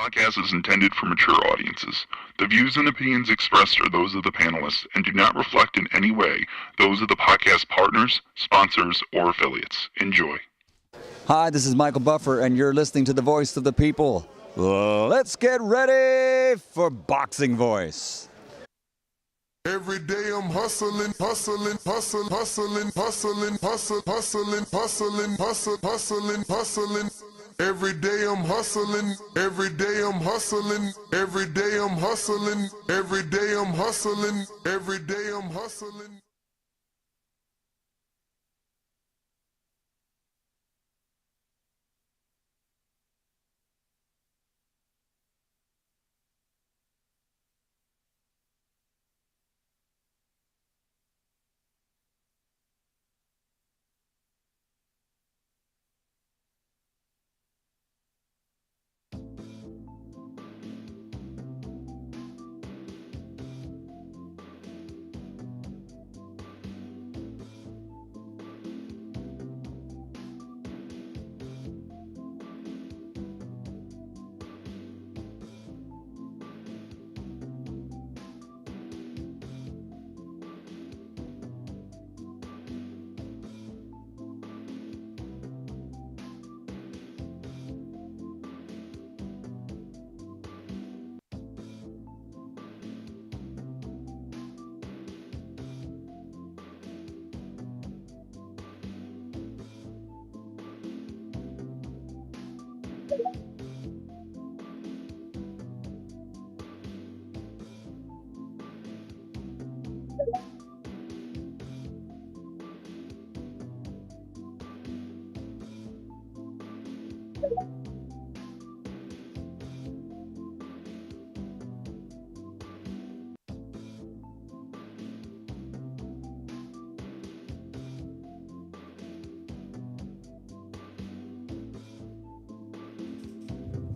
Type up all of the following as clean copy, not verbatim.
podcast is intended for mature audiences. The views and opinions expressed are those of the panelists and do not reflect in any way those of the podcast partners, sponsors, or affiliates. Enjoy. Hi, this is Michael Buffer, and you're listening to the Voice of the People. Let's get ready for Boxing Voice. Every day I'm hustling, hustling, hustling, hustling, hustling, hustling, hustling, hustling, hustling, hustling, hustling. Every day I'm hustling, every day I'm hustling, every day I'm hustling, every day I'm hustling, every day I'm hustling.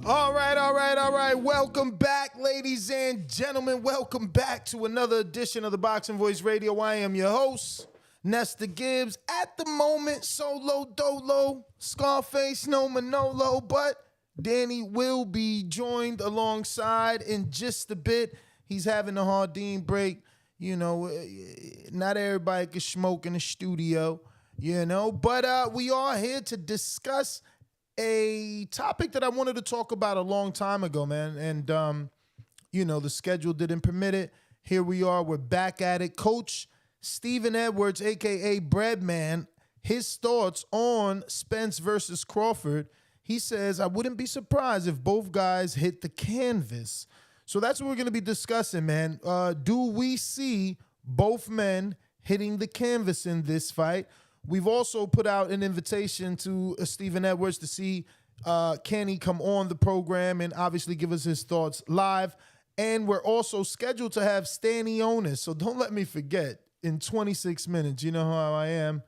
All right. Welcome back, ladies and gentlemen. Welcome back to another edition of the Boxing Voice Radio. I am your host, Nesta Gibbs. At the moment, solo dolo, Scarface, no Manolo, but Danny will be joined alongside in just a bit. He's having a Hardin break. You know, not everybody can smoke in the studio, you know, but we are here to discuss a topic that I wanted to talk about a long time ago, man. And, you know, the schedule didn't permit it. Here we are. We're back at it. Coach Stephen Edwards, a.k.a. Breadman, his thoughts on Spence versus Crawford. He says, I wouldn't be surprised if both guys hit the canvas. So that's what we're going to be discussing, man. Do we see both men hitting the canvas in this fight? We've also put out an invitation to Stephen Edwards to see can he come on the program and obviously give us his thoughts live. And we're also scheduled to have Stanionis. So don't let me forget, in 26 minutes, you know how I am.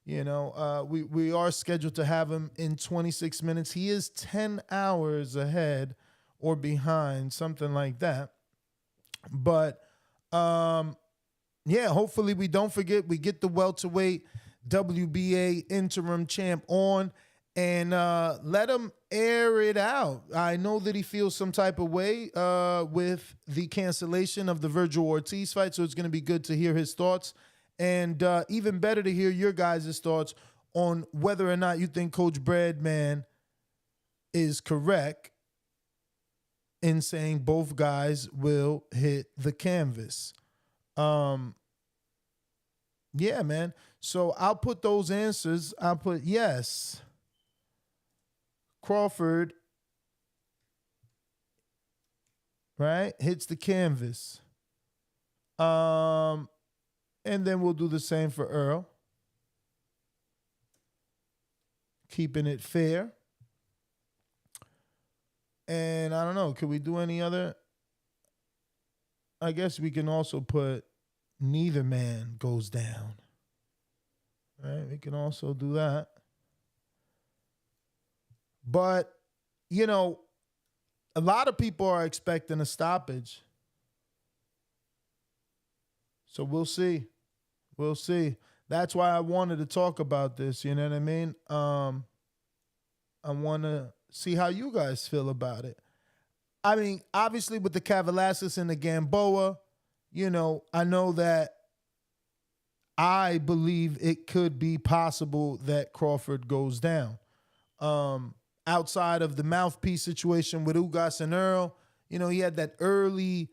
You know, we are scheduled to have him in 26 minutes. He is 10 hours ahead or behind, something like that. But, yeah, hopefully we don't forget. We get the welterweight WBA interim champ on and let him air it out. I know that he feels some type of way with the cancellation of the Virgil Ortiz fight, so it's going to be good to hear his thoughts and even better to hear your guys' thoughts on whether or not you think Coach Breadman is correct in saying both guys will hit the canvas. Yeah, man. So I'll put those answers. I'll put yes. Crawford, right, hits the canvas. And then we'll do the same for Earl. Keeping it fair. And I don't know, could we do any other? I guess we can also put neither man goes down. Right? We can also do that. But, you know, a lot of people are expecting a stoppage. So we'll see. We'll see. That's why I wanted to talk about this, you know what I mean? I want to see how you guys feel about it. I mean, obviously with the Kavaliasis and the Gamboa, you know, I know that I believe it could be possible that Crawford goes down. Outside of the mouthpiece situation with Ugas and Earl, you know, he had that early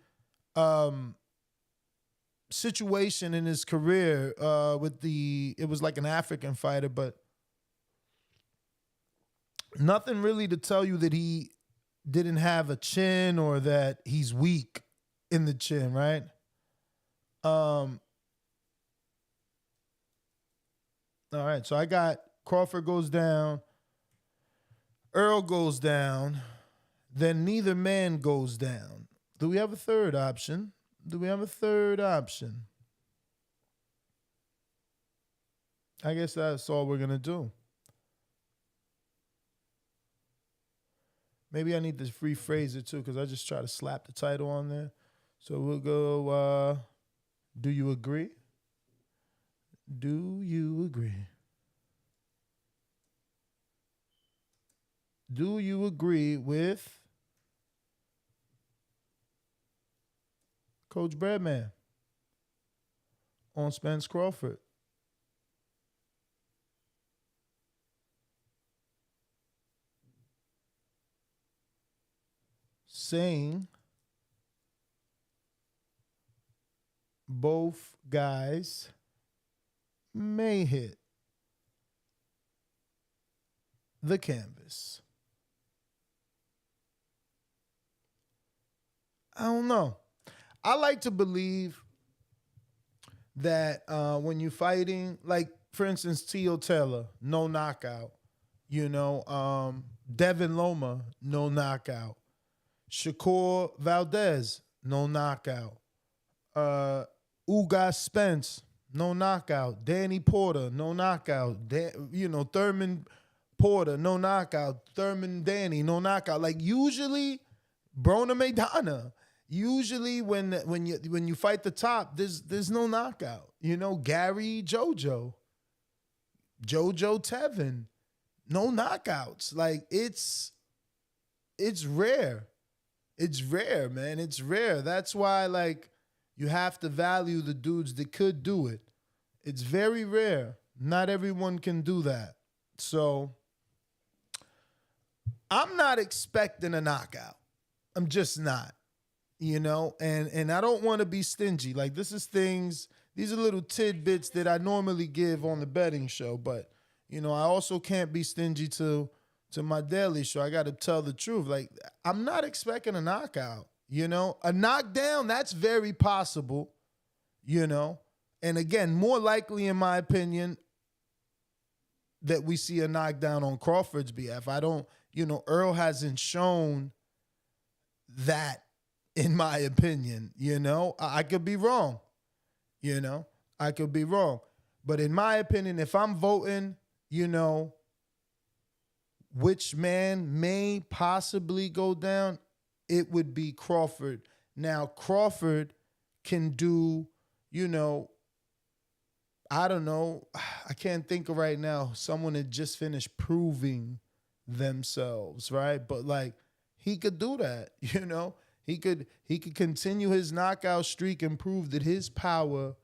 situation in his career it was like an African fighter, but nothing really to tell you that he didn't have a chin or that he's weak in the chin, right? All right, so I got Crawford goes down, Earl goes down, then neither man goes down. Do we have a third option? I guess that's all we're going to do. Maybe I need to rephrase it too, because I just try to slap the title on there. So we'll go, do you agree? Do you agree? Do you agree with Coach Breadman on Spence-Crawford? Saying both guys may hit the canvas. I don't know. I like to believe that when you're fighting, like, for instance, Tio Taylor, no knockout. You know, Devin Loma, no knockout. Shakur Valdez, no knockout. Ugas Spence, no knockout. Danny Porter, no knockout. Thurman Porter, no knockout. Thurman Danny, no knockout. Like, usually, Brona Maidana. Usually when you fight the top, there's no knockout. You know, Gary Jojo Tevin, no knockouts. Like, it's rare. It's rare, man. It's rare. That's why, like, you have to value the dudes that could do it. It's very rare. Not everyone can do that. So I'm not expecting a knockout. I'm just not. You know, and I don't want to be stingy. Like, these are little tidbits that I normally give on the betting show, but, you know, I also can't be stingy to my daily show. I got to tell the truth. Like, I'm not expecting a knockout, you know. A knockdown, that's very possible, you know. And again, more likely, in my opinion, that we see a knockdown on Crawford's behalf. Earl hasn't shown that, in my opinion, you know. I could be wrong, you know. I could be wrong. But in my opinion, if I'm voting, you know, which man may possibly go down, it would be Crawford. Now, Crawford can do, you know, I don't know. I can't think of right now someone that just finished proving themselves, right? But, like, he could do that, you know. He could continue his knockout streak and prove that his power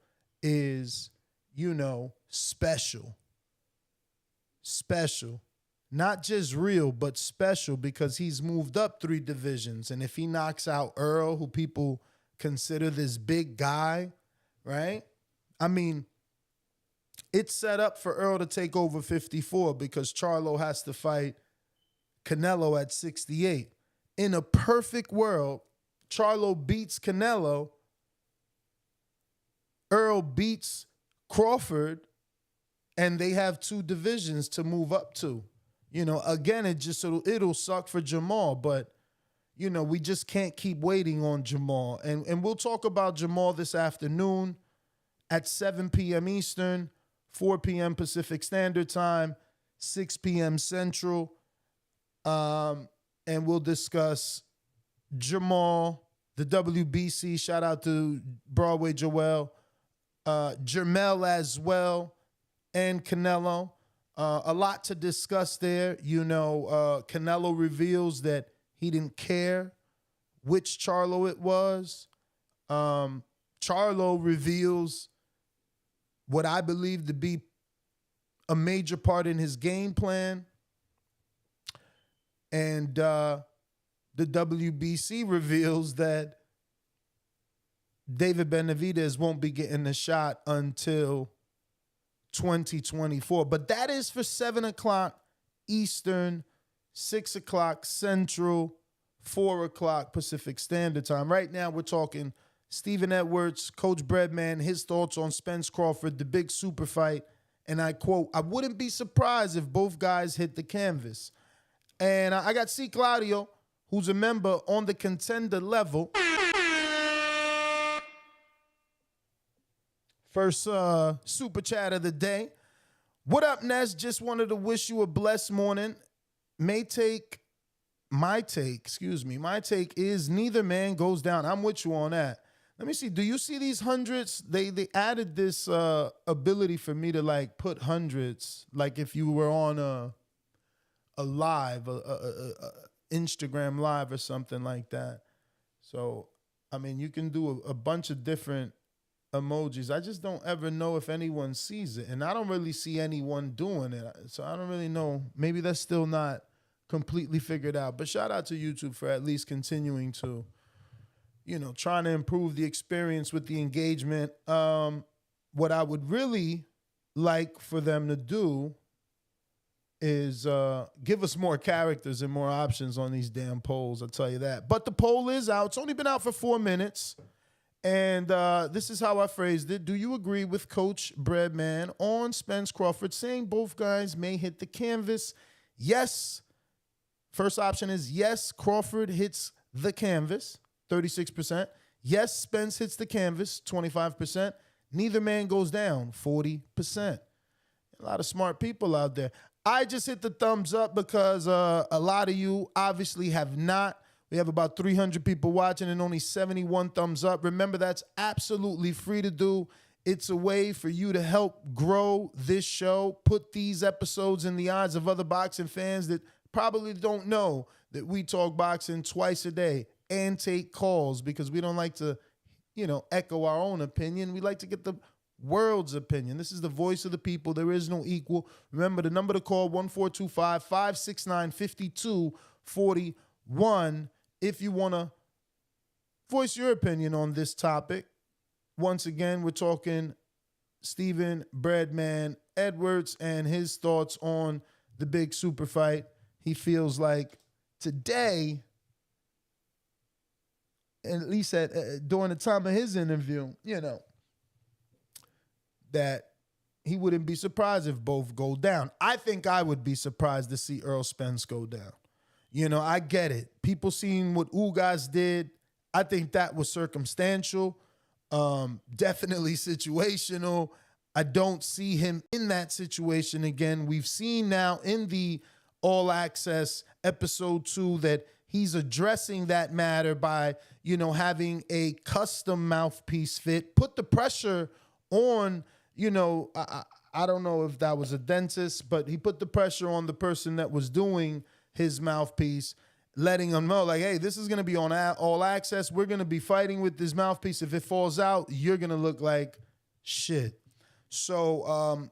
is, you know, special. Special. Not just real, but special, because he's moved up 3 divisions. And if he knocks out Earl, who people consider this big guy, right? I mean, it's set up for Earl to take over 54 because Charlo has to fight Canelo at 68. In a perfect world, Charlo beats Canelo, Earl beats Crawford, and they have 2 divisions to move up to. You know, again, it'll suck for Jamal, but, you know, we just can't keep waiting on Jamal. And we'll talk about Jamal this afternoon at 7 p.m. Eastern, 4 p.m. Pacific Standard Time, 6 p.m. Central. And we'll discuss Jamal, the WBC, shout out to Broadway Joel, Jermel as well, and Canelo. A lot to discuss there. You know, Canelo reveals that he didn't care which Charlo it was. Charlo reveals what I believe to be a major part in his game plan. And the WBC reveals that David Benavidez won't be getting a shot until 2024. But that is for 7 o'clock Eastern, 6 o'clock Central, 4 o'clock Pacific Standard Time. Right now, we're talking Stephen Edwards, Coach Breadman, his thoughts on Spence-Crawford, the big super fight. And I quote, "I wouldn't be surprised if both guys hit the canvas." And I got C. Claudio, who's a member on the contender level. First super chat of the day. What up, Ness? Just wanted to wish you a blessed morning. My take is neither man goes down. I'm with you on that. Let me see. Do you see these hundreds? They added this ability for me to like put hundreds, like if you were on a live, a Instagram live or something like that. So, I mean, you can do a bunch of different emojis. I just don't ever know if anyone sees it. And I don't really see anyone doing it. So I don't really know. Maybe that's still not completely figured out. But shout out to YouTube for at least continuing to, trying to improve the experience with the engagement. What I would really like for them to do is give us more characters and more options on these damn polls, I'll tell you that. But the poll is out. It's only been out for 4 minutes. And this is how I phrased it. Do you agree with Coach Breadman on Spence-Crawford saying both guys may hit the canvas? Yes. First option is yes, Crawford hits the canvas, 36%. Yes, Spence hits the canvas, 25%. Neither man goes down, 40%. A lot of smart people out there. I just hit the thumbs up because a lot of you obviously have not. We have about 300 people watching and only 71 thumbs up. Remember, that's absolutely free to do. It's a way for you to help grow this show, put these episodes in the eyes of other boxing fans that probably don't know that we talk boxing twice a day and take calls because we don't like to, echo our own opinion. We like to get the world's opinion. This is the voice of the people. There is no equal. Remember, the number to call, 1-425-569-5241. If you want to voice your opinion on this topic. Once again, we're talking Stephen Breadman Edwards and his thoughts on the big super fight. He feels like today, at least during the time of his interview, that he wouldn't be surprised if both go down. I think I would be surprised to see Earl Spence go down. I get it. People seeing what Ugas did, I think that was circumstantial, definitely situational. I don't see him in that situation again. We've seen now in the All Access episode 2 that he's addressing that matter by, having a custom mouthpiece fit, put the pressure on, I don't know if that was a dentist, but he put the pressure on the person that was doing his mouthpiece, letting them know, like, hey, this is going to be on All Access. We're going to be fighting with this mouthpiece. If it falls out, you're going to look like shit. So,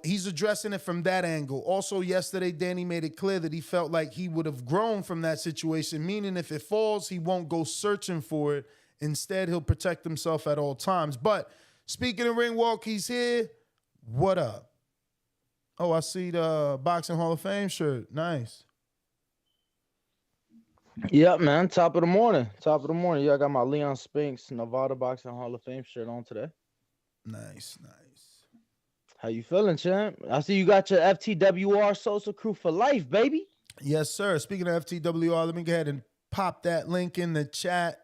he's addressing it from that angle. Also, yesterday, Danny made it clear that he felt like he would have grown from that situation, meaning if it falls, he won't go searching for it. Instead, he'll protect himself at all times. But speaking of ring walk, he's here. What up? Oh, I see the Boxing Hall of Fame shirt. Nice. Yep, man. Top of the morning. Yeah, I got my Leon Spinks Nevada Boxing Hall of Fame shirt on today. Nice. How you feeling, champ? I see you got your FTWR Social Crew for life, baby. Yes, sir. Speaking of FTWR, let me go ahead and pop that link in the chat.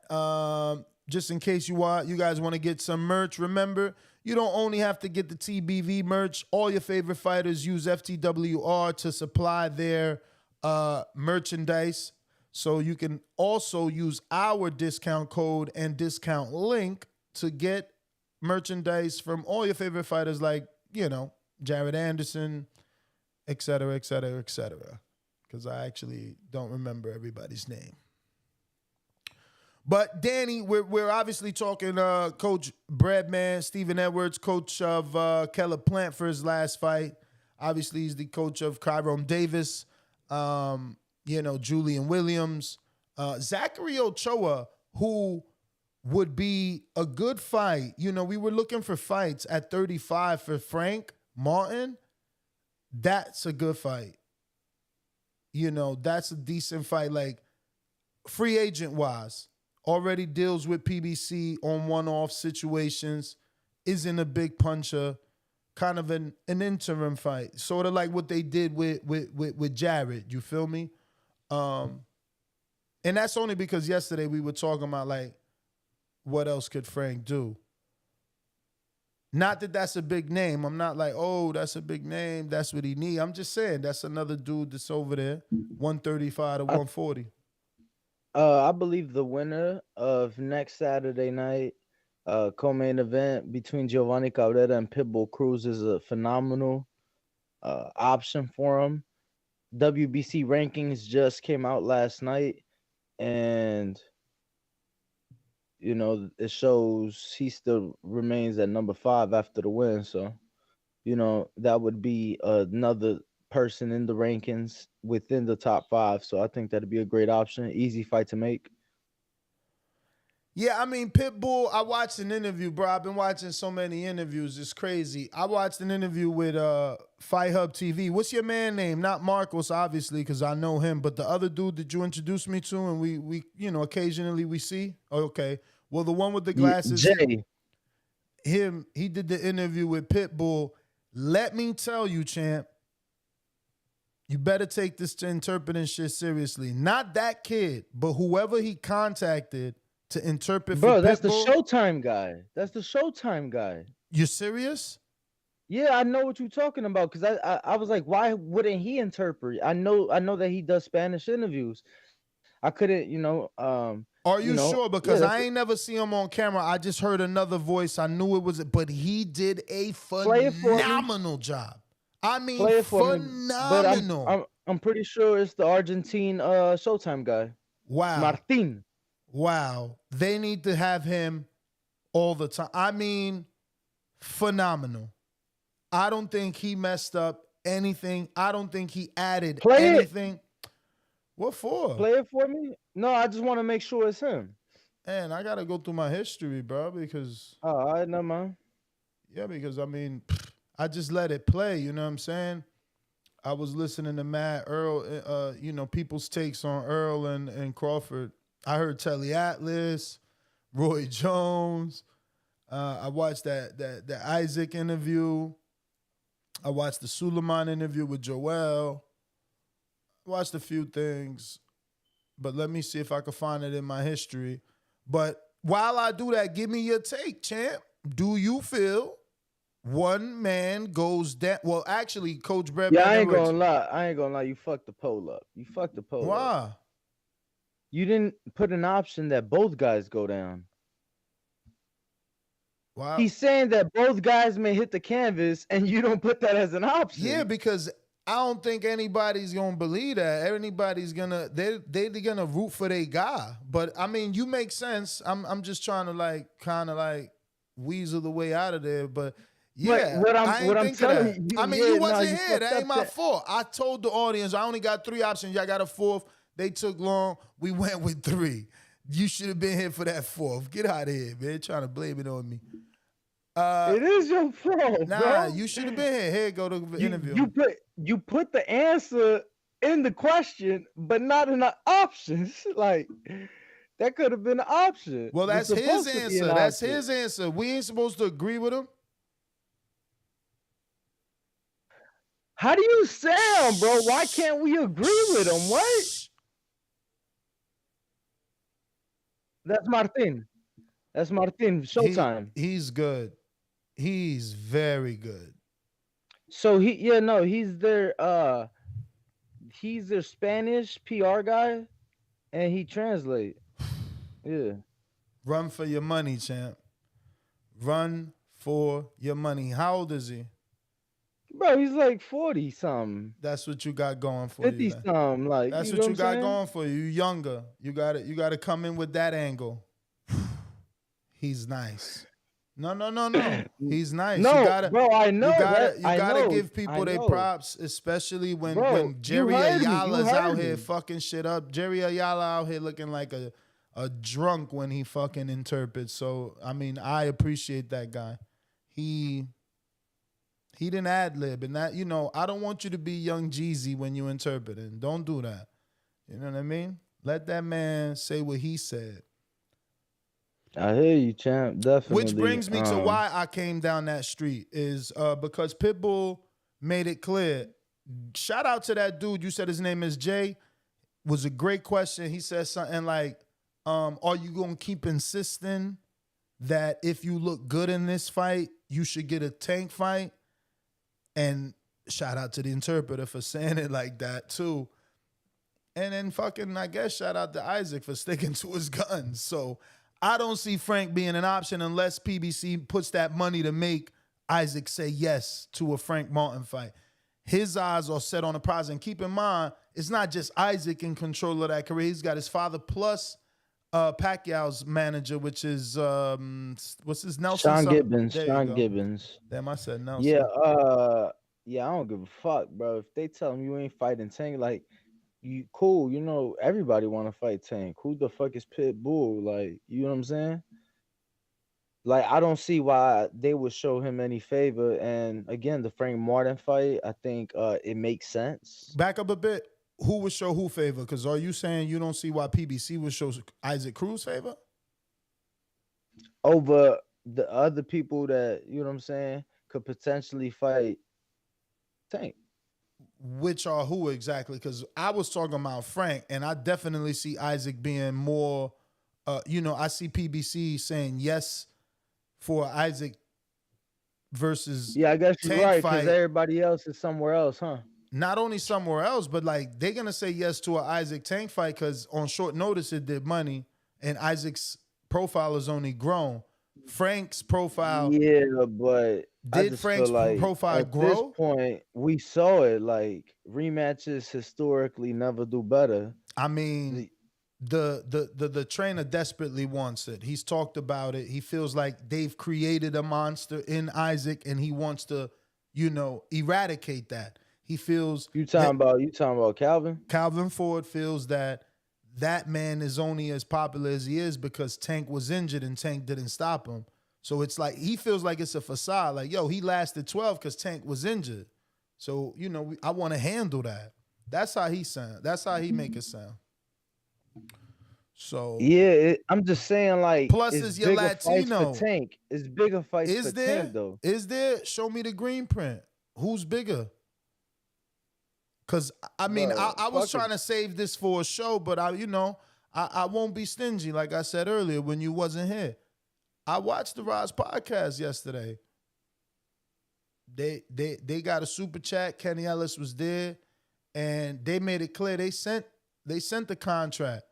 Just in case you guys want to get some merch. Remember, you don't only have to get the TBV merch. All your favorite fighters use FTWR to supply their merchandise. So you can also use our discount code and discount link to get merchandise from all your favorite fighters like, Jared Anderson, et cetera, et cetera, et cetera. Because I actually don't remember everybody's name. But Danny, we're obviously talking Coach Breadman, Stephen Edwards, coach of Keller Plant for his last fight. Obviously, he's the coach of Kyron Davis, Julian Williams, Zachary Ochoa, who would be a good fight. We were looking for fights at 35 for Frank Martin. That's a good fight. That's a decent fight. Like, free agent wise, already deals with PBC on one-off situations, isn't a big puncher, kind of an interim fight, sort of like what they did with Jared. You feel me? And that's only because yesterday we were talking about, like, what else could Frank do? Not that that's a big name. I'm not like, oh, that's a big name, that's what he need. I'm just saying that's another dude that's over there, 135 to 140. I believe the winner of next Saturday night, co-main event between Giovanni Cabrera and Pitbull Cruz is a phenomenal option for him. WBC rankings just came out last night, and it shows he still remains at number 5 after the win. So, that would be another person in the rankings within the top 5. So I think that'd be a great option. Easy fight to make. Yeah, I mean, Pitbull, I watched an interview, bro. I've been watching so many interviews. It's crazy. I watched an interview with Fight Hub TV. What's your man name? Not Marcos, obviously, because I know him, but the other dude that you introduced me to and we occasionally we see. Okay. Well, the one with the glasses. Jay. He did the interview with Pitbull. Let me tell you, champ, you better take this interpreting shit seriously. Not that kid, but whoever he contacted to interpret for Pitbull. That's the Showtime guy. That's the Showtime guy. You serious? Yeah, I know what you're talking about, because I was like, why wouldn't he interpret? I know that he does Spanish interviews. I couldn't, Are you sure? Because I ain't never seen him on camera. I just heard another voice. I knew it was, but he did a phenomenal job. I mean, phenomenal. But I'm pretty sure it's the Argentine Showtime guy. Wow. Martin. Wow. They need to have him all the time. I mean, phenomenal. I don't think he messed up anything. I don't think he added anything. What for? Play it for me? No, I just want to make sure it's him. Man, I got to go through my history, bro, because... Oh, all right, no, man. Yeah, because, I mean, I just let it play, you know what I'm saying? I was listening to Matt Earl, people's takes on Earl and Crawford. I heard Telly Atlas, Roy Jones. I watched that Isaac interview. I watched the Suleiman interview with Joel. Watched a few things, but let me see if I can find it in my history. But while I do that, give me your take, champ. Do you feel one man goes down? Well, actually, Coach Breadman. Yeah, I ain't gonna lie. You fucked the poll up. Why? You didn't put an option that both guys go down. Wow. He's saying that both guys may hit the canvas, and you don't put that as an option. Yeah, because I don't think anybody's gonna believe that. Everybody's gonna they're gonna root for their guy. But I mean, you make sense. I'm just trying to kind of weasel the way out of there. But yeah, what I'm telling you, I mean, you wasn't here. That ain't my fault. I told the audience I only got 3 options. Y'all got a 4th. They took long. We went with 3. You should have been here for that 4th. Get out of here, man. Trying to blame it on me. It is your fault, bro. You should have been here. Here, go to the interview. You put the answer in the question, but not in the options. Like, that could have been an option. Well, that's his answer. That's his answer. We ain't supposed to agree with him. How do you sound, bro? Why can't we agree with him? What? That's Martin. Showtime. He's good. He's very good. So he's their Spanish PR guy, and he translate. Yeah. Run for your money, champ. Run for your money. How old is he? Bro, he's like 40 something, That's what you got going for you. 50 Then. something. Like, That's you what know you what got I'm saying? going for you. You younger. You got to come in with that angle. He's nice. No. He's nice. You No, gotta, bro, I know that. you I gotta know. give I people their know. props, especially when Bro, you Jerry heard me. You Ayala's out heard here me. fucking shit up. Jerry Ayala out here looking like a drunk when he fucking interprets. So I mean, I appreciate that guy. He didn't ad lib, and that, you know, I don't want you to be Young Jeezy when you interpret it. Don't do that. You know what I mean? Let that man say what he said. I hear you, champ. Definitely. Which brings me to why I came down that street is because Pitbull made it clear. Shout out to that dude. You said his name is Jay. Was a great question. He said something like, are you going to keep insisting that if you look good in this fight, you should get a Tank fight? And shout out to the interpreter for saying it like that too. And then fucking, I guess, shout out to Isaac for sticking to his guns. So I don't see Frank being an option unless PBC puts that money to make Isaac say yes to a Frank Martin fight. His eyes are set on the prize. And keep in mind, it's not just Isaac in control of that career. He's got his father plus Pacquiao's manager, which is, what's his, Nelson? Sean Gibbons. There Sean Gibbons. Damn, I said Nelson. Yeah, I don't give a fuck, bro. If they tell him you ain't fighting Tank, like, you cool, you know, everybody want to fight Tank. Who the fuck is Pitbull? Like, you know what I'm saying? Like, I don't see why they would show him any favor. And again, the Frank Martin fight, I think it makes sense. Back up a bit. Who would show who favor? Because are you saying you don't see why PBC would show Isaac Cruz favor? Over the other people that, you know what I'm saying, could potentially fight Tank. Which are who exactly? Because I was talking about Frank, and I definitely see Isaac being more, I see PBC saying yes for Isaac versus Yeah, I guess you're Tank right, fight. because everybody else is somewhere else, huh? Not only somewhere else, but like they're going to say yes to an Isaac Tank fight because on short notice it did money, and Isaac's profile is only grown. Frank's profile. Yeah, but I Did just Frank's feel like profile at grow? this point, we saw it. Like, rematches historically never do better. I mean, the trainer desperately wants it. He's talked about it. He feels like they've created a monster in Isaac, and he wants to, eradicate that. He feels You talking about Calvin? Calvin Ford feels that man is only as popular as he is because Tank was injured and Tank didn't stop him. So it's like he feels like it's a facade. Like, yo, he lasted 12 because Tank was injured. So, I want to handle that. That's how he sound. That's how he make it sound. So yeah, I'm just saying, like, plus it's is your bigger fights Latino. for Tank. It's bigger fights Is for there? Tank, though. Is there? Show me the green print. Who's bigger? Because I mean, I was trying to save this for a show, but I won't be stingy. Like I said earlier, when you wasn't here, I watched the Roz podcast yesterday. They got a super chat. Kenny Ellis was there, and they made it clear they sent the contract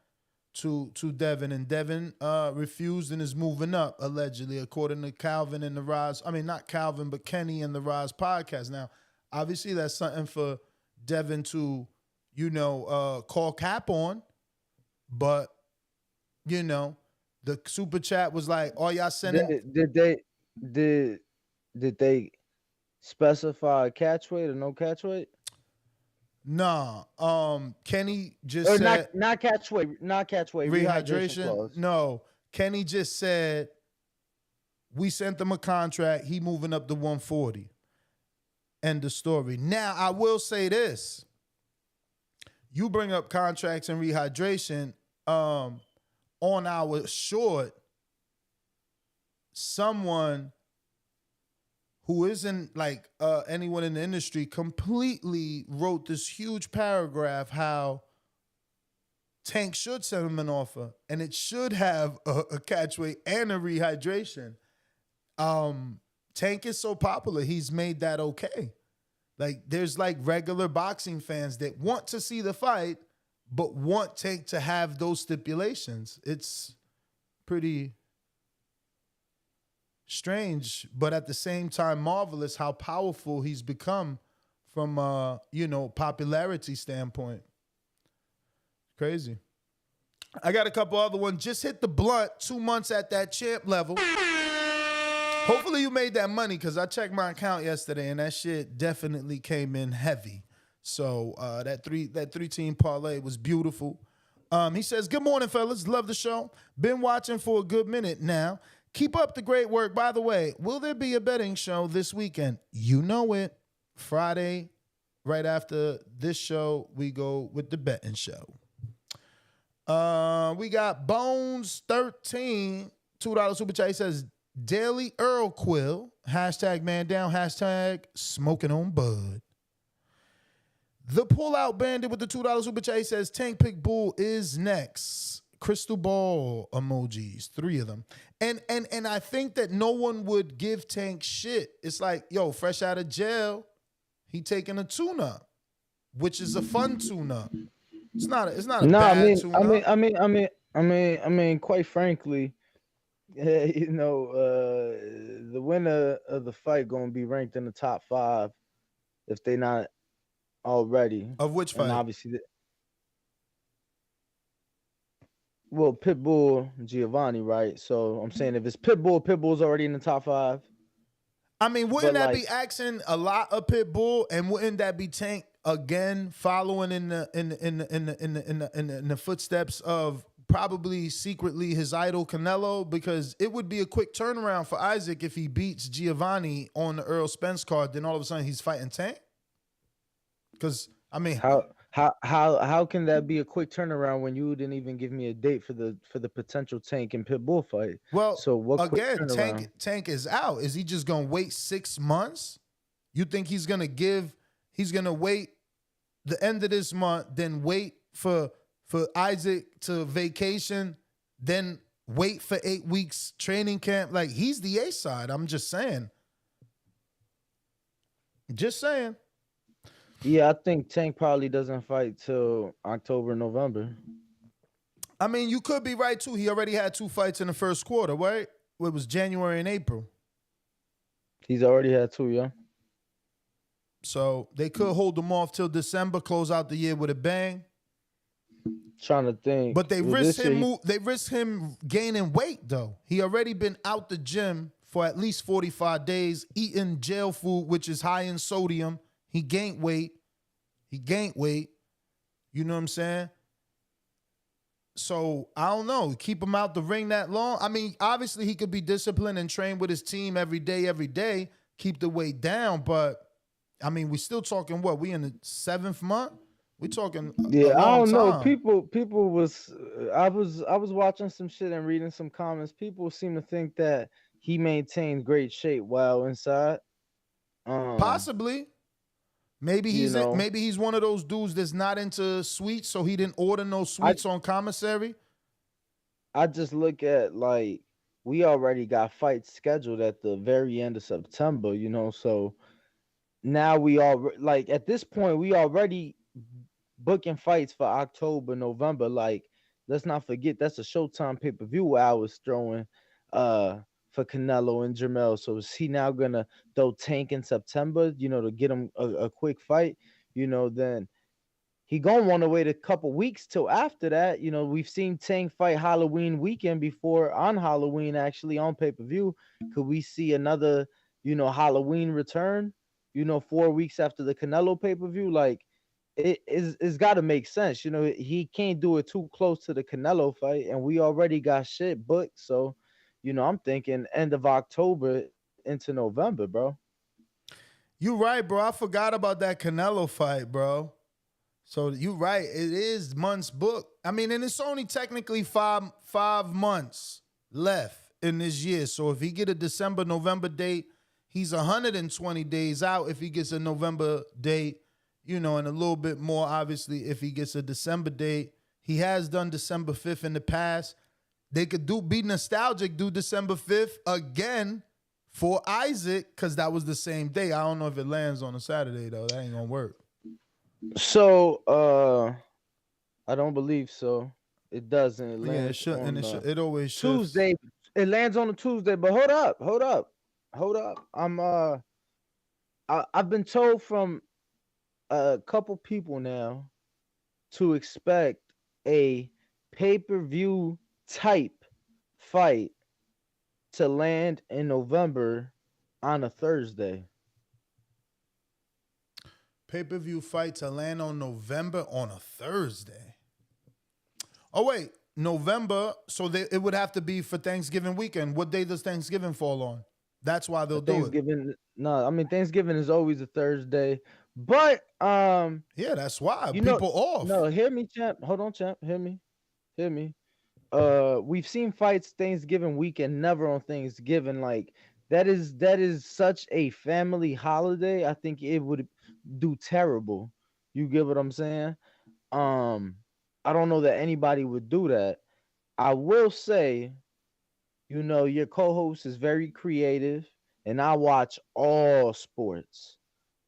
to Devin, and Devin refused and is moving up allegedly, according to Calvin and the Roz. I mean, not Calvin, but Kenny and the Roz podcast. Now, obviously, that's something for Devin to, call cap on, but the super chat was like, "Oh, y'all sending." Did they specify a catch weight or no catch weight? Nah. Kenny just Or said not catch weight, rehydration clause. No, Kenny just said we sent them a contract. He moving up to 140. End of story. Now, I will say this. You bring up contracts and rehydration. On our short, someone who isn't like anyone in the industry completely wrote this huge paragraph how Tank should send him an offer, and it should have a catch weight and a rehydration. Tank is so popular, he's made that okay. Like, there's like regular boxing fans that want to see the fight, but want Tank to have those stipulations. It's pretty strange, but at the same time marvelous how powerful he's become from popularity standpoint. Crazy. I got a couple other ones. Just hit the blunt, 2 months at that champ level. Hopefully you made that money, because I checked my account yesterday and that shit definitely came in heavy. So that three-team parlay was beautiful. He says, good morning, fellas. Love the show. Been watching for a good minute now. Keep up the great work. By the way, will there be a betting show this weekend? You know it. Friday, right after this show, we go with the betting show. We got Bones 13, $2 super chat. He says, Daily Earl Quill, hashtag man down, hashtag smoking on bud. The Pullout Bandit with the $2 super chat says Tank Pick Bull is next. Crystal ball emojis, 3 of them. And I think that no one would give Tank shit. It's like, yo, fresh out of jail, he taking a tune-up, which is a fun tune-up. It's not a bad tune-up. I mean, quite frankly, the winner of the fight gonna be ranked in the top 5 if they not already. Of which fight? And obviously, Pitbull, Giovanni, right? So I'm saying if it's Pitbull's already in the top 5. I mean, wouldn't that be asking a lot of Pitbull, and wouldn't that be Tank again following in the footsteps of probably secretly his idol Canelo? Because it would be a quick turnaround for Isaac if he beats Giovanni on the Earl Spence card. Then all of a sudden he's fighting Tank. Because I mean, how can that be a quick turnaround when you didn't even give me a date for the potential Tank and Pitbull fight? Well, so what again, Tank is out. Is he just gonna wait 6 months? You think he's gonna wait the end of this month, then wait for Isaac to vacation, then wait for 8 weeks training camp? Like, he's the A side. I'm just saying. Just saying. Yeah, I think Tank probably doesn't fight till October, November. I mean, you could be right, too. He already had 2 fights in the first quarter, right? It was January and April. He's already had 2, yeah. So they could hold him off till December, close out the year with a bang. Trying to think. But they risk him gaining weight, though. He already been out the gym for at least 45 days, eating jail food, which is high in sodium. He gained weight. You know what I'm saying? So, I don't know. Keep him out the ring that long. I mean, obviously, he could be disciplined and train with his team every day, keep the weight down. But, I mean, we still talking what? We in the 7th month? We talking a long time. People was I was watching some shit and reading some comments. People seem to think that he maintained great shape while inside. Possibly. Maybe he's one of those dudes that's not into sweets, so he didn't order no sweets on commissary. I just look at, like, we already got fights scheduled at the very end of September, so now we all, like, at this point, we already booking fights for October, November. Like, let's not forget that's a Showtime pay-per-view I was throwing for Canelo and Jermell. So is he now gonna throw Tank in September, to get him a quick fight? Then he gonna want to wait a couple weeks till after that. We've seen Tank fight Halloween weekend before, on Halloween actually, on pay-per-view. Could we see another, Halloween return, 4 weeks after the Canelo pay-per-view? Like, it's got to make sense. He can't do it too close to the Canelo fight, and we already got shit booked. So, I'm thinking end of October into November, bro. You right, bro. I forgot about that Canelo fight, bro. So you right. It is months booked. I mean, and it's only technically five months left in this year. So if he get a December, November date, he's 120 days out. If he gets a November date, and a little bit more, obviously, if he gets a December date. He has done December 5th in the past. They could be nostalgic, do December 5th again for Isaac, because that was the same day. I don't know if it lands on a Saturday, though. That ain't going to work. So, I don't believe so. It doesn't. It always should. Tuesday. It lands on a Tuesday, but hold up. I've been told from a couple people now to expect a pay-per-view type fight to land in November on a Thursday. Pay-per-view fight to land on November on a Thursday. Oh wait, November. So it would have to be for Thanksgiving weekend. What day does Thanksgiving fall on? That's why they'll do it. Thanksgiving, no, I mean Thanksgiving is always a Thursday, but Yeah, that's why you know, people off. no, hear me, champ. Hold on, champ. Hear me. We've seen fights Thanksgiving weekend, never on Thanksgiving. Like that is such a family holiday. I think it would do terrible. You get what I'm saying? Um, I don't know that anybody would do that. I will say, your co-host is very creative, and I watch all sports.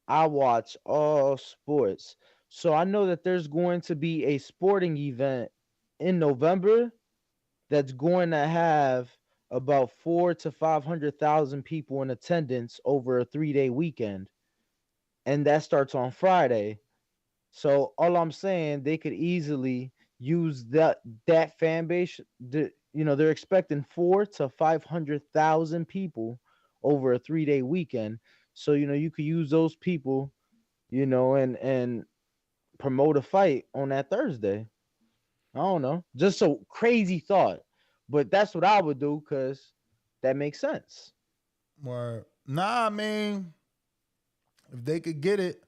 I watch all sports. So I know that there's going to be a sporting event in November that's going to have about 4 to 500,000 people in attendance over a 3-day weekend, and that starts on Friday. So all I'm saying, they could easily use that fan base. They're expecting 4 to 500,000 people over a 3-day weekend. So you could use those people, and promote a fight on that Thursday. I don't know, just a crazy thought, but that's what I would do because that makes sense. Word. Nah, I mean, if they could get it.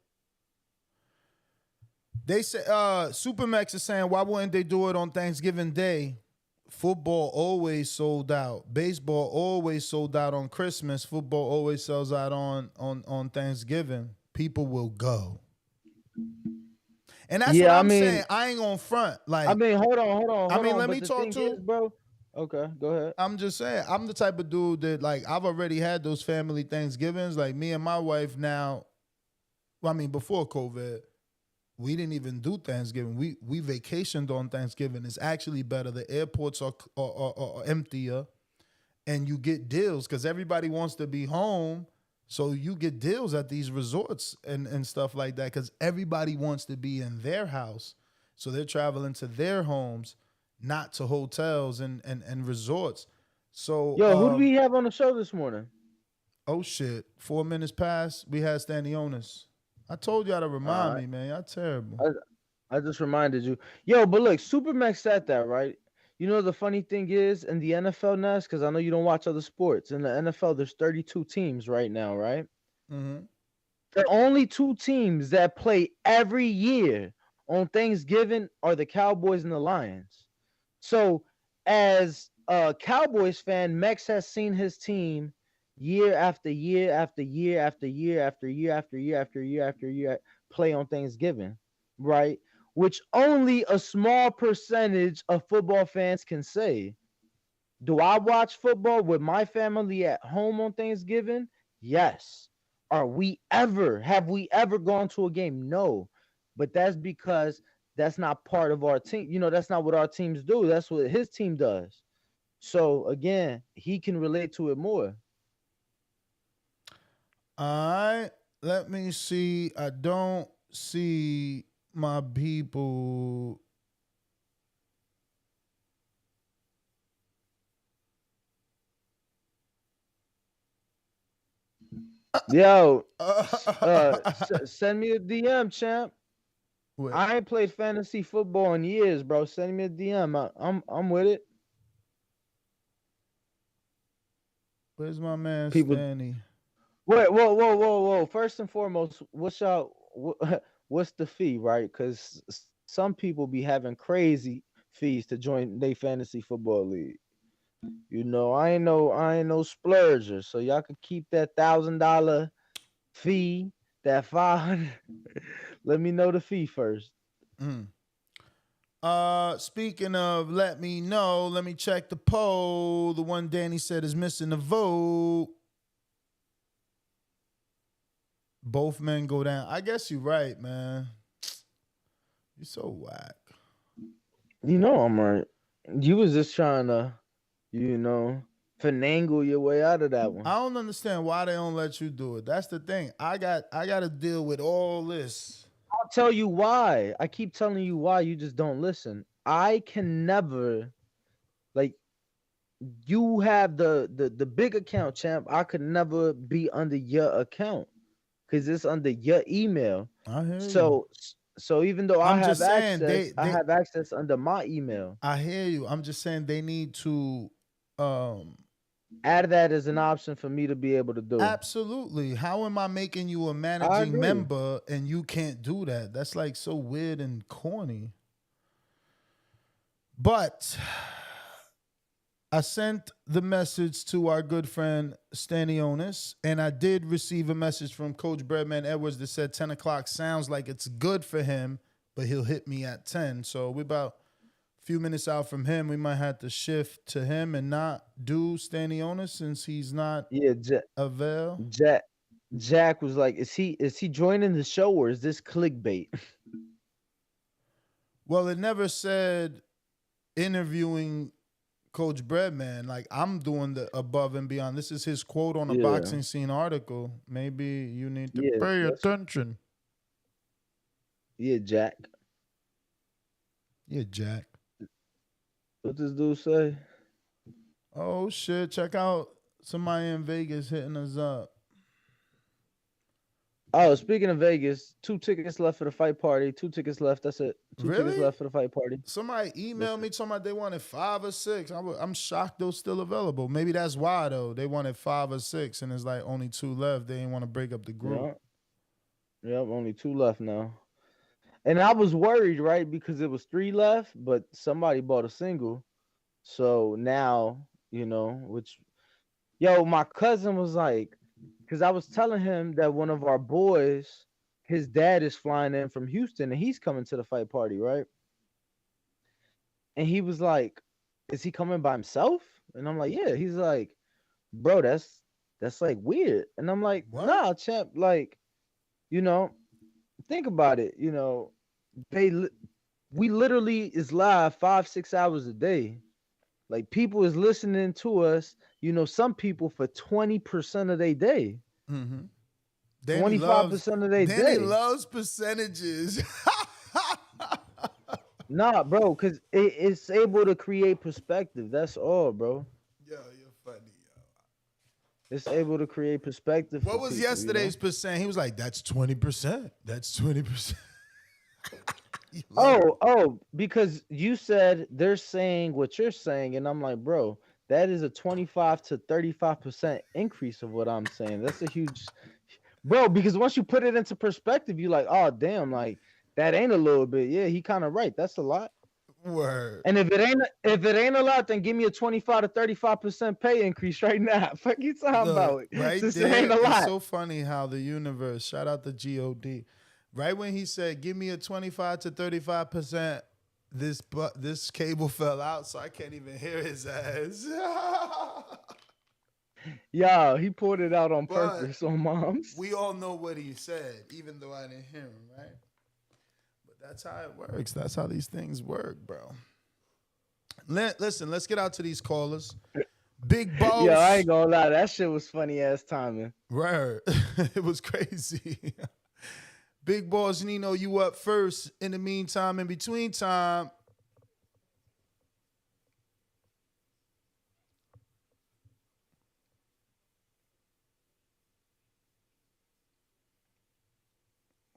They say Supermax is saying, why wouldn't they do it on Thanksgiving Day? Football always sold out. Baseball always sold out on Christmas. Football always sells out on Thanksgiving. People will go. And that's what I'm saying. I ain't gonna front. Like, hold on. Let me talk to bro. Okay, go ahead. I'm just saying, I'm the type of dude that, like, I've already had those family Thanksgivings. Like, me and my wife now, before COVID, we didn't even do Thanksgiving. We vacationed on Thanksgiving. It's actually better. The airports are emptier, and you get deals because everybody wants to be home. So you get deals at these resorts and stuff like that because everybody wants to be in their house. So they're traveling to their homes, not to hotels and resorts. So who do we have on the show this morning? Oh shit! 4 minutes past. We had Stanionis. I told y'all to remind me, man. Y'all terrible. I just reminded you. But look, Supermax said that, right? The funny thing is in the NFL, Ness, because I know you don't watch other sports. In the NFL, there's 32 teams right now, right? Mm-hmm. The only two teams that play every year on Thanksgiving are the Cowboys and the Lions. So, as a Cowboys fan, Mex has seen his team year after year after year after year after year after year after year after year play on Thanksgiving, right? Which only a small percentage of football fans can say. Do I watch football with my family at home on Thanksgiving? Yes. Have we ever gone to a game? No. But that's because that's not part of our team. That's not what our teams do. That's what his team does. So again, he can relate to it more. All right. Let me see. I don't see my people. Yo, send me a DM, champ. Wait. I ain't played fantasy football in years, bro. Send me a DM. I'm with it. Where's my man Stanny? Wait, whoa. First and foremost, what's the fee, right? Because some people be having crazy fees to join their fantasy football league. I ain't no splurger, so y'all can keep that $1,000 fee, that 500. Let me know the fee first. Speaking of let me know, let me check the poll. The one Danny said is missing the vote. Both men go down. I guess you're right, man. You're so whack. I'm right. You was just trying to, finagle your way out of that one. I don't understand why they don't let you do it. That's the thing. I got to deal with all this. I'll tell you why. I keep telling you why. You just don't listen. I can never, like, you have the big account, champ. I could never be under your account because it's under your email. I hear So you. so even though I I'm have just saying access, I they have access under my email. I hear you. I'm just saying they need to Add that as an option for me to be able to do. absolutely. How am I making you a I managing agree. member and you can't do that? That's like so weird and corny. But I sent the message to our good friend Stanionis, and I did receive a message from Coach Breadman Edwards that said 10 o'clock sounds like it's good for him, but he'll hit me at 10. So we're about a few minutes out from him. We might have to shift to him and not do Stanionis since he's not Yeah, avail. Jack was like, is he joining the show or is this clickbait? Well, it never said interviewing Coach Breadman. Like, I'm doing the above and beyond. This is his quote on a Yeah. boxing scene article. Maybe you need to Yeah, pay that's- attention. Yeah, Jack. Yeah, Jack. What this dude say? Oh shit! Check out somebody in Vegas hitting us up. Oh, speaking of Vegas, 2 tickets left for the fight party. 2 tickets left. That's it. 2 tickets Really? left for the fight party. Somebody emailed me talking about they wanted 5 or 6. I'm shocked those still available. Maybe that's why though. They wanted 5 or 6, and it's like only 2 left. They didn't want to break up the group. Yep, only 2 left now. And I was worried, right? Because it was 3 left, but somebody bought a single. So now, which, my cousin was like, because I was telling him that one of our boys, his dad is flying in from Houston and he's coming to the fight party, right? And he was like, is he coming by himself? And I'm like, yeah. He's like, bro, that's like weird. And I'm like, What? nah, champ, like, think about it. We literally is live 5-6 hours a day. Like, people is listening to us, some people for 20% of their day. Mm-hmm. 25% of their day. Danny loves percentages. Nah, bro, because it's able to create perspective. That's all, bro. Yo, you're funny, yo. It's able to create perspective. What for was people, yesterday's percent? He was like, that's 20%. That's 20%. Because you said they're saying what you're saying, and I'm like, bro, that is a 25 to 35% increase of what I'm saying. That's a huge, bro. Because once you put it into perspective, you're like, oh damn, like that ain't a little bit. Yeah, he kind of right. That's a lot. Word. And if it ain't a lot, then give me a 25 to 35% pay increase right now. Fuck you talking about it. Right Since there, it ain't a lot. it's so funny how the universe, shout out to God, right when he said, give me a 25 to 35%, this cable fell out, so I can't even hear his ass. Yeah, he pulled it out on But purpose on Moms. we all know what he said, even though I didn't hear him, right? But that's how it works. That's how these things work, bro. Listen, let's get out to these callers. Big Boss. Yo, I ain't gonna lie, that shit was funny ass timing. Right. It was crazy. Big Boss Nino, you up first. In the meantime, in between time.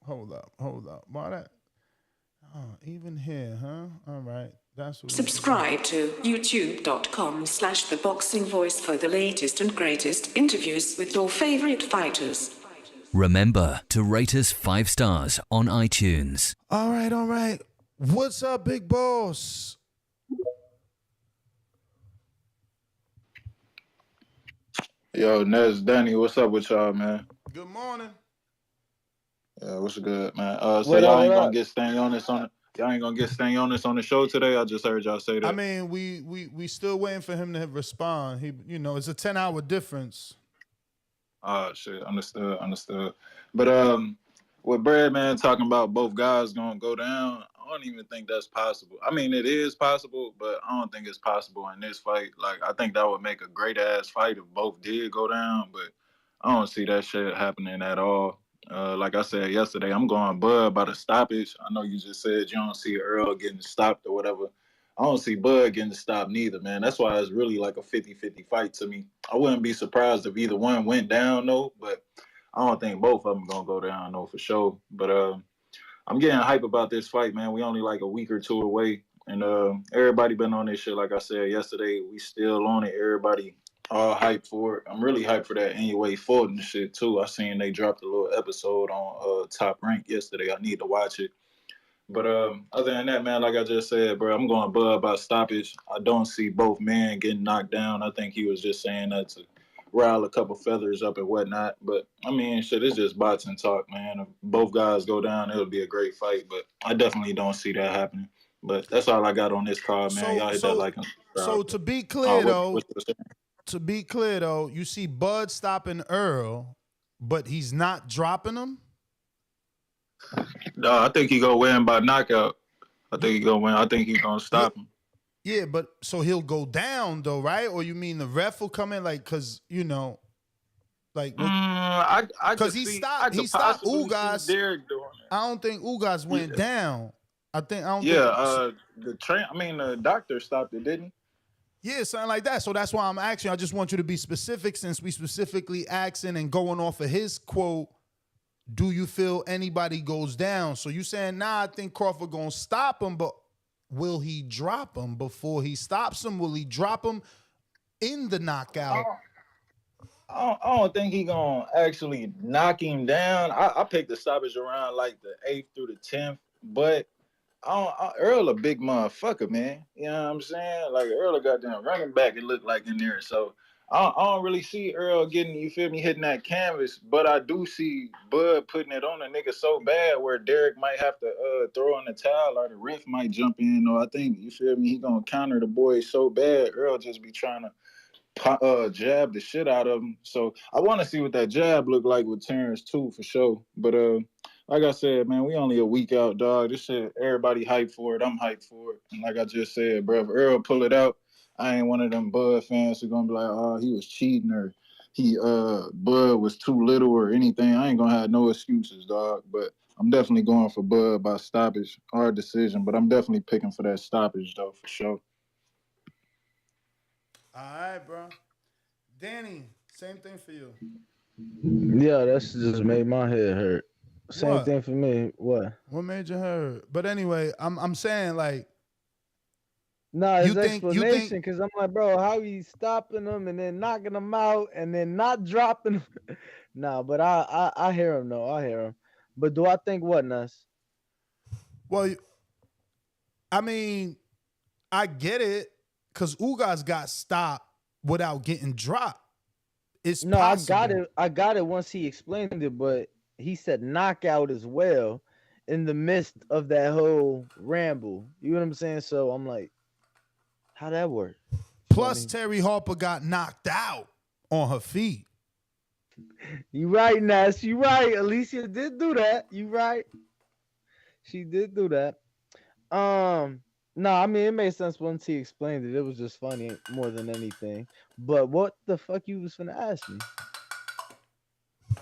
Hold up. Why that? Oh, even here, huh? All right. That's what. Subscribe to youtube.com/theboxingvoice for the latest and greatest interviews with your favorite fighters. Remember to rate us 5 stars on iTunes. All right. What's up, Big Boss? Yo, Nez, Danny, what's up with y'all, man? Good morning. Yeah, what's good, man? So What y'all up, ain't what gonna up? get Stanionis on y'all ain't gonna get Stanionis on the show today. I just heard y'all say that. I mean, we still waiting for him to respond. He, it's a 10-hour difference. Oh shit, understood. But with Breadman talking about both guys gonna go down, I don't even think that's possible. I mean, it is possible, but I don't think it's possible in this fight. Like, I think that would make a great ass fight if both did go down, but I don't see that shit happening at all. Like I said yesterday, I'm going Bud by the stoppage. I know you just said you don't see Earl getting stopped or whatever. I don't see Bud getting stopped neither, man. That's why it's really like a 50-50 fight to me. I wouldn't be surprised if either one went down, though, but I don't think both of them going to go down, though, for sure. But I'm getting hype about this fight, man. We only like a week or two away, and everybody been on this shit. Like I said yesterday, we still on it. Everybody all hyped for it. I'm really hyped for that anyway Fulton shit too. I seen they dropped a little episode on Top Rank yesterday. I need to watch it. But other than that, man, like I just said, bro, I'm going Bud by stoppage. I don't see both men getting knocked down. I think he was just saying that to rile a couple feathers up and whatnot. But I mean, shit, it's just boxing talk, man. If both guys go down, it'll be a great fight. But I definitely don't see that happening. But that's all I got on this card, man. Y'all hit that like and subscribe. So to be clear, though, you see Bud stopping Earl, but he's not dropping him? No, I think he gonna win by knockout. I think he gonna win. I think he's gonna stop him. Yeah, but so he'll go down though, right? Or you mean the ref will come in, like, cause like, because he stopped Ugas. I don't think Ugas went down. The doctor stopped it, didn't he? Yeah, something like that. So that's why I'm asking. I just want you to be specific, since we specifically asking and going off of his quote. Do you feel anybody goes down? So you saying, nah, I think Crawford gonna stop him, but will he drop him before he stops him? Will he drop him in the knockout? I don't think he gonna actually knock him down. I picked the stoppage around like the 8th through the 10th, but Earl a big motherfucker, man. You know what I'm saying? Like, Earl got them running back, it looked like in there. So I don't really see Earl getting, you feel me, hitting that canvas, but I do see Bud putting it on a nigga so bad where Derek might have to throw in the towel, or the ref might jump in, or I think, you feel me, he gonna counter the boy so bad, Earl just be trying to jab the shit out of him. So I want to see what that jab look like with Terrence too, for sure. But like I said, man, we only a week out, dog. This shit, everybody hyped for it. I'm hyped for it. And like I just said, bro, if Earl pull it out, I ain't one of them Bud fans who gonna be like, oh, he was cheating, or Bud was too little or anything. I ain't gonna have no excuses, dog. But I'm definitely going for Bud by stoppage, hard decision. But I'm definitely picking for that stoppage, though, for sure. All right, bro. Danny, same thing for you. Yeah, that's just made my head hurt. Same thing for me. What made you hurt? But anyway, I'm saying, like, no, it's explanation, because I'm like, bro, how he stopping him and then knocking him out and then not dropping him? No, but I hear him, though. I hear him. But do I think what, Nuss? Well, I mean, I get it, because Ugas got stopped without getting dropped. It's possible. I got it once he explained it, but he said knockout as well in the midst of that whole ramble. You know what I'm saying? So I'm like, how that work? Plus, Terry Harper got knocked out on her feet. You right, Nash. You right. Alicia did do that. You right. She did do that. No, I mean, it made sense once he explained it. It was just funny more than anything. But what the fuck you was finna ask me?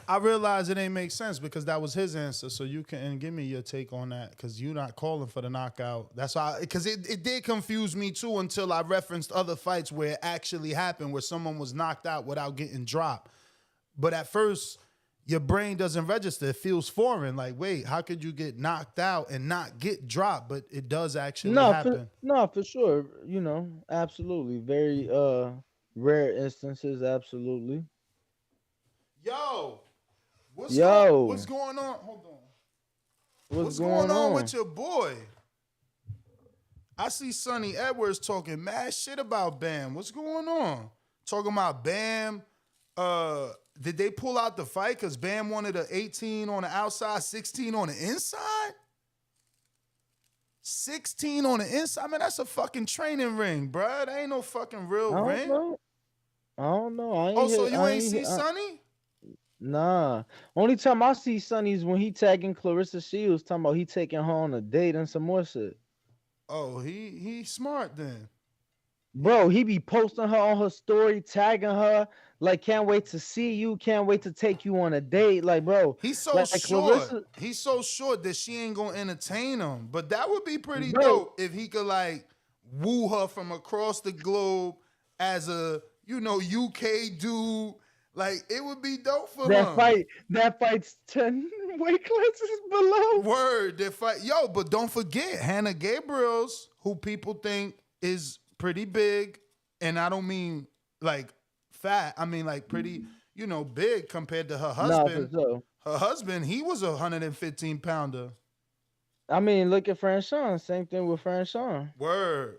I realized it ain't make sense because that was his answer. So you can give me your take on that, because you're not calling for the knockout. That's why, because it did confuse me too until I referenced other fights where it actually happened, where someone was knocked out without getting dropped. But at first, your brain doesn't register. It feels foreign. Like, wait, how could you get knocked out and not get dropped? But it does actually happen. For sure. You know, absolutely. Very rare instances, absolutely. Yo, what's going on? Hold on. What's going on with your boy? I see Sonny Edwards talking mad shit about Bam. What's going on? Talking about Bam. Did they pull out the fight because Bam wanted an 18 on the outside, 16 on the inside? 16 on the inside? Man, that's a fucking training ring, bruh. That ain't no fucking real ring. I don't know. So you ain't see Sonny? Nah. Only time I see Sonny is when he tagging Clarissa Shields, talking about he taking her on a date and some more shit. Oh, he smart then. Bro, he be posting her on her story, tagging her, like, can't wait to see you, can't wait to take you on a date. Like, bro, He's so like short. Clarissa, He's so short that she ain't gonna entertain him. But that would be pretty bro, dope if he could like woo her from across the globe as a UK dude. Like it would be dope for him. that fight's 10 weight classes below. Word, that fight. Yo, but don't forget Hannah Gabriel's, who people think is pretty big, and I don't mean like fat. I mean like pretty, big compared to her Nah, for husband. sure. Her husband, he was a 115 pounder. I mean, look at Franchon. Same thing with Franchon. Word.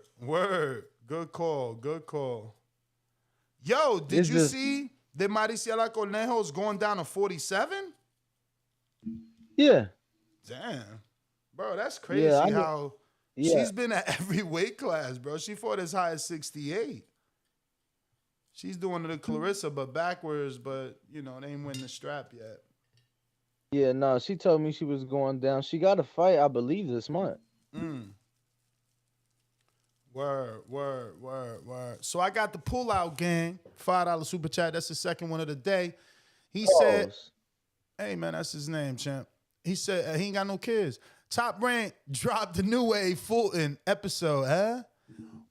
Good call. Yo, did It's you just, see that Mariciela Cornejo's going down to 47? yeah. Damn. Bro, that's crazy Yeah, I mean, how yeah. she's been at every weight class, bro. She fought as high as 68. She's doing the Clarissa, but backwards, but, they ain't winning the strap yet. Yeah, no, she told me she was going down. She got a fight, I believe, this month. Word. So I got the pullout gang, $5 super chat. That's the second one of the day. He said, hey, man, that's his name, champ. He said he ain't got no kids. Top Rank dropped the New Wave Fulton episode, huh?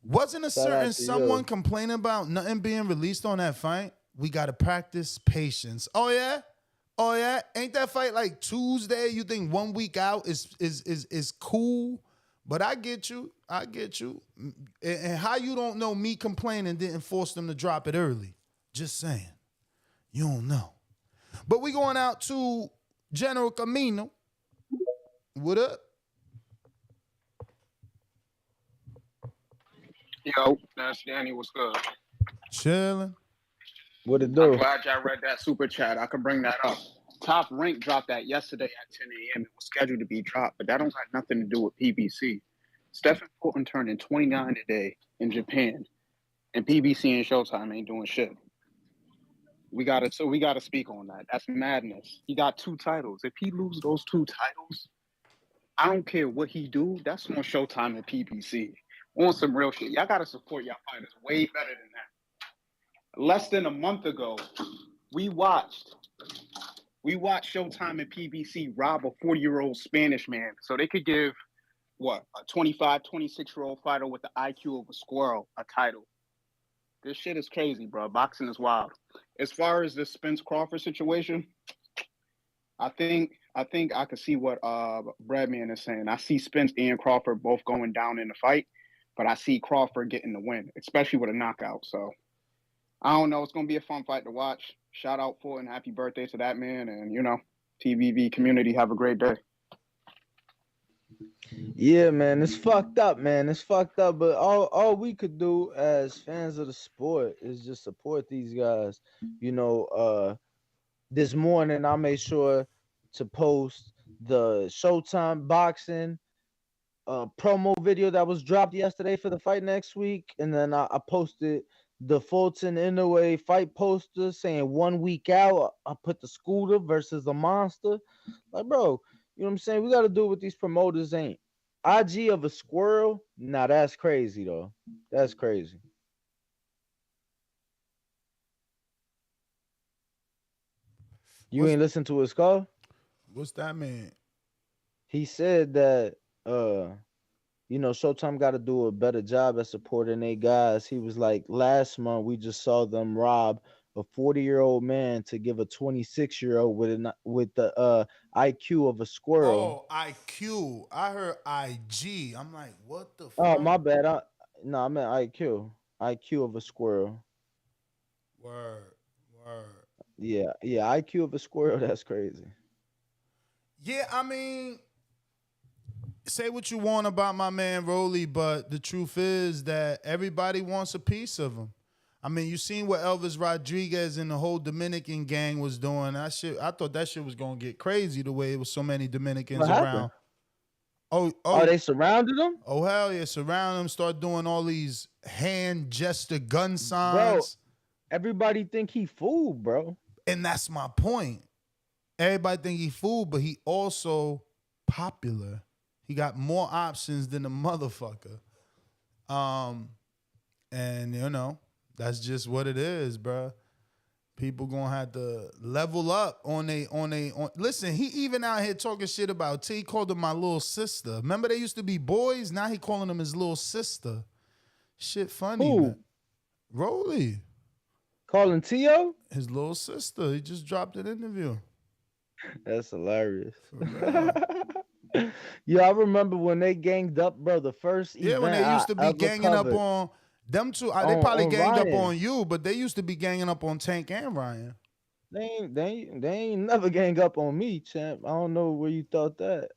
Wasn't a certain someone complaining about nothing being released on that fight? We got to practice patience. Oh, yeah? Ain't that fight like Tuesday? You think 1 week out is cool? But I get you. And how you don't know me complaining didn't force them to drop it early? Just saying. You don't know. But we going out to General Camino. What up? Yo, that's Danny. What's good? Chilling. What it do? I'm glad y'all read that super chat. I could bring that up. Top Rank dropped that yesterday at 10 a.m. It was scheduled to be dropped, but that don't got nothing to do with PBC. Stephen Fulton turning 29 today in Japan, and PBC and Showtime ain't doing shit. We gotta speak on that. That's madness. He got 2 titles. If he lose those 2 titles, I don't care what he do. That's on Showtime and PBC. On some real shit. Y'all gotta support y'all fighters way better than that. Less than a month ago, we watched Showtime and PBC rob a 40-year-old Spanish man so they could give, a 25, 26-year-old fighter with the IQ of a squirrel a title. This shit is crazy, bro. Boxing is wild. As far as the Spence-Crawford situation, I think I can see what Breadman is saying. I see Spence and Crawford both going down in the fight, but I see Crawford getting the win, especially with a knockout. So I don't know. It's going to be a fun fight to watch. Shout out Fulton. Happy birthday to that man. And, TVV community, have a great day. Yeah, man, it's fucked up, man. It's fucked up. But all we could do as fans of the sport is just support these guys. This morning I made sure to post the Showtime boxing promo video that was dropped yesterday for the fight next week, and then I posted the Fulton Inoue fight poster saying 1 week out. I put the Scooter versus the Monster. Like, bro, you know what I'm saying? We got to do what these promoters ain't. IG of a squirrel? Nah, that's crazy, though. That's crazy. You ain't listen to his call? What's that mean? He said that, Showtime got to do a better job at supporting their guys. He was like, last month we just saw them rob a 40-year-old man to give a 26-year-old with the IQ of a squirrel. Oh, IQ. I heard IG. I'm like, what the fuck? Oh, my bad. I meant IQ. IQ of a squirrel. Word. Yeah, IQ of a squirrel, that's crazy. Yeah, I mean, say what you want about my man Rolly, but the truth is that everybody wants a piece of him. I mean, you seen what Elvis Rodriguez and the whole Dominican gang was doing. I thought that shit was gonna get crazy the way it was so many Dominicans around. Oh, they surrounded him? Oh, hell yeah, surround him, start doing all these hand gesture gun signs. Bro, everybody think he fooled, bro. And that's my point. everybody think he fool, but he also popular. He got more options than a motherfucker. And you know, that's just what it is, bruh. People gonna have to level up on listen, he even out here talking shit about T. He called her my little sister. Remember they used to be boys? Now he calling him his little sister. Shit funny, Who? man. Rolly. Calling T.O.? His little sister. He just dropped an interview. That's hilarious. For real. Yeah, I remember when they ganged up, bro. The first Yeah, event when they used to be I ever ganging up covered on them two. They probably on ganged up Ryan. on you, but they used to be ganging up on Tank and Ryan. They ain't never gang up on me, champ. I don't know where you thought that.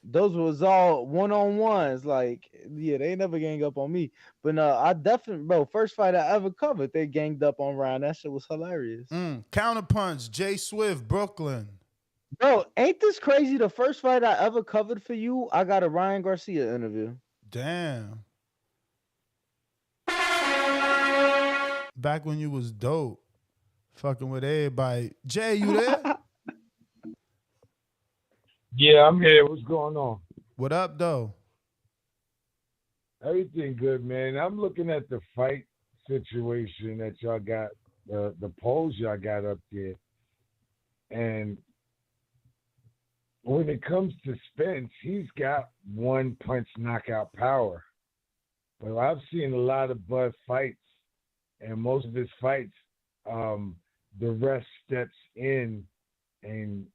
Those was all one-on-ones. Like, yeah, they never gang up on me. But no, I definitely, bro, first fight I ever covered, they ganged up on Ryan. That shit was hilarious. Counterpunch, Jay Swift, Brooklyn. Bro, ain't this crazy? The first fight I ever covered for you, I got a Ryan Garcia interview. Damn. Back when you was dope. Fucking with everybody. Jay, you there? Yeah, I'm here. What's going on? What up, though? Everything good, man. I'm looking at the fight situation that y'all got, the polls y'all got up there. And when it comes to Spence, he's got one punch knockout power. But I've seen a lot of Bud fights, and most of his fights, the ref steps in, and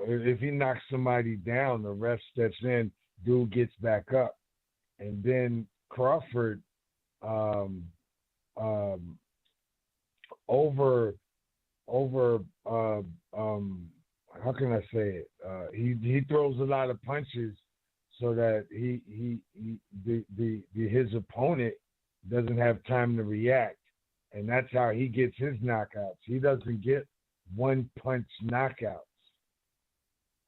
if he knocks somebody down, the ref steps in, dude gets back up. And then Crawford, over how can I say it? He throws a lot of punches so that his opponent doesn't have time to react. And that's how he gets his knockouts. He doesn't get one punch knockouts.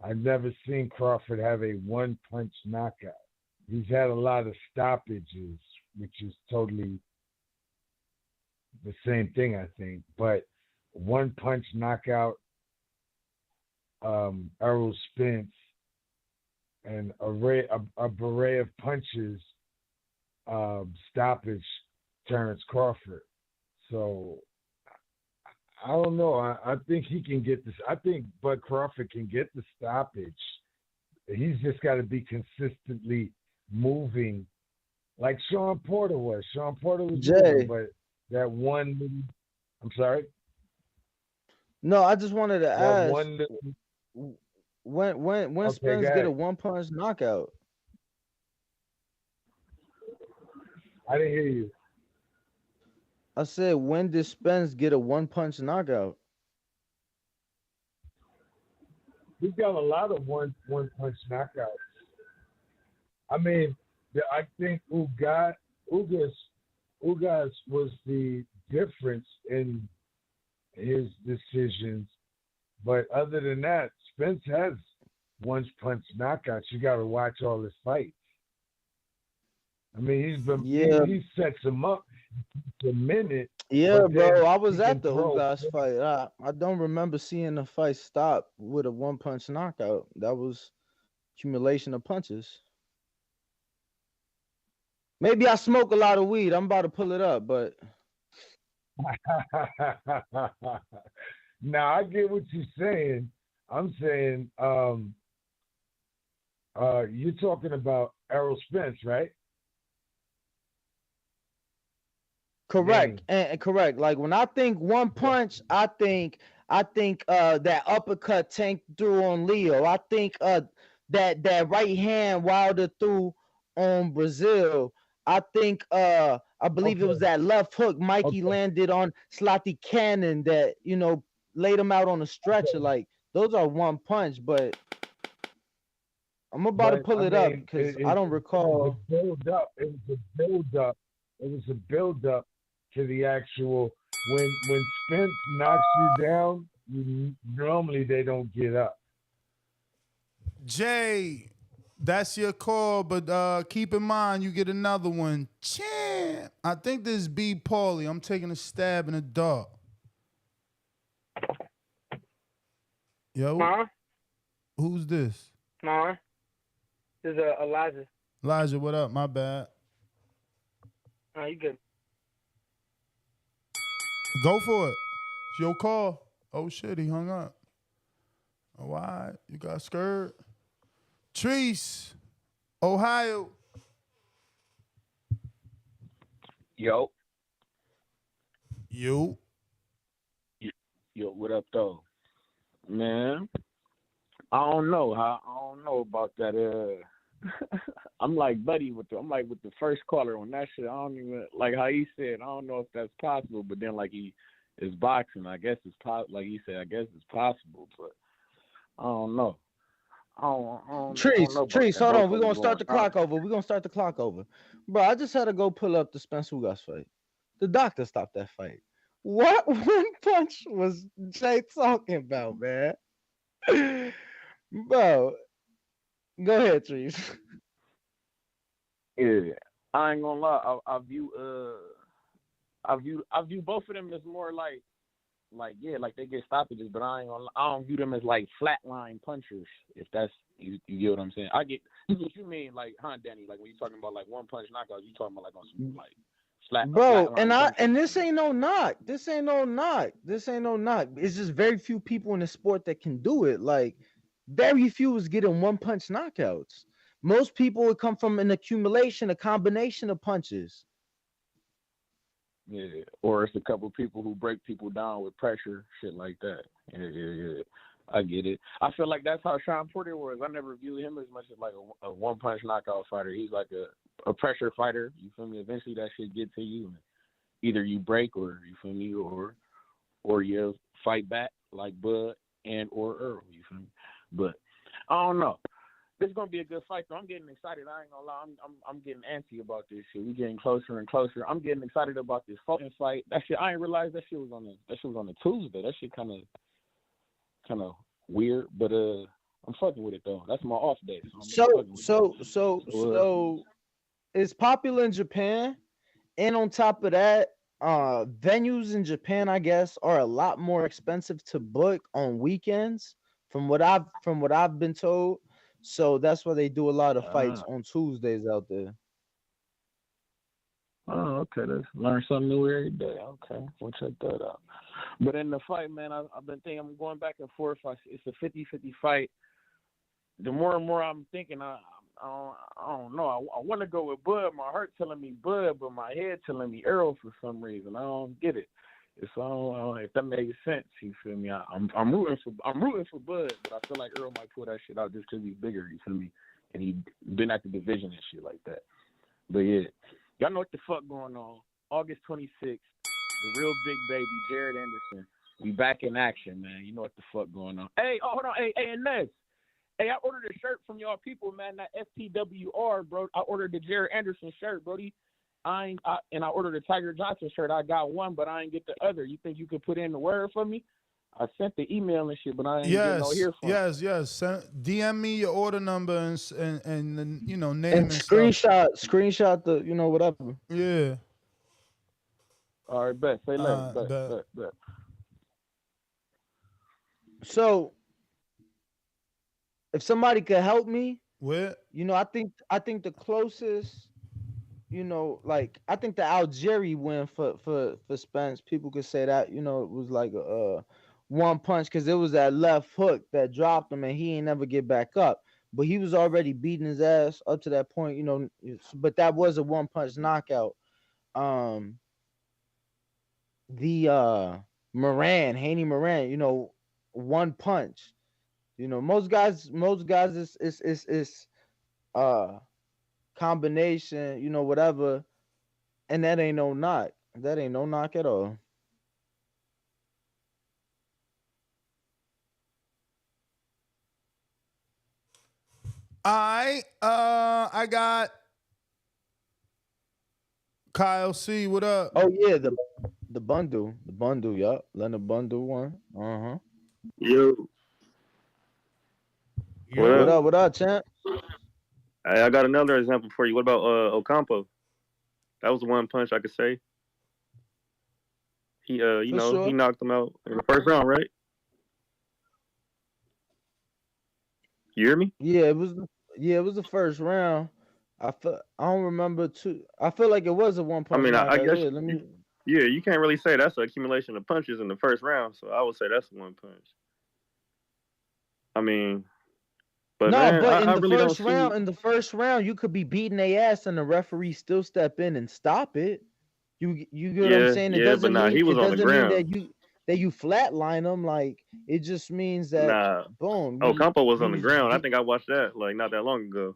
I've never seen Crawford have a one punch knockout. He's had a lot of stoppages, which is totally the same thing, I think. But one punch knockout, Errol Spence, and a beret of punches, stoppage, Terrence Crawford. So I don't know. I think he can get this. I think Bud Crawford can get the stoppage. He's just got to be consistently moving, like Sean Porter was. Sean Porter was moving, but that one. I'm sorry. No, I just wanted to ask when Okay, Spence get a one punch knockout. I didn't hear you. I said, when did Spence get a one punch knockout? He's got a lot of one punch knockouts. I mean, I think Ugas was the difference in his decisions. But other than that, Spence has one punch knockouts. You got to watch all his fights. I mean, he sets him up a minute. Yeah, bro. I was at the Ugas fight. I don't remember seeing the fight stop with a one punch knockout. That was accumulation of punches. Maybe I smoke a lot of weed. I'm about to pull it up, but now I get what you're saying. I'm saying you're talking about Errol Spence, right? correct. And correct. Like when I think one punch, I think that uppercut Tank threw on Leo. I think that right hand Wilder threw on Brazil. I think I believe it was that left hook Mikey landed on Slotty Cannon that laid him out on a stretcher. Like those are one punch, but I'm about to pull it up because I don't recall. It was a build up to the actual when Spence knocks you down, normally they don't get up. Jay, that's your call, but keep in mind you get another one. Champ. I think this is B. Paulie. I'm taking a stab in the dark. Yo, Ma? who's this? Ma? This is Elijah. Elijah, what up? My bad. Oh, you good. Go for it. It's your call. Oh, shit, he hung up. All right, you got scared. Treese, Ohio. Yo. You. Yo, what up, though? Man, I don't know. I don't know about that. I'm like buddy with the first caller on that shit. I don't even like how he said. I don't know if that's possible, but then like he is boxing. I guess it's like he said. I guess it's possible, but I don't know. I don't know about Trees, that. hold Both on. of We're them gonna start the going out. clock over. Bro, I just had to go pull up the Spence Ugas fight. The doctor stopped that fight. What one punch was Jay talking about, man? Bro, go ahead, Trees. Yeah, I ain't gonna lie. I view both of them as more like they get stoppages, but I don't view them as like flatline punchers. If that's you get what I'm saying. I get what you mean, like, huh, Danny? Like when you talking about like one punch knockouts, you talking about like on some like Bro, flatline and this ain't no knock. This ain't no knock. It's just very few people in the sport that can do it. Like very few is getting one punch knockouts. Most people would come from an accumulation, a combination of punches. Yeah, or it's a couple people who break people down with pressure, shit like that. Yeah. I get it. I feel like that's how Sean Porter was. I never viewed him as much as like a one punch knockout fighter. He's like a pressure fighter. You feel me? Eventually that shit get to you. Either you break or you feel me, or you fight back like Bud and or Earl. You feel me? But I don't know. This is gonna be a good fight, though. I'm getting excited. I ain't gonna lie. I'm getting antsy about this shit. We getting closer and closer. I'm getting excited about this fucking fight. That shit. I didn't realize that shit was on a Tuesday. That shit kind of weird, but I'm fucking with it though. That's my off day. So it's popular in Japan, and on top of that, venues in Japan, I guess, are a lot more expensive to book on weekends. From what I've been told. So that's why they do a lot of fights on Tuesdays out there. Oh, okay. Let's learn something new every day. Okay, we'll check that out. But in the fight, man, I've been thinking I'm going back and forth. It's a 50-50 fight. The more and more I'm thinking, I don't know. I want to go with Bud. My heart telling me Bud, but my head telling me Earl for some reason. I don't get it. If that makes sense, you feel me? I'm rooting for Bud, but I feel like Earl might pull that shit out just because he's bigger, you feel me? And he been at the division and shit like that. But yeah, y'all know what the fuck going on. August 26th, the real big baby, Jared Anderson. We back in action, man. You know what the fuck going on. Hey, hold on. Hey, Ness. Hey, I ordered a shirt from y'all people, man. That FTWR, bro. I ordered the Jared Anderson shirt, Brody. I ordered a Tiger Johnson shirt. I got one, but I ain't get the other. You think you could put in the word for me? I sent the email and shit, but I ain't get no hear from. Yes. DM me your order number and name and screenshot the whatever. Yeah. All right, bet. Say less. Bet. So, if somebody could help me, what? I think the closest. I think the Algieri win for Spence, people could say that, it was like a one punch because it was that left hook that dropped him and he ain't never get back up. But he was already beating his ass up to that point, but that was a one punch knockout. The Haney Moran, one punch. Most guys is combination, whatever, and that ain't no knock. That ain't no knock at all. I got Kyle C. What up? Oh yeah, the bundle, yup. Leonard Bundle one. Yo. What up, champ? I got another example for you. What about Ocampo? That was one punch I could say. He he knocked him out in the first round, right? You hear me? Yeah, it was. Yeah, it was the first round. I don't remember too. I feel like it was a one I punch mean, I knockout. guess Yeah, let me. you can't really say that's an accumulation of punches in the first round. So I would say that's one punch. I mean, but No, man, but I really don't see. in the first round, you could be beating their ass and the referee still step in and stop it. You get what I'm Yeah, saying? yeah, but nah, he was It on the doesn't mean ground. that you flatline them. Like it just means that Nah, boom, Ocampo was he on the was. ground. I think I watched that like not that long ago.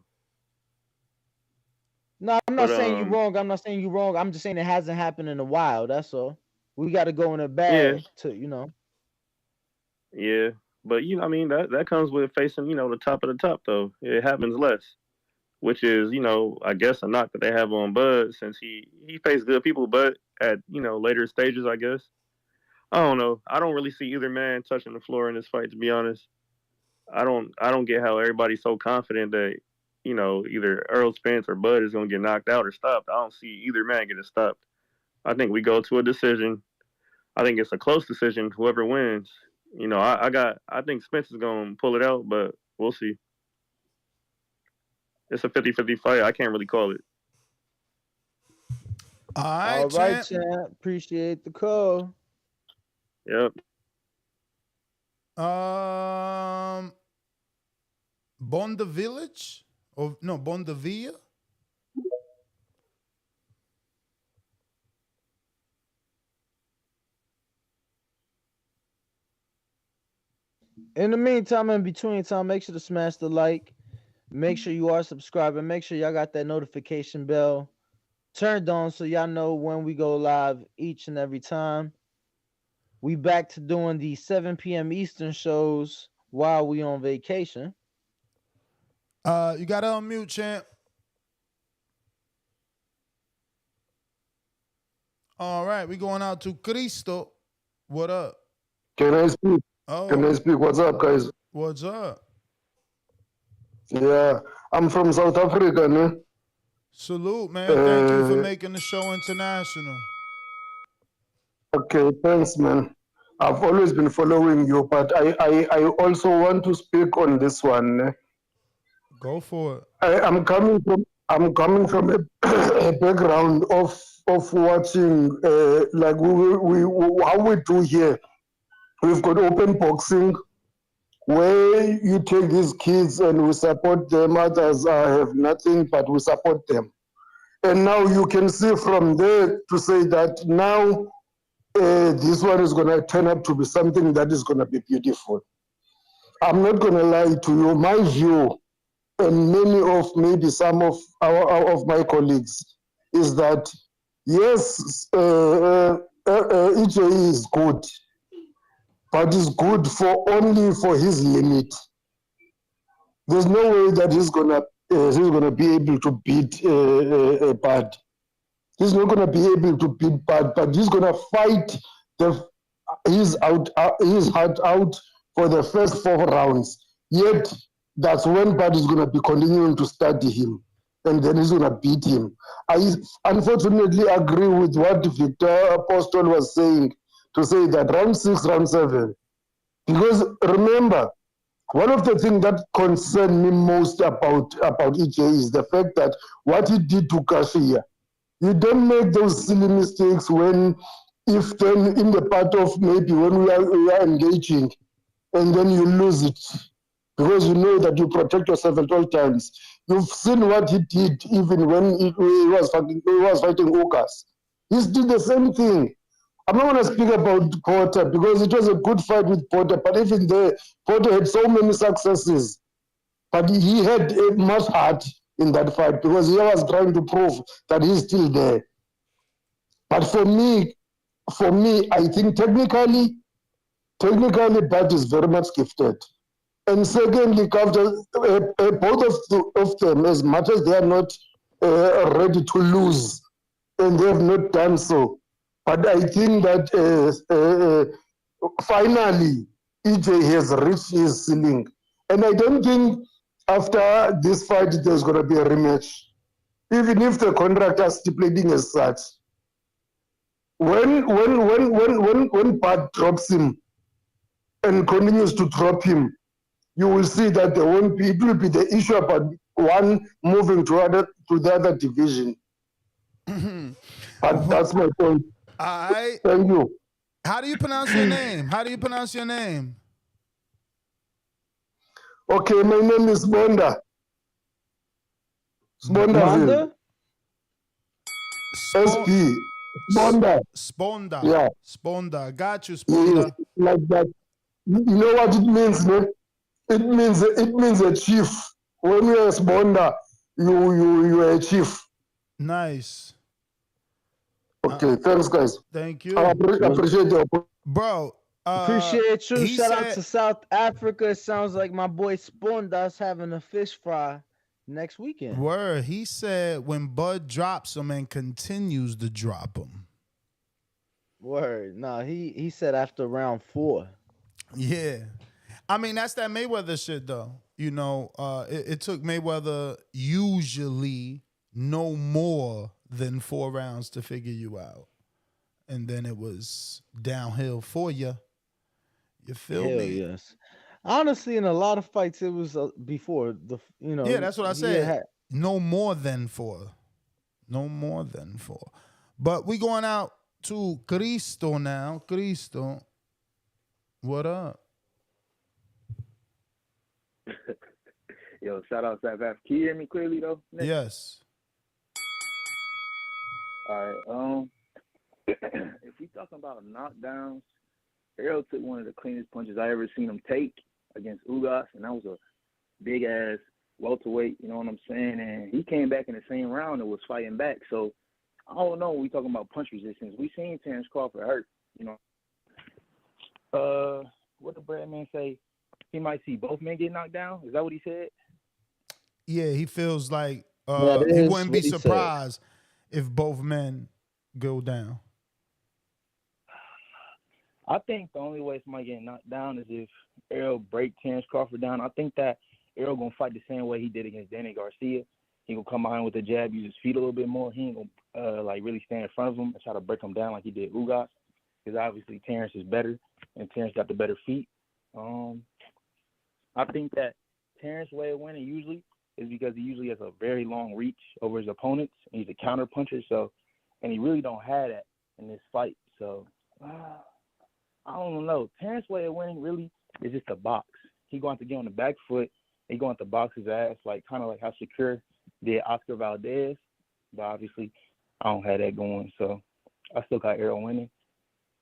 No, I'm not But saying you wrong. I'm not saying you wrong. I'm just saying it hasn't happened in a while. That's all. We got to go in the yeah, bag to. yeah. But I mean that comes with facing the top of the top though. It happens less, which is I guess a knock that they have on Bud since he faced good people, but at later stages I guess. I don't know. I don't really see either man touching the floor in this fight, to be honest. I don't get how everybody's so confident that either Earl Spence or Bud is gonna get knocked out or stopped. I don't see either man getting stopped. I think we go to a decision. I think it's a close decision. Whoever wins, I think Spence is gonna pull it out, but we'll see. It's a 50-50 fight. I can't really call it. All right, champ. Appreciate the call. Yep. Bonda Village? Or no, Bonda Villa? In the meantime, in between time, make sure to smash the like. Make sure you are subscribing. Make sure y'all got that notification bell turned on so y'all know when we go live each and every time. We back to doing the 7 p.m. Eastern shows while we on vacation. You got to unmute, champ. All right, we going out to Cristo. What up? Can I speak? Oh. Can I speak? What's up, guys? What's up? Yeah, I'm from South Africa, ne? Salute, man. Thank you for making the show international. Okay, thanks, man. I've always been following you, but I also want to speak on this one. Ne? Go for it. I'm coming from a background of watching like we how we do here. We've got open boxing, where you take these kids and we support them. Others have nothing, but we support them. And now you can see from there to say that now this one is going to turn up to be something that is going to be beautiful. I'm not going to lie to you. My view, and maybe some of my colleagues, is that yes, EJ is good, but is good only for his limit. There's no way that he's gonna be able to beat Bud. He's not gonna be able to beat Bud, but he's gonna fight his heart out for the first 4 rounds. Yet that's when Bud is gonna be continuing to study him, and then he's gonna beat him. I unfortunately agree with what Victor Apostle was saying, to say that round 6, round 7, because remember, one of the things that concern me most about EJ is the fact that what he did to Kashia. You don't make those silly mistakes if then in the part of maybe when we are engaging, and then you lose it, because you know that you protect yourself at all times. You've seen what he did even when he was fighting Ugas. He did the same thing. I'm not going to speak about Porter because it was a good fight with Porter, but even there, Porter had so many successes. But he had much heart in that fight because he was trying to prove that he's still there. But for me, I think technically, Bud is very much gifted. And secondly, both of them, as much as they are not ready to lose, and they have not done so, but I think that finally, EJ has reached his ceiling. And I don't think after this fight there's going to be a rematch. Even if the contract is stipulating as such. When Bud drops him and continues to drop him, you will see that it will be the issue about one moving to the other division. But that's my point. All right. Thank you. How do you pronounce your name? How do you pronounce your name? Okay, my name is Bonda. Spondaville. SP. Sponda. Sponda. Yeah. Sponda. Got you, Sponda. Yes, like that. You know what it means, man? It means a chief. When you're a Sponda, you are a chief. Nice. Okay, thanks, guys. Thank you. I appreciate the opportunity. Bro, appreciate you. he Shout out said- to South Africa. It sounds like my boy Sponda's having a fish fry next weekend. Word. He said when Bud drops him and continues to drop him. Word. No, he said after round 4. Yeah. I mean, that's that Mayweather shit, though. You know, it took Mayweather usually no more than 4 rounds to figure you out. And then it was downhill for you. You feel Hell me? yes. Honestly, in a lot of fights, it was before the, you know. Yeah, that's what I he said. had- No more than 4. No more than 4. But we going out to Cristo now. Cristo, what up? Yo, shout out South Africa. Can you hear me clearly though? Nick? Yes. All right. If we talking about knockdowns, Errol took one of the cleanest punches I ever seen him take against Ugas, and that was a big ass welterweight. You know what I'm saying? And he came back in the same round and was fighting back. So I don't know when we talking about punch resistance. We seen Spence-Crawford hurt. You know. What did Breadman say? He might see both men get knocked down. Is that what he said? Yeah, he feels like That he is wouldn't be what he said. surprised if both men go down. I think the only way somebody getting knocked down is if Errol break Spence-Crawford down. I think that Errol gonna fight the same way he did against Danny Garcia. He gonna come behind with a jab, use his feet a little bit more. He ain't gonna like really stand in front of him and try to break him down like he did Ugas. Because obviously Terrence is better and Terrence got the better feet. I think that Terrence's way of winning usually is because he usually has a very long reach over his opponents. And he's a counter puncher, so and he really don't have that in this fight. So I don't know. Terrence's way of winning really is just a box. He going to get on the back foot. He going to box his ass, like kind of like how Shakur did Oscar Valdez. But obviously, I don't have that going, so I still got Errol winning.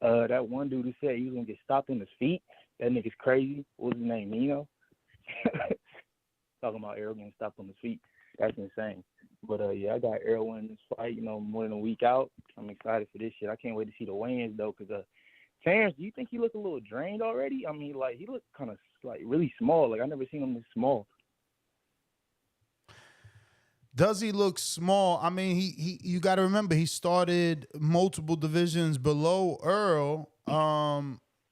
That one dude who said he was gonna get stopped in his feet. That nigga's crazy. What was his name? Nino. Talking about Errol getting stopped on his feet. That's insane. But yeah, I got Errol winning this fight. You know, more than a week out. I'm excited for this shit. I can't wait to see the weigh-ins though, because Terrence, do you think he looked a little drained already? I mean, like he looked kind of like really small. Like I never seen him this small. Does he look small? I mean, he you got to remember he started multiple divisions below Earl.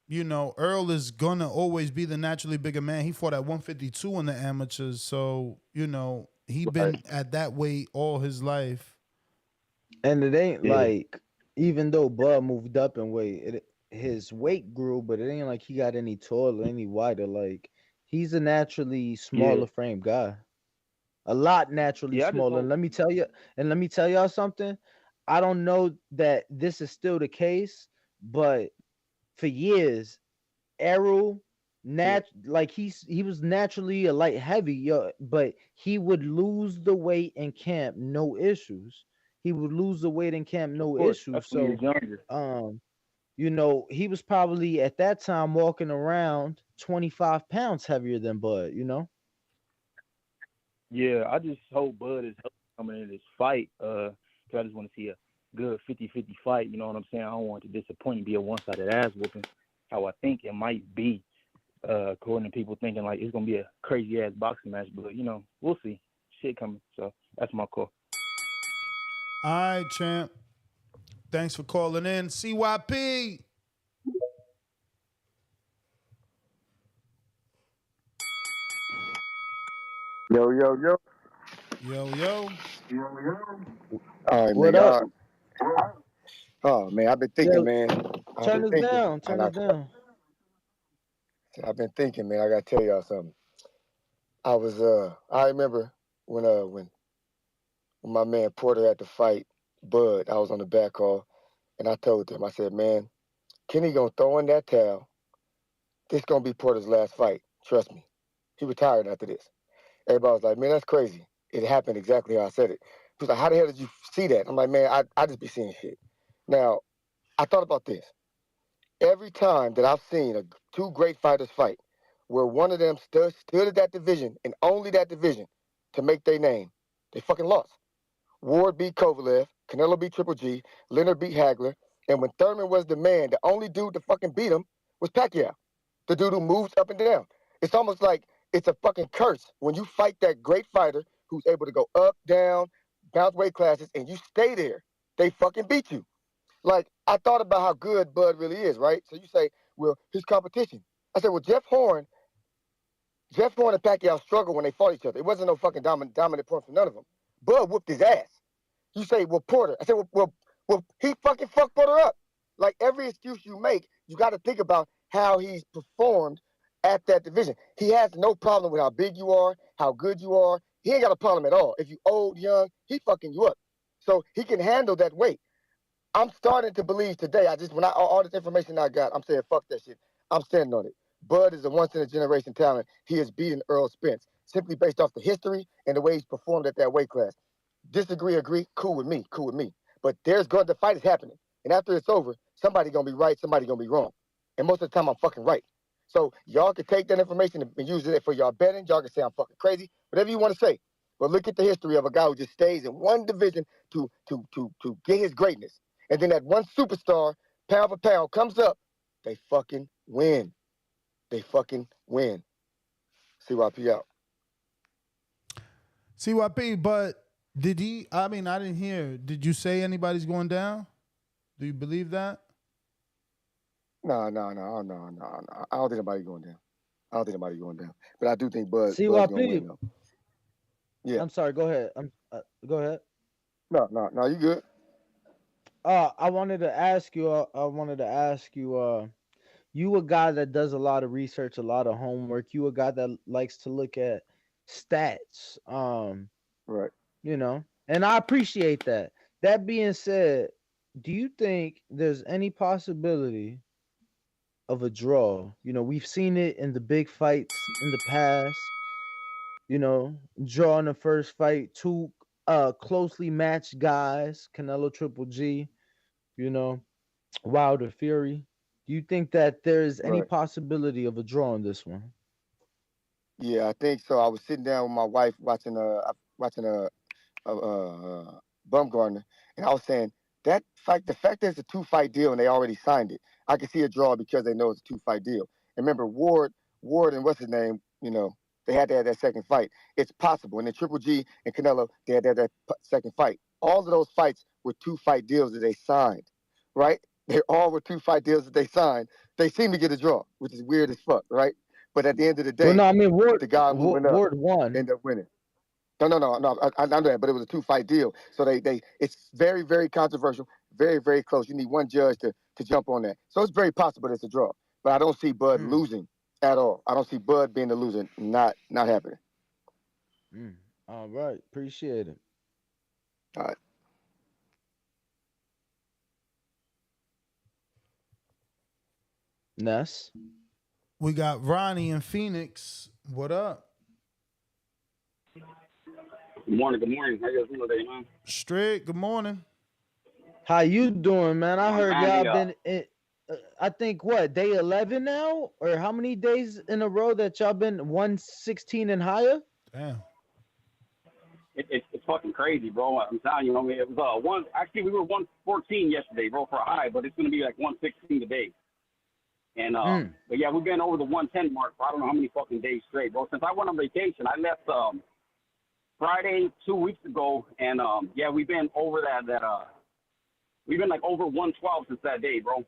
You know, Earl is gonna always be the naturally bigger man. He fought at 152 in the amateurs, so you know he been at that weight all his life. And it ain't like, even though Bud moved up in weight, his weight grew, but it ain't like he got any taller, any wider. Like he's a naturally smaller frame guy. A lot naturally smaller. And let me tell y'all something. I don't know that this is still the case, but for years, Errol like he was naturally a light heavy, but he would lose the weight in camp, no issues. He would lose the weight in camp, no issues. So you know, he was probably at that time walking around 25 pounds heavier than Bud, you know? Yeah, I just hope Bud is coming in this fight. Cause I just want to see a good 50-50 fight. You know what I'm saying? I don't want it to disappoint and be a one-sided ass whooping. How I think it might be, according to people thinking like it's gonna be a crazy ass boxing match. But you know, we'll see. Shit coming. So that's my call. All right, champ. Thanks for calling in, CYP. Yo, yo, yo. Yo, yo. All right, What man. up? Oh, man, I've been thinking, man. Turn us down. Turn us down. I've been thinking, man. I got to tell y'all something. I remember when my man Porter had to fight Bud, I was on the back call, and I told him, I said, man, Kenny gonna throw in that towel. This gonna be Porter's last fight. Trust me. He retired after this. Everybody was like, man, that's crazy. It happened exactly how I said it. He was like, how the hell did you see that? I'm like, man, I just be seeing shit. Now, I thought about this. Every time that I've seen two great fighters fight, where one of them stood at that division and only that division to make their name, they fucking lost. Ward beat Kovalev, Canelo beat Triple G, Leonard beat Hagler, and when Thurman was the man, the only dude to fucking beat him was Pacquiao, the dude who moves up and down. It's almost like it's a fucking curse when you fight that great fighter who's able to go up, down, bounce weight classes, and you stay there. They fucking beat you. Like, I thought about how good Bud really is, right? So you say, well, his competition. I said, well, Jeff Horn and Pacquiao struggled when they fought each other. It wasn't no fucking dominant point for none of them. Bud whooped his ass. You say, well, Porter. I said, well, he fucking fucked Porter up. Like, every excuse you make, you got to think about how he's performed at that division. He has no problem with how big you are, how good you are. He ain't got a problem at all. If you old, young, he fucking you up. So he can handle that weight. I'm starting to believe today. All this information I got, I'm saying fuck that shit. I'm standing on it. Bud is a once in a generation talent. He has beaten Earl Spence simply based off the history and the way he's performed at that weight class. Disagree, agree, cool with me. But the fight is happening, and after it's over, somebody gonna be right, somebody gonna be wrong, and most of the time I'm fucking right. So y'all can take that information and use it for y'all betting. Y'all can say I'm fucking crazy, whatever you want to say. But look at the history of a guy who just stays in one division to get his greatness. And then that one superstar, pound for pound, comes up, they fucking win. CYP out. CYP, but I didn't hear. Did you say anybody's going down? Do you believe that? No. I don't think anybody going down. But I do think Bud's going to win, though. Yeah. I'm sorry. Go ahead. Go ahead. No, you good. I wanted to ask you. You a guy that does a lot of research, a lot of homework. You a guy that likes to look at stats. Right. And I appreciate that. That being said, do you think there's any possibility of a draw? We've seen it in the big fights in the past. Draw in the first fight, two closely matched guys, Canelo Triple G, Wilder Fury. Do you think that there's any possibility of a draw in this one? Yeah, I think so. I was sitting down with my wife watching Bumgarner, and I was saying that fight, the fact that it's a 2-fight deal and they already signed it, I can see a draw because they know it's a 2-fight deal. And remember, Ward and what's his name, they had to have that second fight. It's possible. And then Triple G and Canelo, they had to have that second fight. All of those fights were 2-fight deals that they signed, right? They all were 2-fight deals that they signed. They seem to get a draw, which is weird as fuck, right? But at the end of the day, the guy moving up ended up winning. No. I know that, but it was a 2-fight deal. So it's very, very controversial, very, very close. You need one judge to jump on that. So it's very possible it's a draw. But I don't see Bud losing at all. I don't see Bud being the loser. Not happening. All right. Appreciate it. All right. Ness. We got Ronnie in Phoenix. What up? Good morning. How you guys doing today, man? Straight. Good morning. How you doing, man? I heard y'all been in, I think day 11 now, or how many days in a row that y'all been 116 and higher? Damn. It's fucking crazy, bro. I'm telling you. It was we were 114 yesterday, bro, for a high, but it's gonna be like 116 today. And but yeah, we've been over the 110 mark for I don't know how many fucking days straight, bro. Since I went on vacation, I left Friday 2 weeks ago, and yeah, we've been over that we've been like over 112 since that day, bro.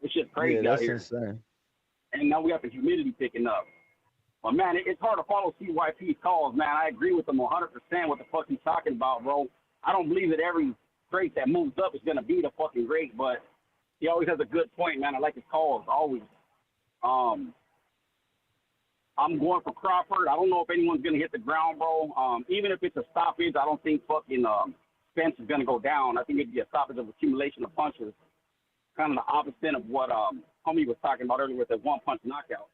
This shit's crazy out here. Insane. And now we got the humidity picking up. But man, it's hard to follow CYP's calls, man. I agree with him 100% what the fuck he's talking about, bro. I don't believe that every great that moves up is gonna be the fucking great, but he always has a good point, man. I like his calls always. I'm going for Crawford. I don't know if anyone's gonna hit the ground, bro. Even if it's a stoppage, I don't think fucking Spence is gonna go down. I think it'd be a stoppage of accumulation of punches. Kind of the opposite of what homie was talking about earlier with the one-punch knockouts.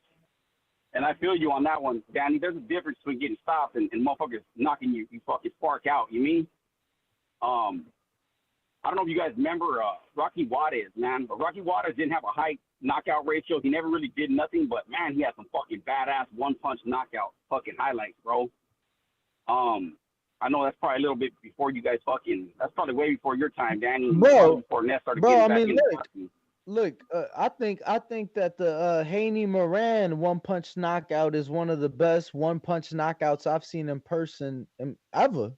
And I feel you on that one, Danny. There's a difference between getting stopped and motherfuckers knocking you fucking spark out. You mean? I don't know if you guys remember Rocky Juarez, man. But Rocky Juarez didn't have a high knockout ratio. He never really did nothing. But, man, he had some fucking badass one-punch knockout fucking highlights, bro. I know that's probably a little bit before you guys fucking – that's probably way before your time, Danny. Bro, before Ness started getting back into boxing. Look, I think that the Haney Moran one-punch knockout is one of the best one-punch knockouts I've seen in person ever.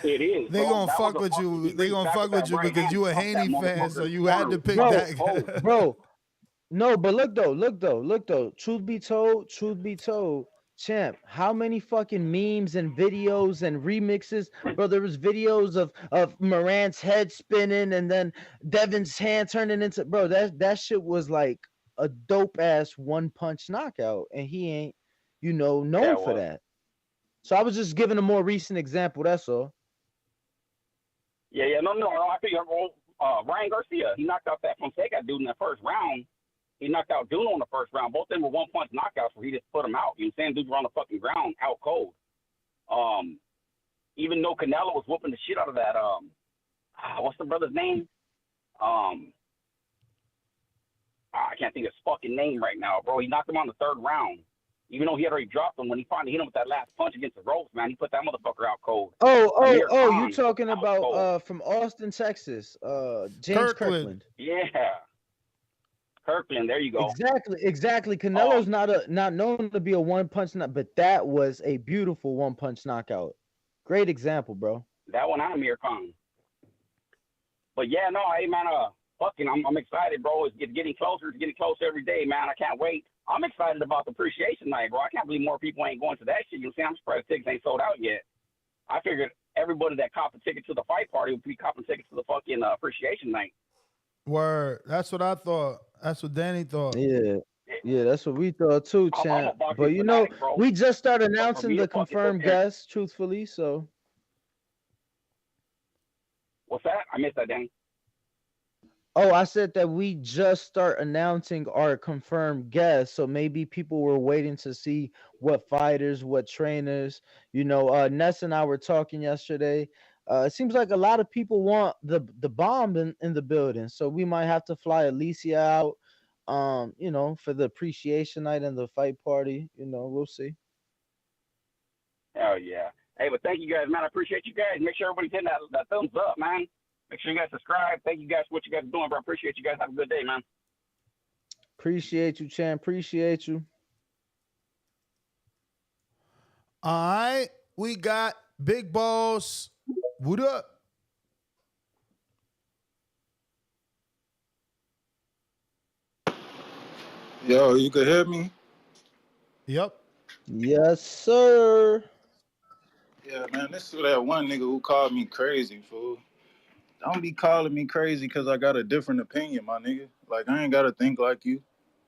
It is. They gonna fuck with you. They gonna fuck with you because you a Haney fan, so you had to pick that. Bro, no, but look though. Truth be told, champ, how many fucking memes and videos and remixes, bro? There was videos of Moran's head spinning and then Devin's hand turning into, bro. That shit was like a dope ass one-punch knockout, and he ain't, known for that. So I was just giving a more recent example. That's all. Yeah. No. I think Ryan Garcia, he knocked out that Fonseca dude in the first round. He knocked out Duno in the first round. Both of them were one-punch knockouts where he just put them out. You know what I'm saying? Dudes were on the fucking ground, out cold. Even though Canelo was whooping the shit out of that, what's the brother's name? I can't think of his fucking name right now, bro. He knocked him on the third round. Even though he had already dropped him, when he finally hit him with that last punch against the ropes, man, he put that motherfucker out cold. You talking about from Austin, Texas, James Kirkland. Yeah. Kirkland, there you go. Exactly. Canelo's not known to be a one-punch knockout, but that was a beautiful one-punch knockout. Great example, bro. That one and Amir Khan. But yeah, no, hey man, I'm excited, bro. It's getting closer. It's getting closer every day, man. I can't wait. I'm excited about the appreciation night, bro. I can't believe more people ain't going to that shit. You know what I'm saying? I'm surprised tickets ain't sold out yet. I figured everybody that copped a ticket to the fight party would be copping tickets to the fucking appreciation night. Word. That's what I thought. That's what Danny thought. Yeah, that's what we thought too, champ. But we just started announcing the confirmed guests, truthfully. So. What's that? I missed that, Danny. Oh, I said that we just start announcing our confirmed guests, so maybe people were waiting to see what fighters, what trainers. Ness and I were talking yesterday. It seems like a lot of people want the bomb in the building, so we might have to fly Alicia out, for the appreciation night and the fight party. We'll see. Hell yeah. Hey, but thank you guys, man. I appreciate you guys. Make sure everybody's hitting that thumbs up, man. Make sure you guys subscribe. Thank you guys for what you guys are doing, bro. I appreciate you guys. Have a good day, man. Appreciate you, champ. Appreciate you. All right. We got Big Boss. What up? Yo, you can hear me? Yep. Yes, sir. Yeah, man, this is that one nigga who called me crazy, fool. Don't be calling me crazy because I got a different opinion, my nigga. Like, I ain't got to think like you.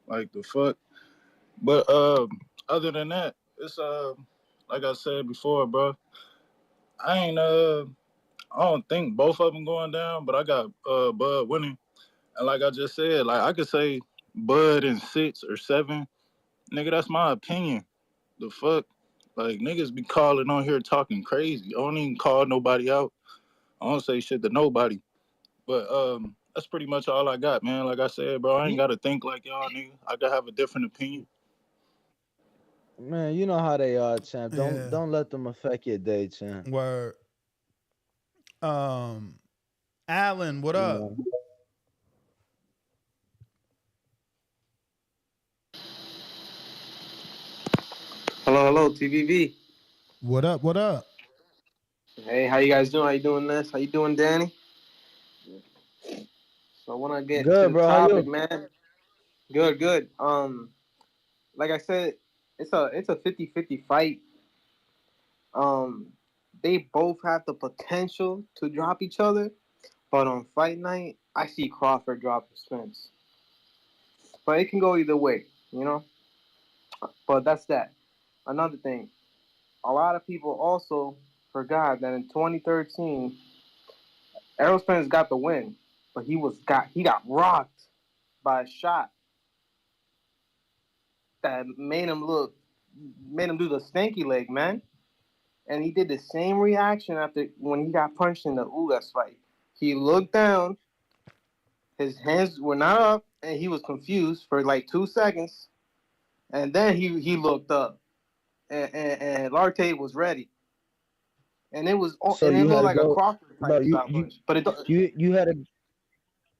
Like, the fuck? But other than that, it's, like I said before, bro, I don't think both of them going down, but I got Bud winning. And like I just said, like, I could say Bud in 6 or 7. Nigga, that's my opinion. The fuck? Like, niggas be calling on here talking crazy. I don't even call nobody out. I don't say shit to nobody. But that's pretty much all I got, man. Like I said, bro, I ain't got to think like y'all, nigga. I got to have a different opinion. Man, you know how they are, champ. Don't let them affect your day, champ. Word. Alan, what up? Hello, TVV. What up? Hey, how you guys doing? How you doing, Ness? How you doing, Danny? So I want to get good, to the bro. topic, man. Good. Like I said, it's a 50-50 fight. They both have the potential to drop each other, but on fight night, I see Crawford drop Spence. But it can go either way, you know. But that's that. Another thing, a lot of people also forgot that in 2013, Errol Spence got the win, but he got rocked by a shot that made him do the stanky leg, man. And he did the same reaction after when he got punched in the Ugas fight. He looked down, his hands were not up, and he was confused for like 2 seconds. And then he looked up, and Larte was ready. And it So it you looked had to like a go, Crawford type bro. style punch. But it You had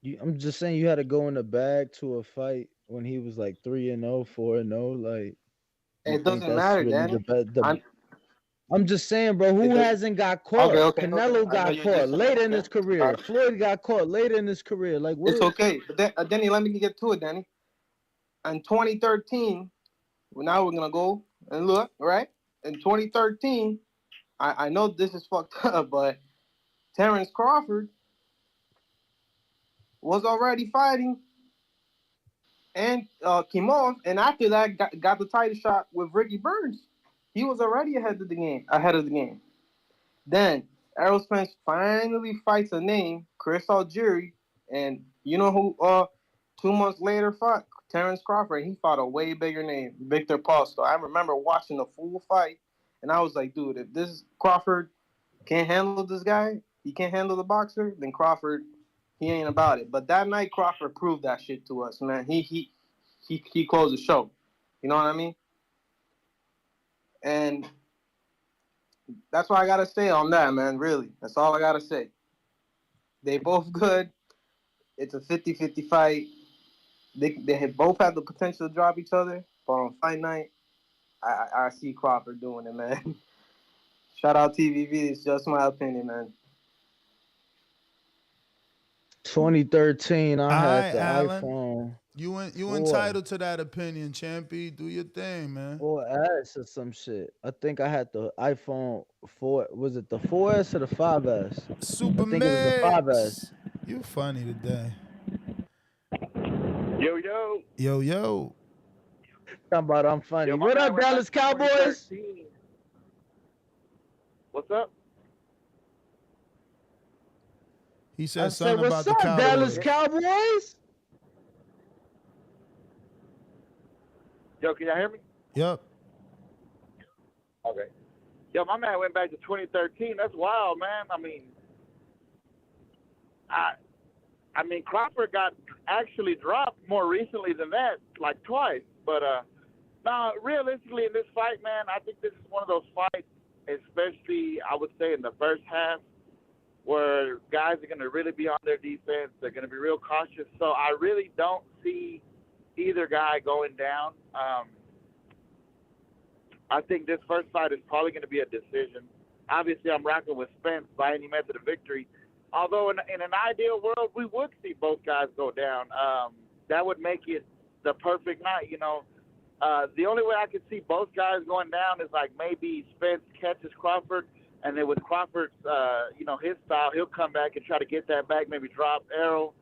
to. I'm just saying you had to go in the bag to a fight when he was like 3-0, 4-0. Like, you think doesn't that's matter, really the Danny. best? I'm just saying, bro. It Who does. hasn't got Okay, caught? okay, okay. Canelo I know got you're caught just saying, later in okay. his career. Floyd got caught later in his career. Like, what? It's okay. But then, Danny, let me get to it, Danny. In 2013, now we're going to go and look, right? In 2013, I know this is fucked up, but Terrence Crawford was already fighting and Kimov, and after that got the title shot with Ricky Burns. He was already ahead of the game. Then Errol Spence finally fights a name, Chris Algieri, and you know who 2 months later fought? Terrence Crawford. He fought a way bigger name, Victor Posto. I remember watching the full fight, and I was like, dude, if this Crawford can't handle this guy, he can't handle the boxer, then Crawford, he ain't about it. But that night, Crawford proved that shit to us, man. He closed the show. You know what I mean? And that's what I gotta say on that, man. Really, that's all I gotta say. They both good. It's a 50-50 fight. They have both had the potential to drop each other, but on fight night, I see Crawford doing it, man. Shout out TVV. It's just my opinion, man. 2013, I All had right, the Alan. iPhone. You 4, entitled to that opinion, Champy. Do your thing, man. 4S or some shit. I think I had the iPhone 4. Was it the 4S or the 5S? Super I think it was the 5S. Mix. You funny today. Yo, yo. Yo, yo. Talking about I'm funny. Yo, my What man up, went back Dallas to Cowboys? 2013. What's up? He said I said, something what's about the up, Dallas Cowboys. Cowboys? Yo, can y'all hear me? Yep. Okay. Yo, my man went back to 2013. That's wild, man. I mean, Crawford got actually dropped more recently than that, like twice. But no, realistically, in this fight, man, I think this is one of those fights, especially I would say in the first half, where guys are going to really be on their defense. They're going to be real cautious. So I really don't see either guy going down. I think this first fight is probably going to be a decision. Obviously, I'm rocking with Spence by any method of victory. Although in an ideal world, we would see both guys go down. That would make it the perfect night, you know. The only way I could see both guys going down is like maybe Spence catches Crawford, and then with Crawford's, his style, he'll come back and try to get that back, maybe drop Errol.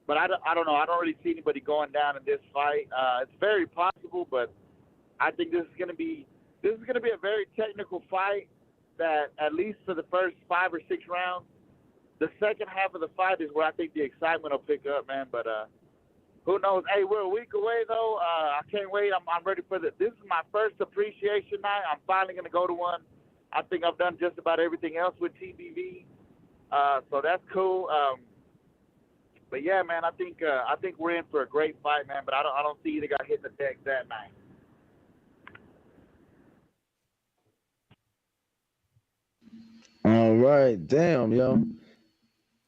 But I don't know. I don't really see anybody going down in this fight. It's very possible, but I think this is going to be a very technical fight. That at least for the first 5 or 6 rounds, the second half of the fight is where I think the excitement will pick up, man. But who knows? Hey, we're a week away though. I can't wait. I'm ready for this. This is my first appreciation night. I'm finally going to go to one. I think I've done just about everything else with TBV, so that's cool. But yeah, man, I think we're in for a great fight, man. But I don't see either guy hitting the deck that night. All right, damn, yo.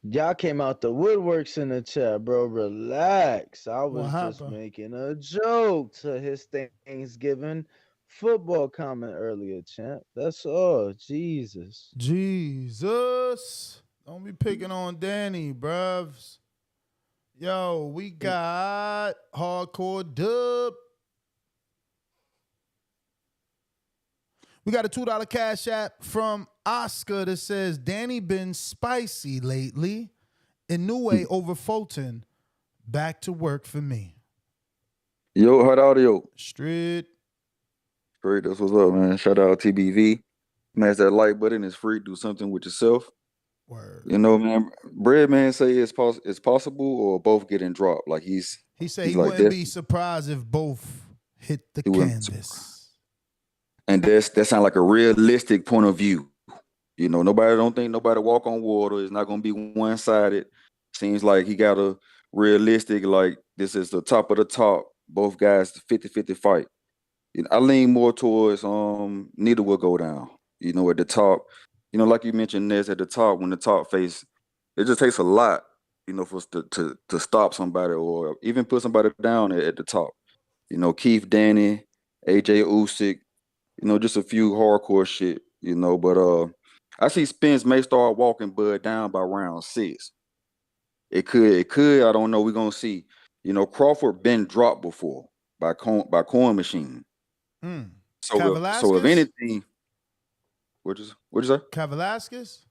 Y'all came out the woodworks in the chat, bro. Relax. I was just making a joke to his Thanksgiving football comment earlier, champ. That's all. Jesus. Don't be picking on Danny, bruvs. Yo, we got Hardcore Dub. We got a $2 cash app from Oscar that says, Danny been spicy lately. Inoue over Fulton. Back to work for me. Yo, hot audio. Straight. Great, that's what's up, man. Shout out TBV. Smash that like button. It's free. Do something with yourself. Word. You know, man. Breadman say it's possible or both getting dropped. Like He said he he's like wouldn't this. be surprised if both hit the He wouldn't, canvas. and that sounds like a realistic point of view. You know, nobody don't think nobody walk on water. It's not gonna be one sided. Seems like he got a realistic, like this is the top of the top. Both guys 50-50 fight. You know, I lean more towards neither will go down. You know, at the top, you know, like you mentioned, Ness at the top, when the top face, it just takes a lot, you know, for us to stop somebody or even put somebody down at the top. You know, Keith Danny, AJ Usyk, you know, just a few hardcore shit, you know. But I see Spence may start walking Bud down by round 6. It could. I don't know. We're gonna see. You know, Crawford been dropped before by Coin Machine. So if Velasquez? anything, what'd you say? Velasquez?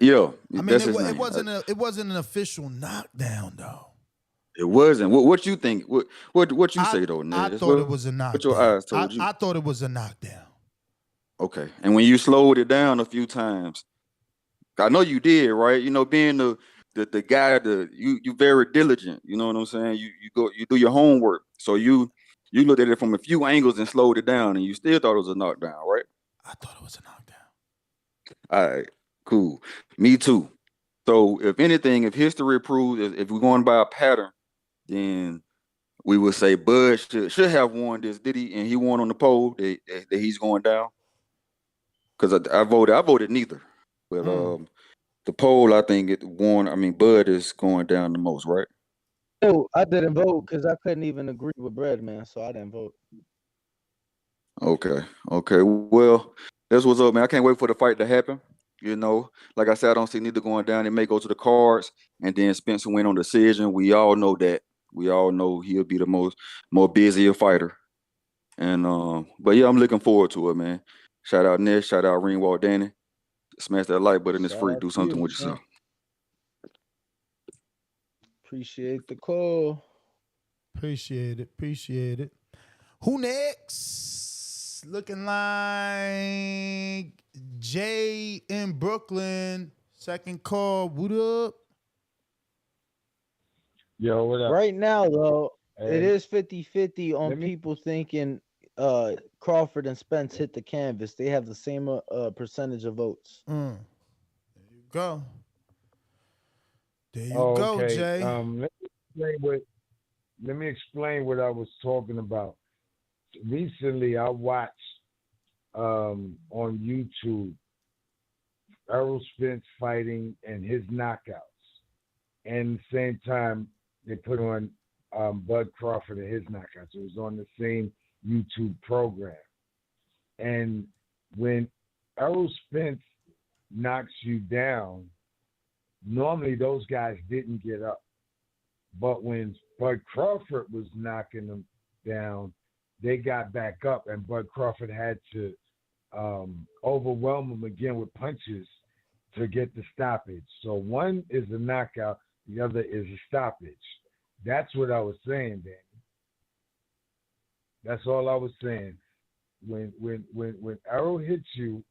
Yeah, I mean, that's it his name. wasn't an official knockdown though. It wasn't. What you think? What you say though, Nez? I thought it was a What your knockdown. eyes told you? I thought it was a knockdown. Okay, and when you slowed it down a few times, I know you did, right? You know, being the guy, you very diligent. You know what I'm saying? You do your homework. So you looked at it from a few angles and slowed it down, and you still thought it was a knockdown, right? I thought it was a knockdown. All right, cool. Me too. So if anything, if history proves, if we're going by a pattern, then we would say Bud should have won this. Did he? And he won on the poll that he's going down. Because I voted neither. But the poll, I think it won. I mean, Bud is going down the most, right? No, I didn't vote because I couldn't even agree with Breadman, so I didn't vote. Okay. Well, that's what's up, man. I can't wait for the fight to happen. You know, like I said, I don't see neither going down. It may go to the cards, and then Spencer win on decision. We all know that. We all know he'll be the more busier fighter. And but yeah, I'm looking forward to it, man. Shout out Ness, shout out Ringwald Danny. Smash that like button. It's Shout free. out Do to something you, with champ. yourself. Appreciate the call. Appreciate it. Who next? Looking like Jay in Brooklyn. Second call. What up? Yo, what up? Right now, though, it Hey. is 50-50 on people thinking Crawford and Spence hit the canvas. They have the same percentage of votes. There you go. There you Oh, go, okay. Jay. Let me explain what I was talking about. Recently, I watched on YouTube Errol Spence fighting and his knockouts, and at the same time they put on Bud Crawford and his knockouts. It was on the same YouTube program, and when Errol Spence knocks you down, normally those guys didn't get up. But when Bud Crawford was knocking them down, they got back up, and Bud Crawford had to overwhelm them again with punches to get the stoppage. So one is a knockout, the other is a stoppage. That's what I was saying, Danny. That's all I was saying. When Errol hits you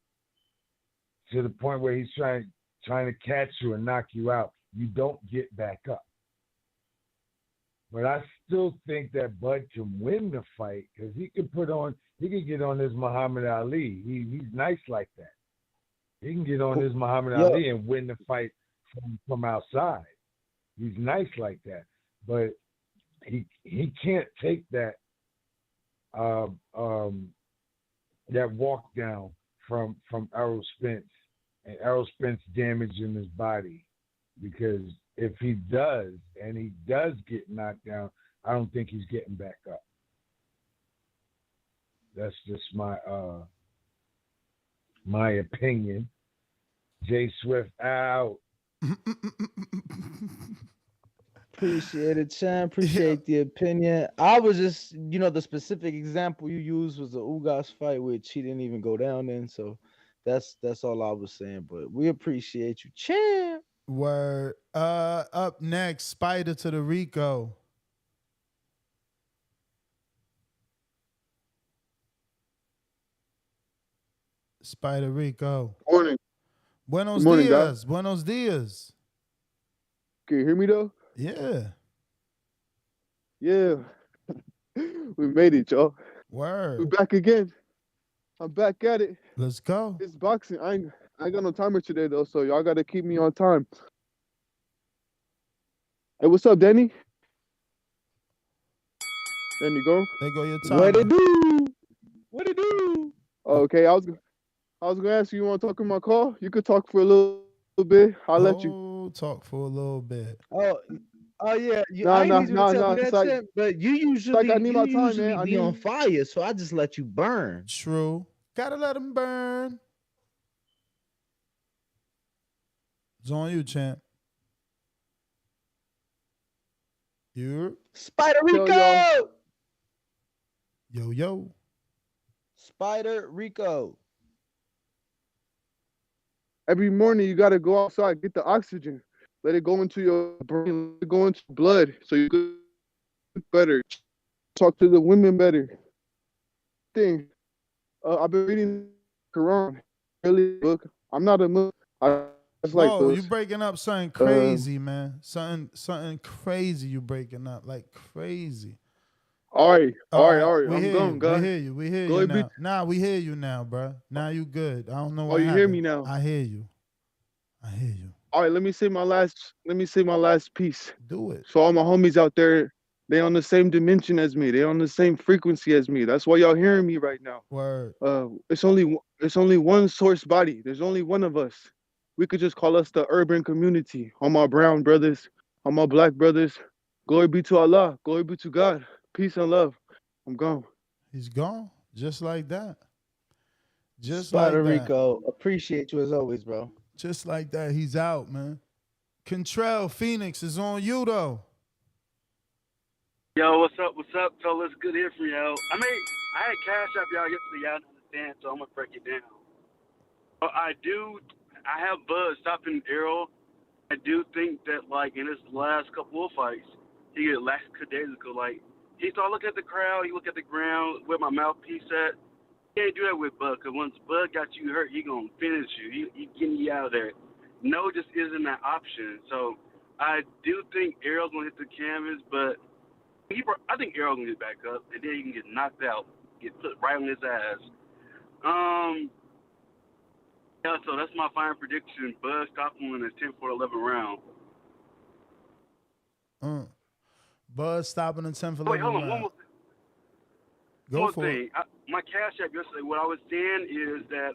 to the point where he's trying to catch you and knock you out, you don't get back up. But I still think that Bud can win the fight because he can get on his Muhammad Ali. He's nice like that. He can get on his Muhammad Ali and win the fight from outside. He's nice like that. But he can't take that that walk down from Errol Spence and Errol Spence damaging his body, because if he does, and he does get knocked down, I don't think he's getting back up. That's just my opinion. Jay Swift out. Appreciate it, champ. Appreciate the opinion. I was just, the specific example you used was the Ugas fight, which he didn't even go down in. So that's all I was saying. But we appreciate you, champ. Word. Up next, Spider to the Rico. Spider Rico. Morning. Buenos Good morning, dias. guys. Buenos dias. Can you hear me though? Yeah. Yeah. We made it, y'all. Word. We back again. I'm back at it. Let's go. It's boxing. I ain't got no timer today though, so y'all gotta keep me on time. Hey, what's up, Danny? Danny, go. There go your What timer. it do? What it do? Okay, I was gonna ask you want to talk on my call? You could talk for a little bit. I'll let you. Oh, talk for a little bit. Oh yeah. Nah, I ain't nah, need you to nah, tell nah. me It's that, like, Champ, but you I need my time, man. I be on need. fire, so I just let you burn. True. Gotta let him burn. It's on you, champ. You. Spider Tell y'all. Rico. Yo. Spider Rico. Every morning you gotta go outside, get the oxygen, let it go into your brain, let it go into your blood, so you can better, talk to the women better. I've been reading Quran, really book. I'm not a Muslim. I just like Whoa, those. you breaking up something crazy, man. Something crazy you breaking up, like crazy. All right. We I'm hear gone, you. guys. We hear Go you ahead, now. We hear you now, bro. Now you good. I don't know what you happened. hear me now? I hear you. All right, let me say my last piece. Do it. So all my homies out there, they on the same dimension as me. They on the same frequency as me. That's why y'all hearing me right now. Word. It's only one source body. There's only one of us. We could just call us the urban community. All my brown brothers, all my black brothers. Glory be to Allah. Glory be to God. Peace and love. I'm gone. He's gone. Just like that. Just Spider like that. Rico. Appreciate you as always, bro. Just like that. He's out, man. Contrell Phoenix is on you though. Yo, what's up, fellas? Good to hear from y'all. I had Cash App y'all yesterday, y'all don't understand, so I'm gonna break it down. But I have Bud stopping Errol. I do think that, like, in his last couple of fights, he get lackadaisical. Like, he started looking at the crowd, he look at the ground, where my mouthpiece at. You can't do that with Bud, because once Bud got you hurt, he gonna finish you. He getting you out of there. No just isn't an option. So I do think Errol's gonna hit the canvas, but I think Errol can get back up, and then he can get knocked out, get put right on his ass. Yeah, so that's my final prediction. Bud stopping in the 10th or 11th round. Bud stopping in 10th, 11th Wait, hold on. round. One more thing. My Cash App yesterday, what I was saying is that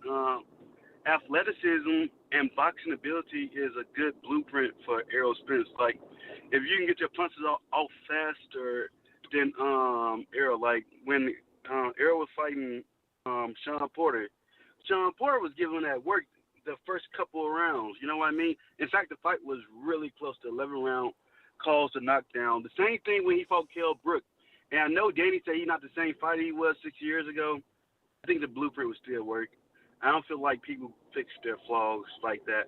athleticism and boxing ability is a good blueprint for Errol Spence. Like, if you can get your punches off faster than Errol, like when Errol was fighting Sean Porter was giving that work the first couple of rounds. You know what I mean? In fact, the fight was really close to 11 round calls to knockdown. The same thing when he fought Kell Brook. And I know Danny said he's not the same fighter he was 6 years ago. I think the blueprint would still work. I don't feel like people fix their flaws like that.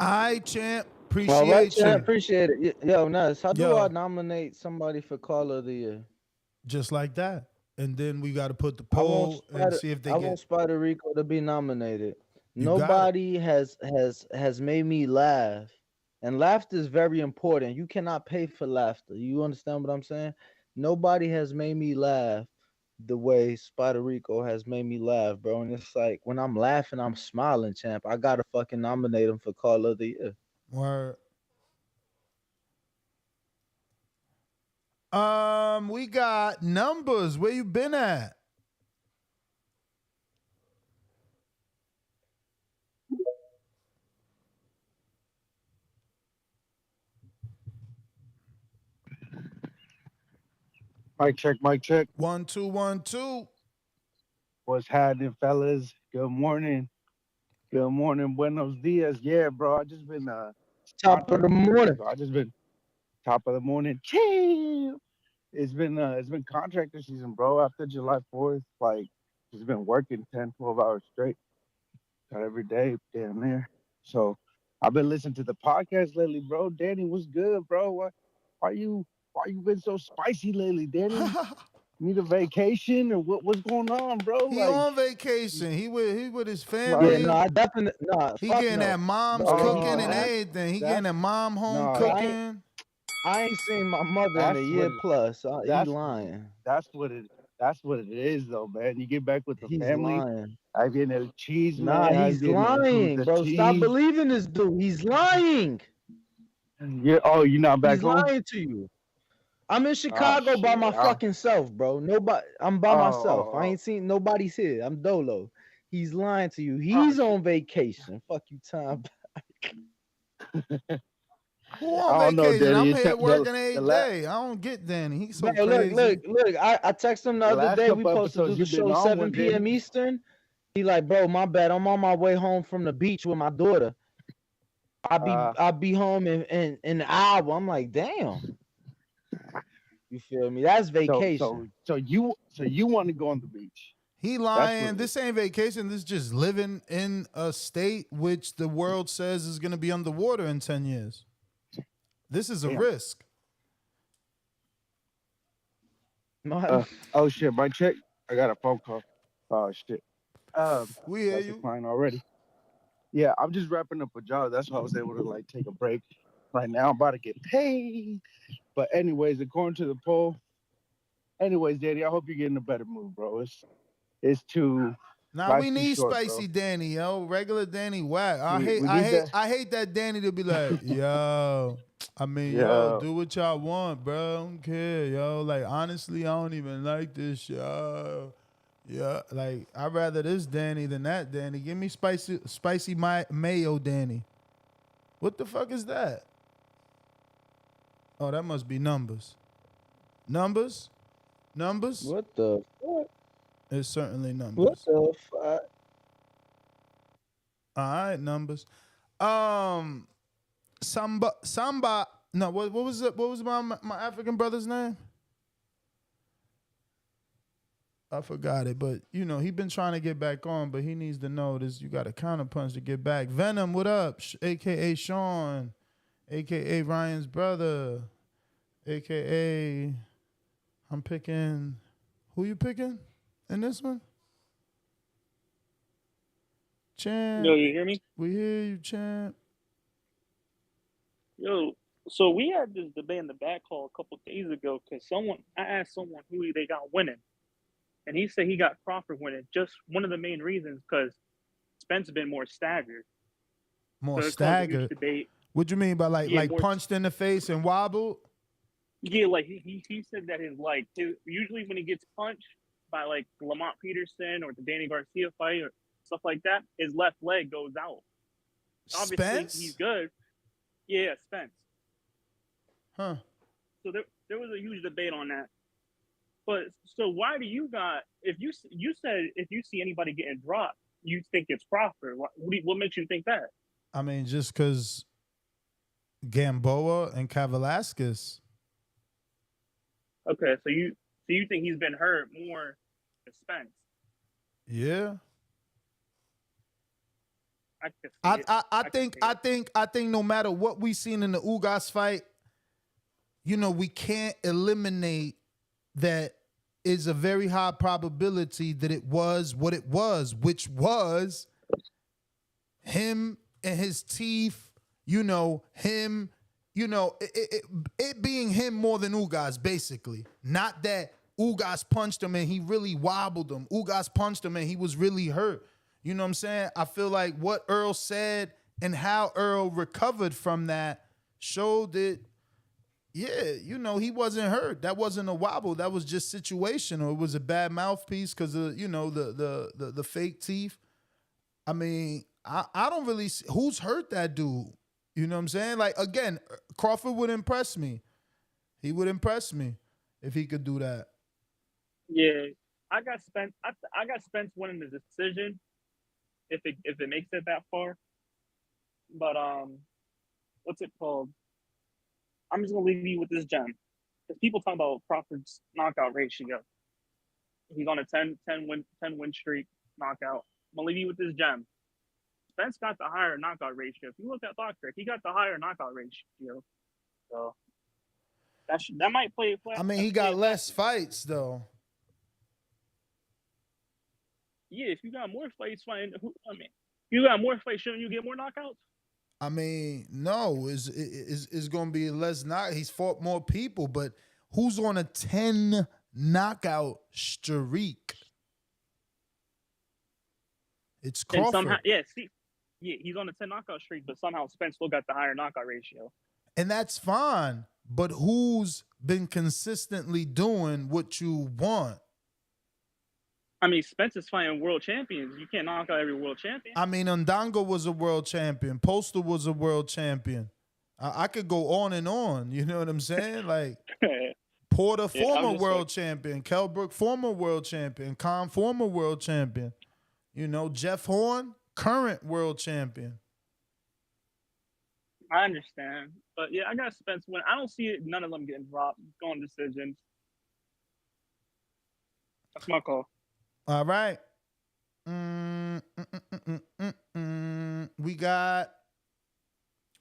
Champ. All right, Appreciate champ. you. Appreciate it. Yo, Nas, how do Yo. I nominate somebody for Call of the Year? Just like that. And then we got to put the poll and see if they I get. want Spider Rico to be nominated. You got it. Nobody has made me laugh, and laughter is very important. You cannot pay for laughter. You understand what I'm saying? Nobody has made me laugh the way Spider Rico has made me laugh, bro. And it's like when I'm laughing, I'm smiling, champ. I gotta fucking nominate him for Call of the Year. Word. We got numbers. Where you been at? Mic check, mic check. 1 2 1 2. What's happening, fellas? Good morning. Good morning. Buenos dias. Yeah, bro. I just been Top of the morning. I just been top of the morning. Chill. It's been contractor season, bro. After July 4th, like just been working 10, 12 hours straight. Got every day damn near. So I've been listening to the podcast lately, bro. Danny, what's good, bro? Why you been so spicy lately, Danny? Need a vacation or what's going on, bro? He Like, on vacation. He with his Right. Yeah, family. no, I definitely He fuck getting no. that mom's Bro, cooking and everything. He getting that mom home cooking. I ain't seen my mother in a year plus. He That's lying. That's what it is, though, man. You get back with the He's family. lying. I'm getting a cheese, Nah, man. I'm he's getting lying, the bro. Stop cheese. believing this dude. He's lying. You're not back He's home? lying to you. I'm in Chicago by shit. my fucking self, bro. I'm by myself. I Oh. ain't seen nobody's here. I'm dolo. He's lying to you. He's on vacation. Fuck you, Tom. Who I on don't know, vacation? Danny. I'm It's here the working every la- day. I don't get Danny. He's so Bro, crazy. look. I texted him the The other last day. We couple supposed to do episodes the you've been show on 7 when p.m. Danny- Eastern. He like, bro, my bad. I'm on my way home from the beach with my daughter. I'll be home in an hour. I'm like, damn. You feel me? That's vacation. So you want to go on the beach? He lying. This ain't vacation. This is just living in a state which the world says is going to be underwater in 10 years. This is a risk. Oh shit, my check. I got a phone call. Oh shit. We hear that's you. a client already. Yeah, I'm just wrapping up a job. That's why I was able to like take a break. Right now, I'm about to get paid. But anyways, according to the poll. Anyways, Danny, I hope you're getting a better mood, bro. It's too. Now we life's too need short, spicy bro. Danny, yo. Regular Danny whack. I We hate need that. I hate that Danny to be like, yo. I mean, yo, do what y'all want, bro. I don't care, yo. Like honestly, I don't even like this, yo. Yeah, like I'd rather this Danny than that Danny. Give me spicy mayo Danny. What the fuck is that? Oh, that must be numbers. Numbers? What the fuck? It's certainly numbers. What the fuck? All right, numbers. Samba. No, what was it? What was my African brother's name? I forgot it, but you know he been trying to get back on, but he needs to know this. You got a counterpunch to get back. Venom, what up? AKA Sean, AKA Ryan's brother, AKA. I'm picking. Who you picking in this one? Champ. Yo, you hear me? We hear you, champ. Yo, so we had this debate in the back hall a couple days ago because I asked someone who they got winning, and he said he got Crawford winning. Just one of the main reasons because Spence been more staggered. More So it caused a huge staggered. debate. What you mean by like Yeah, more- punched in the face and wobbled? Yeah, like he said that usually when he gets punched by like Lamont Peterson or the Danny Garcia fight or stuff like that, his left leg goes out. Obviously, Spence? he's good. Yeah, Spence. Huh. So there was a huge debate on that. But so why do you got if you said if you see anybody getting dropped, you think it's Crawford? What makes you think that? I mean, just because Gamboa and Kavalaskis. Okay, so you think he's been hurt more than Spence? Yeah. I think no matter what we seen in the Ugas fight, you know, we can't eliminate that is a very high probability that it was what it was, which was him and his teeth, you know, him, you know, it being him more than Ugas, basically. Not that Ugas punched him and he really wobbled him. Ugas punched him and he was really hurt. You know what I'm saying? I feel like what Earl said and how Earl recovered from that showed that, yeah, you know, he wasn't hurt. That wasn't a wobble. That was just situational. It was a bad mouthpiece because of, you know, the fake teeth. I mean, I don't really see who's hurt that dude. You know what I'm saying? Like, again, Crawford would impress me. He would impress me if he could do that. Yeah, I got Spence winning the decision if it makes it that far. But what's it called? I'm just gonna leave you with this gem. Because people talk about Crawford's knockout ratio. He's on a 10 win streak knockout. I'm gonna leave you with this gem. Spence got the higher knockout ratio. If you look at Boxer, he got the higher knockout ratio. So that might play. I mean, he got less fights though. Yeah, if you got more fights fighting, you got more fights, shouldn't you get more knockouts? I mean, no, is going to be less knock. He's fought more people, but who's on a 10 knockout streak? It's And Crawford. somehow, he's on a 10 knockout streak, but somehow Spence still got the higher knockout ratio. And that's fine. But who's been consistently doing what you want? I mean, Spence is fighting world champions. You can't knock out every world champion. I mean, Ndongo was a world champion. Postal was a world champion. I could go on and on. You know what I'm saying? Like Porter, former world champion. Kelbrook, former world champion. Khan, former world champion. You know, Jeff Horn, current world champion. I understand. But yeah, I got Spence win. I don't see it, none of them getting dropped, going decisions. That's my call. All right. We got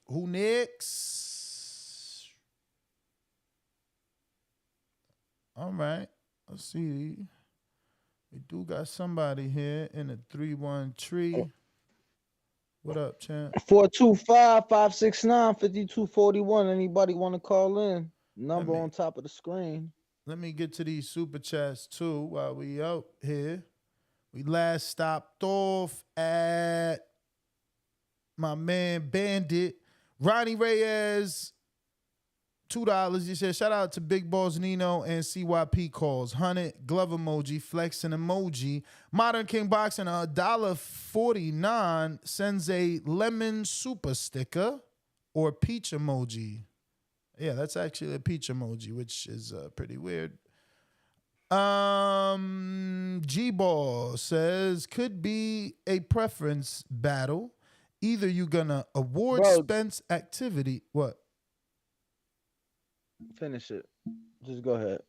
who next? All right. Let's see. We do got somebody here in a 3-1 tree. What up, champ? 425-569-5241. Anybody want to call in? Number on top of the screen. Let me get to these super chats too while we out here. We last stopped off at my man Bandit. Ronnie Reyes, $2. He said, shout out to Big Balls Nino and CYP calls. 100 glove emoji, flexing emoji. Modern King Boxing, $1.49 sends a lemon super sticker or peach emoji. Yeah, that's actually a peach emoji, which is pretty weird. G-Ball says, could be a preference battle. Either you're gonna award Spence activity. What? Finish it. Just go ahead.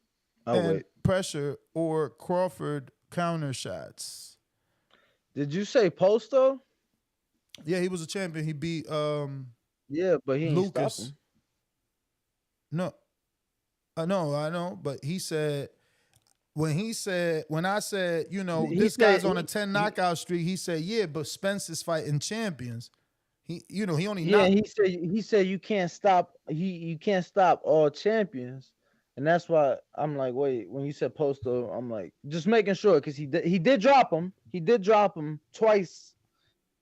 I'll wait. Pressure or Crawford counter shots. Did you say Posto? Yeah, he was a champion. He beat yeah, but he ain't Lucas. stop him. No. I know, but he said when I said, you know, this guy's on a 10 knockout streak, he said, yeah, but Spence is fighting champions. He only he said you can't stop you can't stop all champions. And that's why I'm like, wait, when you said Posto, I'm like, just making sure, because he did drop him. He did drop him twice,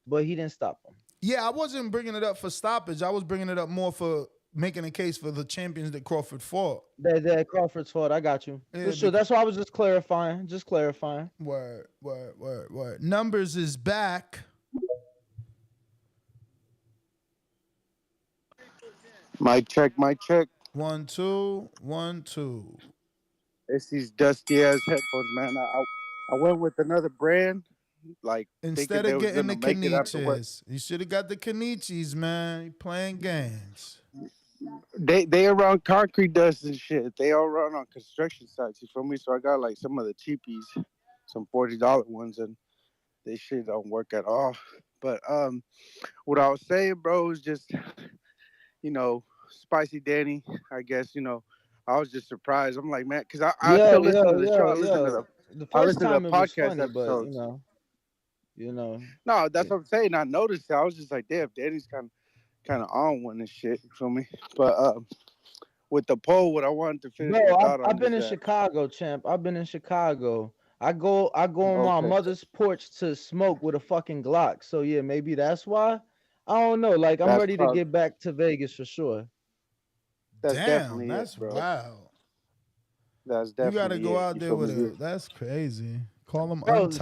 but he didn't stop him. Yeah, I wasn't bringing it up for stoppage. I was bringing it up more for making a case for the champions that Crawford fought. That Crawford's fought. I got you. Yeah, sure. That's why I was just clarifying. Word. Numbers is back. Mic check. 1 2 1 2. It's these dusty ass headphones, man. I went with another brand. Like instead of getting the Kenichis, you should have got the Kenichis, man. You playing games. They around concrete dust and shit. They all run on construction sites. You feel me? So I got like some of the cheapies, some $40 ones, and they shit don't work at all. But what I was saying, bro, is just, you know, Spicy Danny. I guess, you know, I was just surprised. I'm like, man, because I still listen to the show. I listen to the first time the it was podcast funny, episodes. but you know. No, that's what I'm saying. I noticed it. I was just like, damn, Danny's kind of on one and shit. You feel me? But with the poll, what I wanted to finish. I've been in Chicago, champ. I've been in Chicago. I go on my mother's porch to smoke with a fucking Glock. So yeah, maybe that's why. I don't know. Like I'm ready to get back to Vegas for sure. That's definitely that's bro. Wow. That's definitely. You got to go out there with it. That's crazy. Call them funniest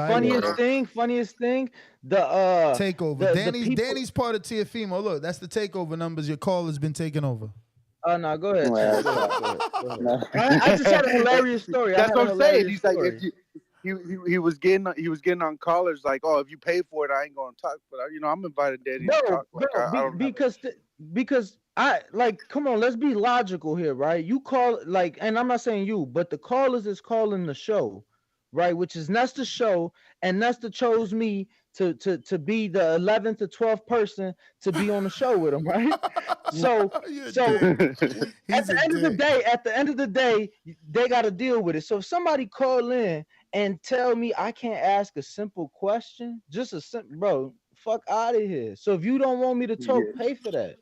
thing. The takeover. Danny's part of Tiafimo. Look, that's the takeover numbers. Your call has been taken over. Oh no, go ahead. Go ahead. I just had a hilarious story. That's what I'm saying. He's like, if he was getting on callers like, oh, if you pay for it, I ain't gonna talk. But you know, I'm invited Danny to talk. Like, because I like, come on, let's be logical here, right? You call like, and I'm not saying you, but the callers is calling the show. Right, which is Nesta show, and Nesta chose me to be the 11th to 12th person to be on the show with him, right? So at the end of the day, they got to deal with it. So if somebody call in and tell me I can't ask a simple question? Just a simple, bro. Fuck out of here. So if you don't want me to talk, Yeah, pay for that.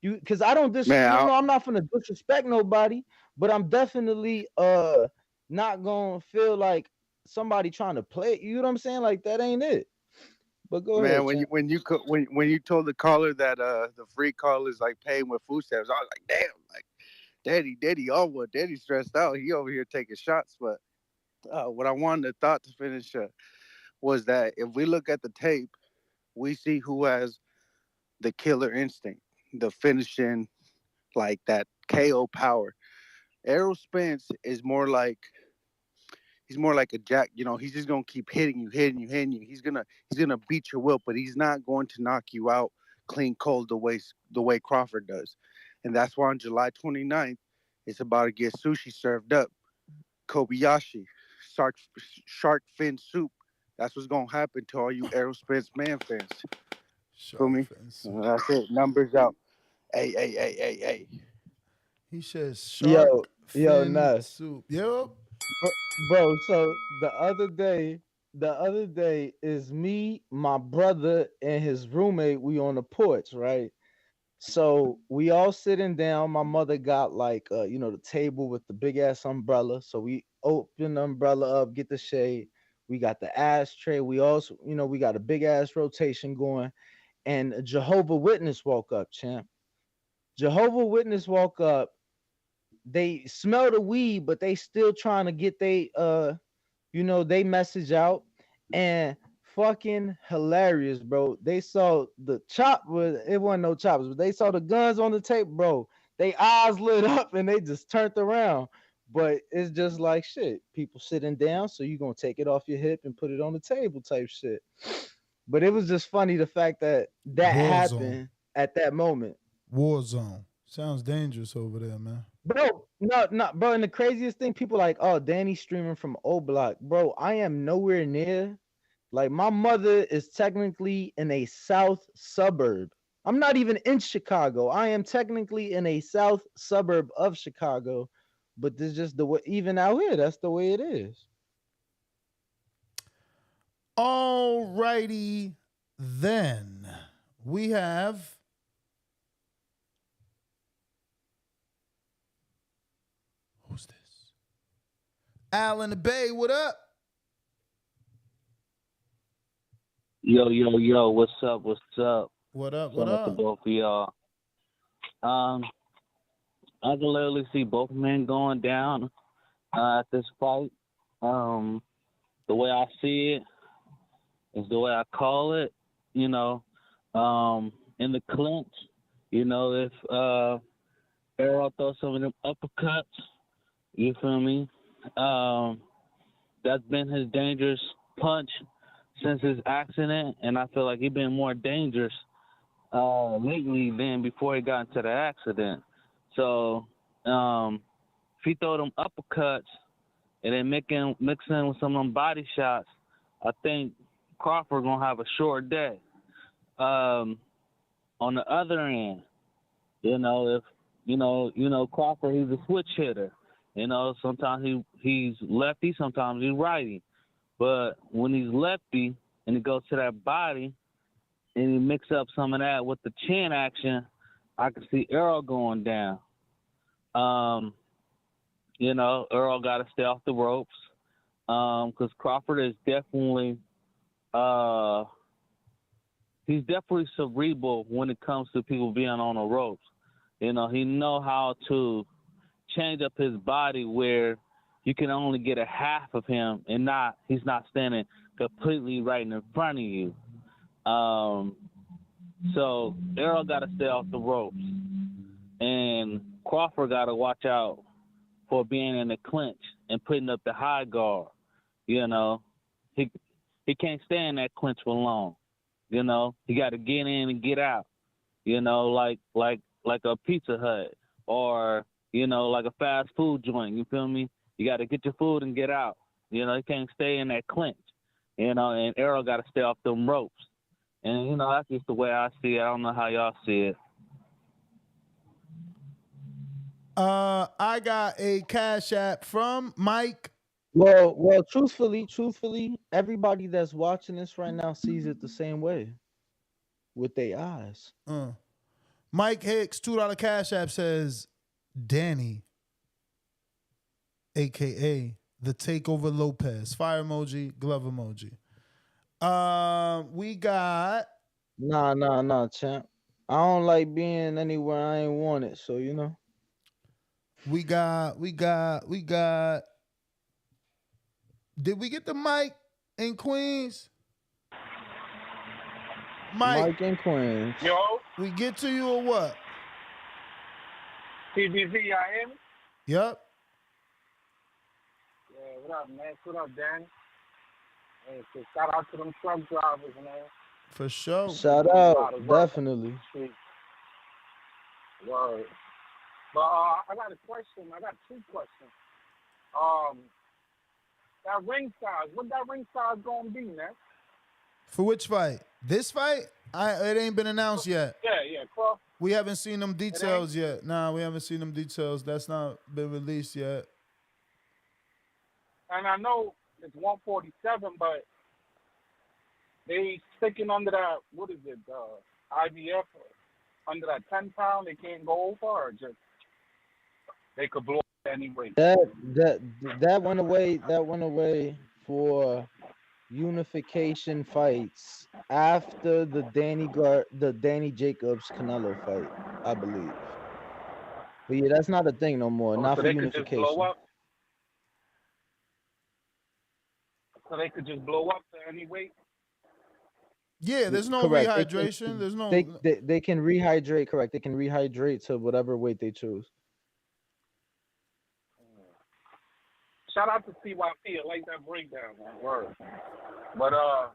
You, because I don't man. I'm not gonna disrespect nobody, but I'm definitely not gonna feel like somebody trying to play. You know what I'm saying? Like that ain't it. But go Man, ahead, when you champ. when you told the caller that the free call is like paying with food stamps, I was like, damn, like daddy, oh what, daddy stressed out. He over here taking shots. But what I wanted to thought to finish was that if we look at the tape, we see who has the killer instinct, the finishing, like that KO power. Errol Spence is more like he's more like a jack. You know, he's just gonna keep hitting you, hitting you, hitting you. He's gonna beat your will, but he's not going to knock you out clean cold the way Crawford does. And that's why on July 29th, it's about to get sushi served up. Kobayashi, shark fin soup. That's what's gonna happen to all you Errol Spence man fans. Feel me? That's it. Numbers out. Hey. He says Yo, shark yo, fin Ness. soup. Yep. Bro, so the other day is me, my brother, and his roommate. We on the porch, right? So we all sitting down. My mother got like the table with the big ass umbrella. So we open the umbrella up, get the shade. We got the ashtray. We also, we got a big ass rotation going. And a Jehovah Witness woke up, champ. Jehovah Witness woke up. They smell the weed, but they still trying to get they message out. And fucking hilarious, bro. They saw the chop with it wasn't no choppers, but they saw the guns on the tape, bro. They eyes lit up and they just turned around. But it's just like shit. People sitting down, so you gonna take it off your hip and put it on the table type shit. But it was just funny the fact that War zone. happened at that moment. War zone. Sounds dangerous over there, man. Bro, no, bro. And the craziest thing, people like, oh, Danny's streaming from O Block. Bro, I am nowhere near. Like, my mother is technically in a south suburb. I'm not even in Chicago. I am technically in a south suburb of Chicago. But this just the way, even out here, that's the way it is. All righty, then we have who's this? Al in the Bay. What up? Yo, what's up? What up? Shout out to both of y'all. I can literally see both men going down at this fight. The way I see it is the way I call it. In the clinch, if Errol throws some of them uppercuts, you feel me? That's been his dangerous punch since his accident, and I feel like he's been more dangerous lately than before he got into the accident. So if he throw them uppercuts and then mix in with some of them body shots, I think Crawford gonna have a short day. On the other end, if Crawford, he's a switch hitter. Sometimes he's lefty, sometimes he's righty. But when he's lefty and he goes to that body and he mix up some of that with the chin action, I can see Errol going down. Errol got to stay off the ropes because Crawford is definitely he's definitely cerebral when it comes to people being on the ropes. He know how to change up his body where you can only get a half of him and he's not standing completely right in front of you. So Errol got to stay off the ropes. And Crawford got to watch out for being in the clinch and putting up the high guard. He can't stay in that clinch for long. He got to get in and get out. Like a Pizza Hut or like a fast food joint. You feel me? You got to get your food and get out. He can't stay in that clinch. And Errol got to stay off them ropes. And that's just the way I see it. I don't know how y'all see it. I got a cash app from Mike Truthfully, everybody that's watching this right now sees it the same way with their eyes. Mike Hicks, $2 Cash App says, Danny, a.k.a. the Takeover Lopez. Fire emoji, glove emoji. We got... Nah, champ. I don't like being anywhere I ain't wanted, so you know. We got. Did we get the Mike in Queens? Mike in Queens. Yo, we get to you or what? TBV, I am. Yep. Yeah, what up, man? What up, Dan? Hey, so shout out to them truck drivers, man. For sure. Shout out, definitely. Word. But I got a question. I got two questions. That ring size. What that ring size gonna be, man? For which fight? This fight? It ain't been announced yet. Yeah, Crawford. We haven't seen them details yet. Nah, we haven't seen them details. That's not been released yet. And I know it's 147, but they sticking under that, what is it, IBF, under that 10-pound, they can't go over, or just they could blow it anyway. That went away. That went away for unification fights after the Danny Jacobs Canelo fight, I believe. But yeah, that's not a thing no more. Not so for they unification. Could just blow up. So they could just blow up to any weight. Yeah, there's no Correct. rehydration. There's no. They can rehydrate. Correct. They can rehydrate to whatever weight they choose. Shout out to CYP. I like that breakdown, man. Word. But I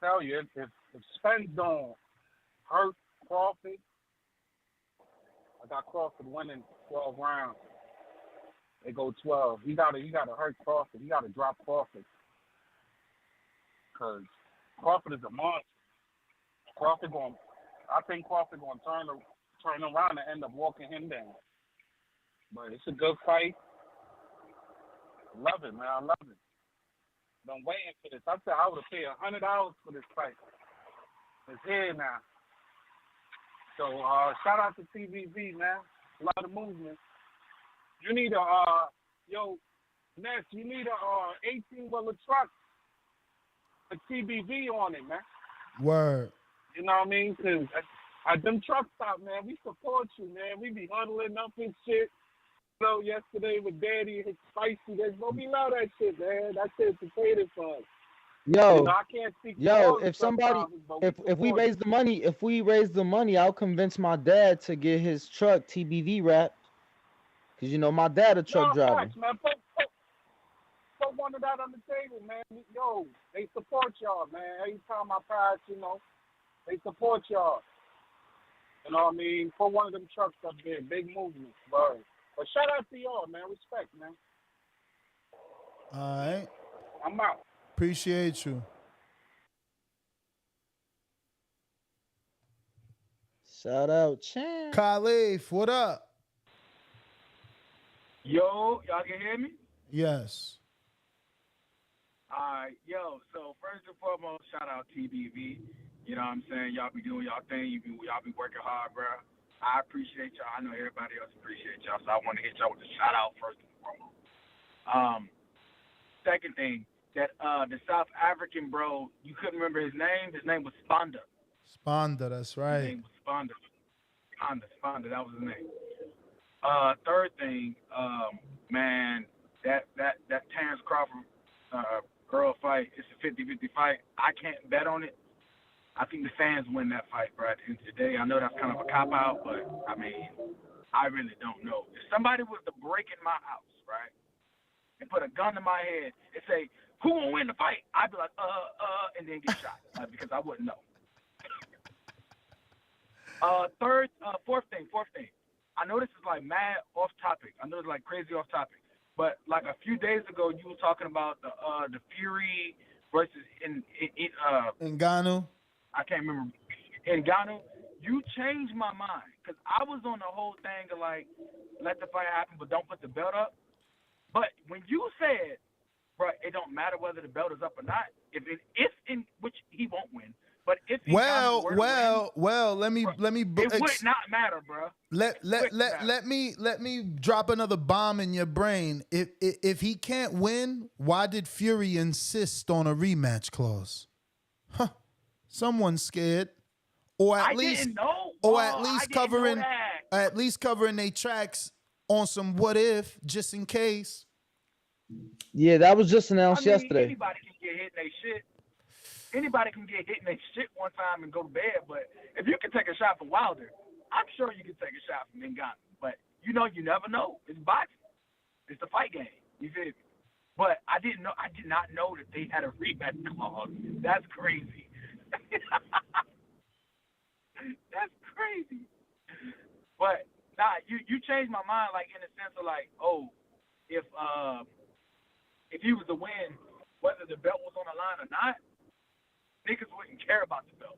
tell you, if Spence don't hurt Crawford, I got Crawford winning 12 rounds. They go 12. You gotta hurt Crawford. You gotta drop Crawford. Cause Crawford is a monster. I think Crawford gonna turn around and end up walking him down. But it's a good fight. Love it, man. I love it. Been waiting for this. I said I would have paid $100 for this fight. It's here now. So shout out to TVV, man. A lot of movement. You need Ness, you need a 18-wheeler truck with TBV on it, man. Word. You know what I mean? Because at them truck stop, man, we support you, man. We be huddling up and shit. So yesterday with Daddy, it's spicy. We love that shit, man. That shit's potato for us. Yo, I can't speak if we raise the money, I'll convince my dad to get his truck TBV wrapped. Cause you know my dad a truck driver. Facts, man. Put one of that on the table, man. Yo, they support y'all, man. Every time I pass, they support y'all. You know what I mean? Put one of them trucks up there. Big movement, bro. But shout out to y'all, man. Respect, man. All right. I'm out. Appreciate you. Shout out, champ. Khalif, what up? Yo, y'all can hear me? Yes. Alright, yo, so first and foremost, shout out TBV. You know what I'm saying? Y'all be doing y'all thing. Y'all be working hard, bro. I appreciate y'all. I know everybody else appreciate y'all, so I want to hit y'all with a shout out first and foremost. Second thing, that the South African bro, you couldn't remember his name. His name was Sponda. Sponda, that's right. His name was Sponda. Sponda, that was his name. Third thing, man, that Terrence Crawford girl fight, it's a 50-50 fight. I can't bet on it. I think the fans win that fight, bro, at the end of the day. I know that's kind of a cop-out, but, I mean, I really don't know. If somebody was to break in my house, right, and put a gun to my head and say, who will win the fight? I'd be like, and then get shot, because I wouldn't know. Fourth thing. I know this is, like, mad off-topic. I know it's, like, crazy off-topic. But, like, a few days ago, you were talking about the Fury versus Ngannou. I can't remember. Ngannou, you changed my mind. Because I was on the whole thing of, like, let the fight happen, but don't put the belt up. But when you said, bro, it don't matter whether the belt is up or not. If in which he won't win, but if Ngannou were to win, let me it would not matter, bro. Let me drop another bomb in your brain. If he can't win, why did Fury insist on a rematch clause? Huh. Someone's scared. Or at least covering their tracks on some what if, just in case. Yeah, that was just announced yesterday. Anybody can get hit in their shit. Anybody can get hit in their shit one time and go to bed. But if you can take a shot from Wilder, I'm sure you can take a shot from Ngannou. But you never know. It's boxing. It's the fight game. You feel me? But I did not know that they had a rematch clause. That's crazy. That's crazy. But nah, you changed my mind, like in the sense of like, oh, if he was to win, whether the belt was on the line or not, niggas wouldn't care about the belt.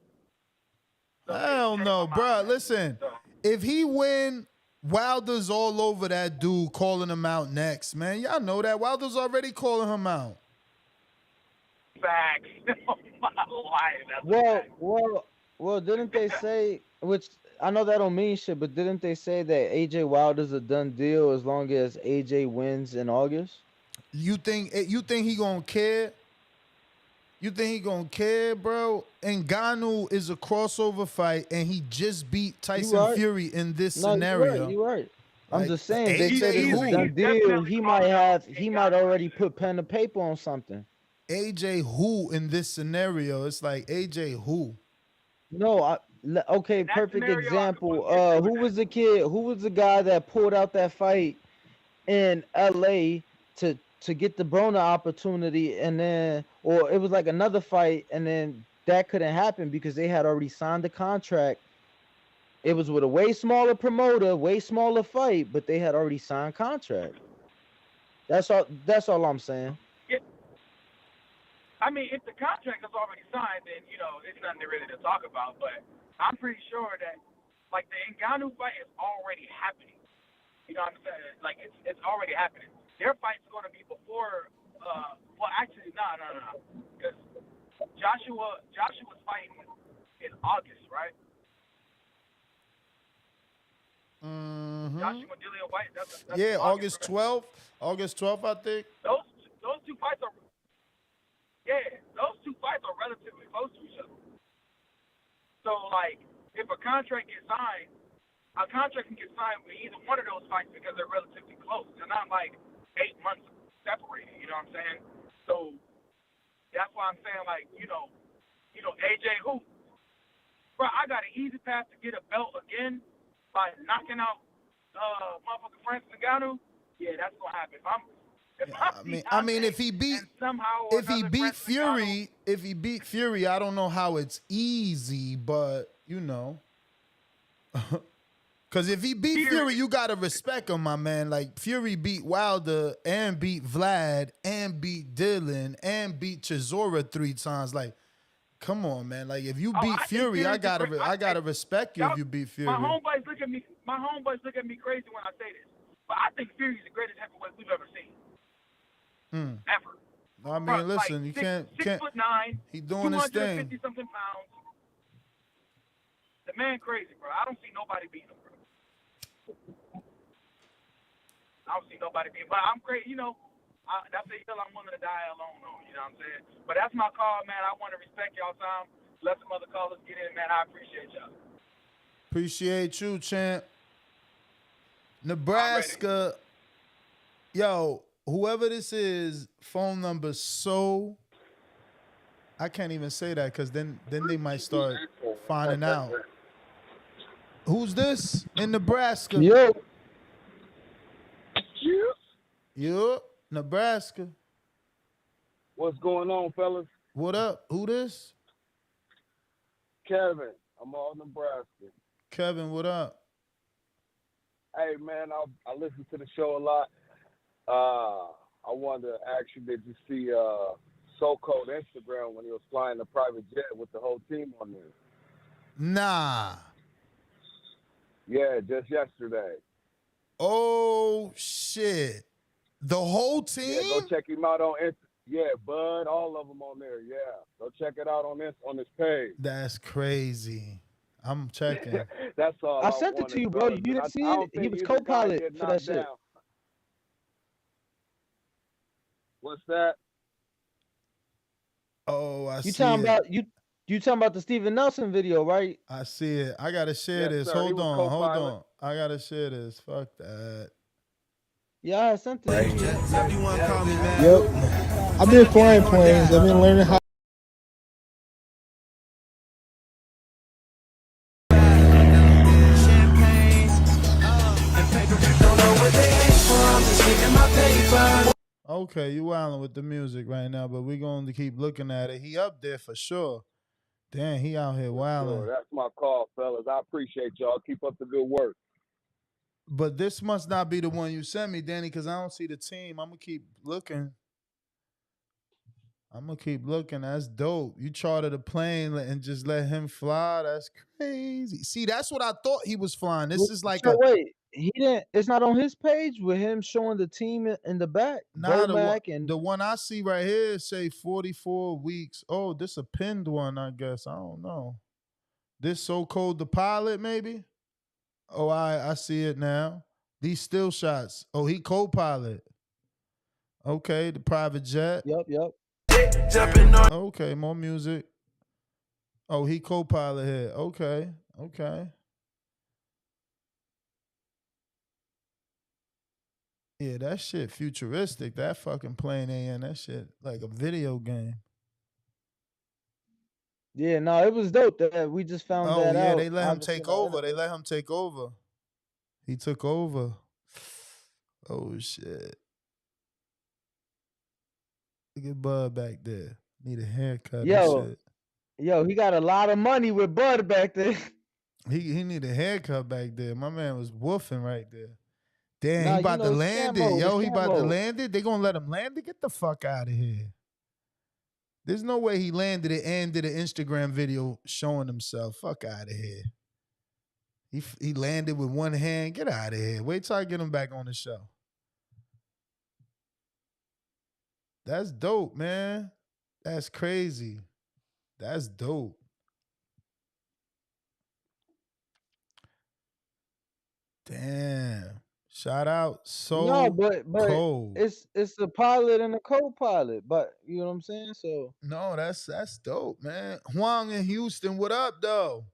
So hell no, bro. Listen, if he win, Wilder's all over that dude, calling him out next, man. Y'all know that. Wilder's already calling him out. Facts. My life. Well, didn't they say, which I know that don't mean shit, but didn't they say that AJ Wilder's a done deal as long as AJ wins in August? You think he gonna care? You think he gonna care, bro? Ngannou is a crossover fight, and he just beat Tyson Fury in this scenario. You're right. I'm Like, just saying, they said it's a done deal. He might already put pen to paper on something. AJ who in this scenario? It's like AJ who? No, okay, perfect example. Who was the kid? Who was the guy that pulled out that fight in LA to get the Broner opportunity, and then, or it was like another fight, and then that couldn't happen because they had already signed the contract. It was with a way smaller promoter, way smaller fight, but they had already signed contract. That's all I'm saying. Yeah. I mean, if the contract is already signed, then it's nothing really to talk about. But I'm pretty sure that like the Ngannou fight is already happening. You know what I'm saying? Like it's already happening. Their fight's going to be before. Well, actually, no. Because Joshua's fighting in August, right? Mm-hmm. Joshua Dillian White. That's August 12th. August 12th, I think. Those two fights are relatively close to each other. So like, if a contract gets signed, a contract can get signed with either one of those fights because they're relatively close. They're not like 8 months separated. You know what I'm saying? So that's why I'm saying like, AJ who, bro, I got an easy path to get a belt again by knocking out motherfucking Francis Ngannou. Yeah, that's gonna happen. If he beat Fury, I don't know how it's easy, but because if he beat Fury, you gotta respect him, my man. Like Fury beat Wilder and beat Vlad and beat Dylan and beat Chisora 3 times. Like, come on, man. Like if you beat Fury, I gotta respect you if you beat Fury. My homeboys look at me crazy when I say this, but I think Fury's the greatest heavyweight we've ever seen. Ever. I mean, listen, you can't. 6'9". He doing his thing. 250 something pounds. The man crazy, bro. I don't see nobody beating him, bro. I don't see nobody beating him. But I'm crazy, that's the hill I'm willing to die alone on. You know what I'm saying? But that's my call, man. I want to respect y'all time. Let some other callers get in, man. I appreciate y'all. Appreciate you, champ. Nebraska. Yo, whoever this is, phone number I can't even say that because then they might start finding out. Who's this in Nebraska? Yo, Nebraska. What's going on, fellas? What up? Who this? Kevin. I'm all Nebraska. Kevin, what up? Hey, man, I listen to the show a lot. I wanted to ask you, did you see So-Called Instagram when he was flying the private jet with the whole team on there? Nah. Yeah, just yesterday. Oh, shit. The whole Yeah, go team? check him out on Insta. Yeah, Bud, all of them on there. Yeah, go check it out on this page. That's crazy. I'm checking. That's all I I sent it to wanted, you, bro. fellas. You And didn't I see it? don't He think was either guy co-pilot get for that knocked shit. down. What's that? Oh, I You see talking it. about you talking about the Steven Nelson video, right? I see it. I gotta share Yes, this. sir. He Hold was on. co-pilot. I gotta share this. Fuck that. Yeah, I sent it to you. Yep. I've been flying planes. I've been learning how. Okay, you wilding with the music right now, but we're going to keep looking at it. He up there for sure. Damn, he out here wilding. Sure, that's my call, fellas. I appreciate y'all. Keep up the good work. But this must not be the one you sent me, Danny, because I don't see the team. I'm going to keep looking. That's dope. You chartered a plane and just let him fly. That's crazy. See, that's what I thought he was flying. This is like So wait, he didn't. It's not on his page with him showing the team in the back. Bermac and the one I see right here say 44 weeks. Oh, this a pinned one, I guess. I don't know. This so-called the pilot, maybe? Oh, I see it now. These still shots. Oh, he co-pilot. Okay, the private jet. Yep. Okay, more music. Oh, he co-pilot here. Okay. Yeah, that shit futuristic. That fucking plane ain't that shit like a video game. yeah, no, it was dope that we just found Oh that yeah, out. they let him Obviously, take over. He took over. Oh shit. Look at Bud back there. Need a haircut and shit. Yo, he got a lot of money with Bud back there. He need a haircut back there. My man was woofing right there. Damn, Nah, he you about to know, it's land scam it. mode. Yo, It's he scam about to mode. land it. They gonna let him land it? Get the fuck out of here. There's no way he landed it and did an Instagram video showing himself. Fuck out of here. He landed with one hand. Get out of here. Wait till I get him back on the show. That's dope, man. That's crazy. That's dope. Damn. Shout out No, So but Cold. it's the pilot and the co-pilot. But you know what I'm saying? So No, that's dope, man. Huang in Houston, what up, though?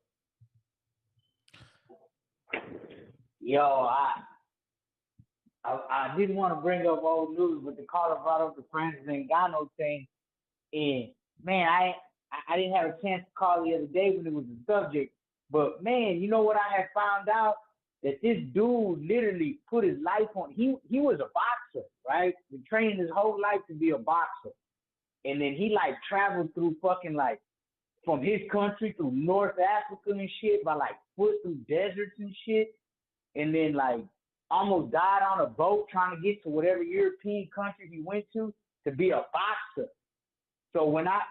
Yo, I didn't want to bring up old news, but the caller brought up the Francis Ngannou thing, and man, I didn't have a chance to call the other day when it was the subject, but man, you know what I had found out? That this dude literally put his life on. He was a boxer, right? He trained his whole life to be a boxer, and then he like traveled through fucking like from his country through North Africa and shit by like foot through deserts and shit, and then like almost died on a boat trying to get to whatever European country he went to be a boxer. So when I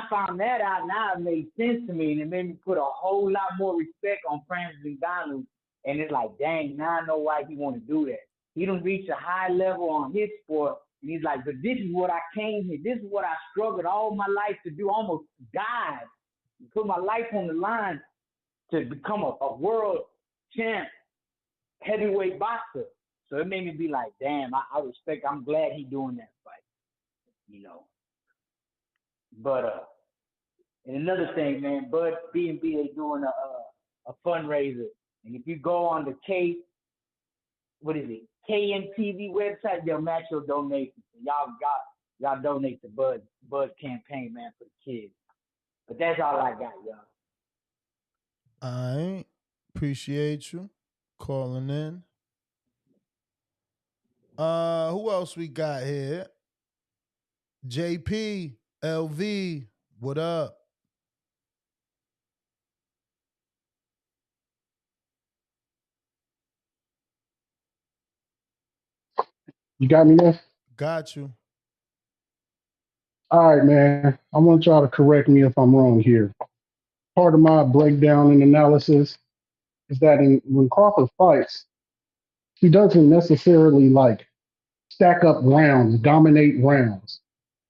found that out, now it made sense to me, and it made me put a whole lot more respect on Francis Ngannou. And it's like, dang, now I know why he want to do that. He done reached a high level on his sport, and he's like, but this is what I came here. This is what I struggled all my life to do. Almost died, put my life on the line to become a world champ heavyweight boxer. So it made me be like, damn, I respect. I'm glad he doing that fight, you know. But and another thing, man, Bud B&B, they doing a fundraiser, and if you go on the KMTV website, they'll match your donations. Y'all donate to Bud's campaign, man, for the kids. But that's all I got, y'all. I appreciate you calling in. Who else we got here? JP, LV, what up? You got me there? Got you. All right, man. I want y'all to correct me if I'm wrong here. Part of my breakdown and analysis is that when Crawford fights, he doesn't necessarily like stack up rounds, dominate rounds.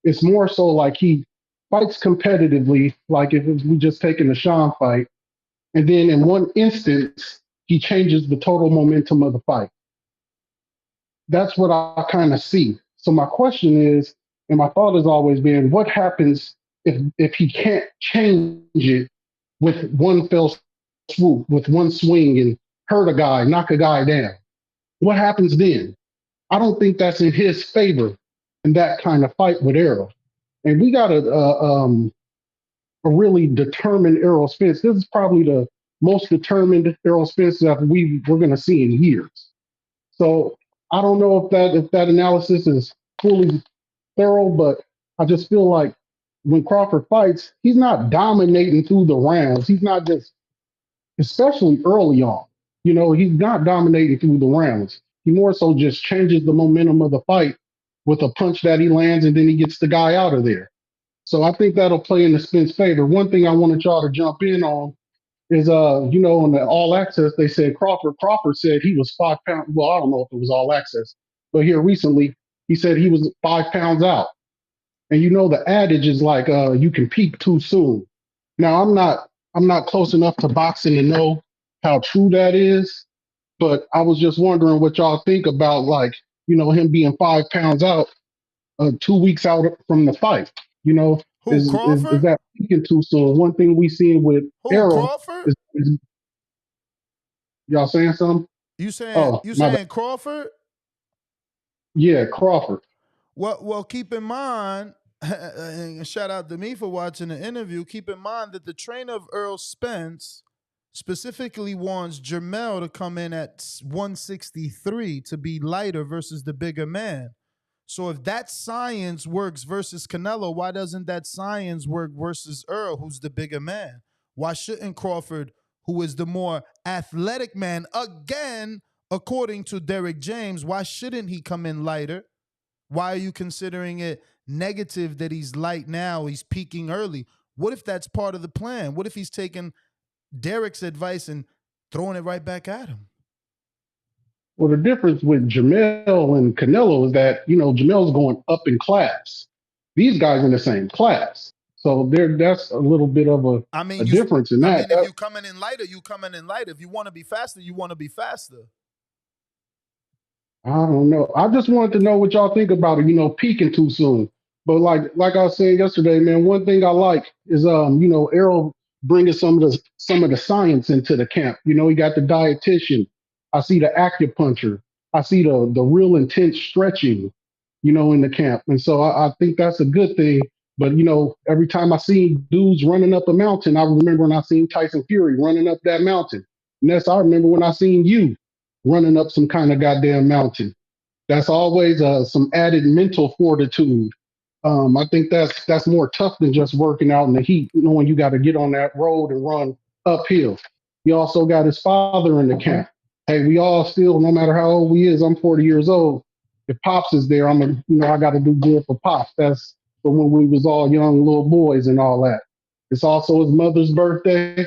It's more so like he fights competitively, like if we just taking the Sean fight, and then in one instance, he changes the total momentum of the fight. That's what I kind of see. So my question is, and my thought has always been, what happens if he can't change it with one fell swoop, with one swing, and hurt a guy, knock a guy down? What happens then? I don't think that's in his favor in that kind of fight with Errol. And we got a really determined Errol Spence. This is probably the most determined Errol Spence that we're going to see in years. So I don't know if that analysis is fully thorough, but I just feel like when Crawford fights, he's not dominating through the rounds. He's not just, especially early on, he's not dominating through the rounds. He more so just changes the momentum of the fight with a punch that he lands, and then he gets the guy out of there. So I think that'll play in the Spence favor. One thing I wanted y'all to jump in on is on the All Access they said Crawford said he was 5 pounds. Well, I don't know if it was All Access, but here recently he said he was 5 pounds out. And the adage is like you can peak too soon. Now I'm not close enough to boxing to know how true that is, but I was just wondering what y'all think about, like, him being 5 pounds out 2 weeks out from the fight. Who, Is Crawford? that peaking too soon? One thing we seen with Who, Errol Crawford? is y'all saying something? You saying Oh, you my bad. saying Crawford? Yeah, Crawford. Well, keep in mind, and shout out to me for watching the interview. Keep in mind that the trainer of Earl Spence specifically wants Jermell to come in at 163 to be lighter versus the bigger man. So if that science works versus Canelo, why doesn't that science work versus Earl, who's the bigger man? Why shouldn't Crawford, who is the more athletic man, again, according to Derek James, why shouldn't he come in lighter? Why are you considering it negative that he's light now, he's peaking early? What if that's part of the plan? What if he's taking Derek's advice and throwing it right back at him? Well, the difference with Jamel and Canelo is that, Jamel's going up in class. These guys are in the same class. So that's a little bit of a difference in that. If you coming in lighter, you coming in lighter. If you want to be faster, you want to be faster. I don't know. I just wanted to know what y'all think about it, peaking too soon. But like I was saying yesterday, man, one thing I like is Errol bringing some of the science into the camp. He got the dietitian. I see the acupuncture. I see the real intense stretching, in the camp. And so I think that's a good thing. But every time I see dudes running up a mountain, I remember when I seen Tyson Fury running up that mountain. And I remember when I seen you running up some kind of goddamn mountain. That's always some added mental fortitude. I think that's more tough than just working out in the heat, knowing you got to get on that road and run uphill. He also got his father in the camp. Hey, we all still, no matter how old we is, I'm 40 years old. If Pops is there, I got to do good for Pops. That's for when we was all young little boys and all that. It's also his mother's birthday.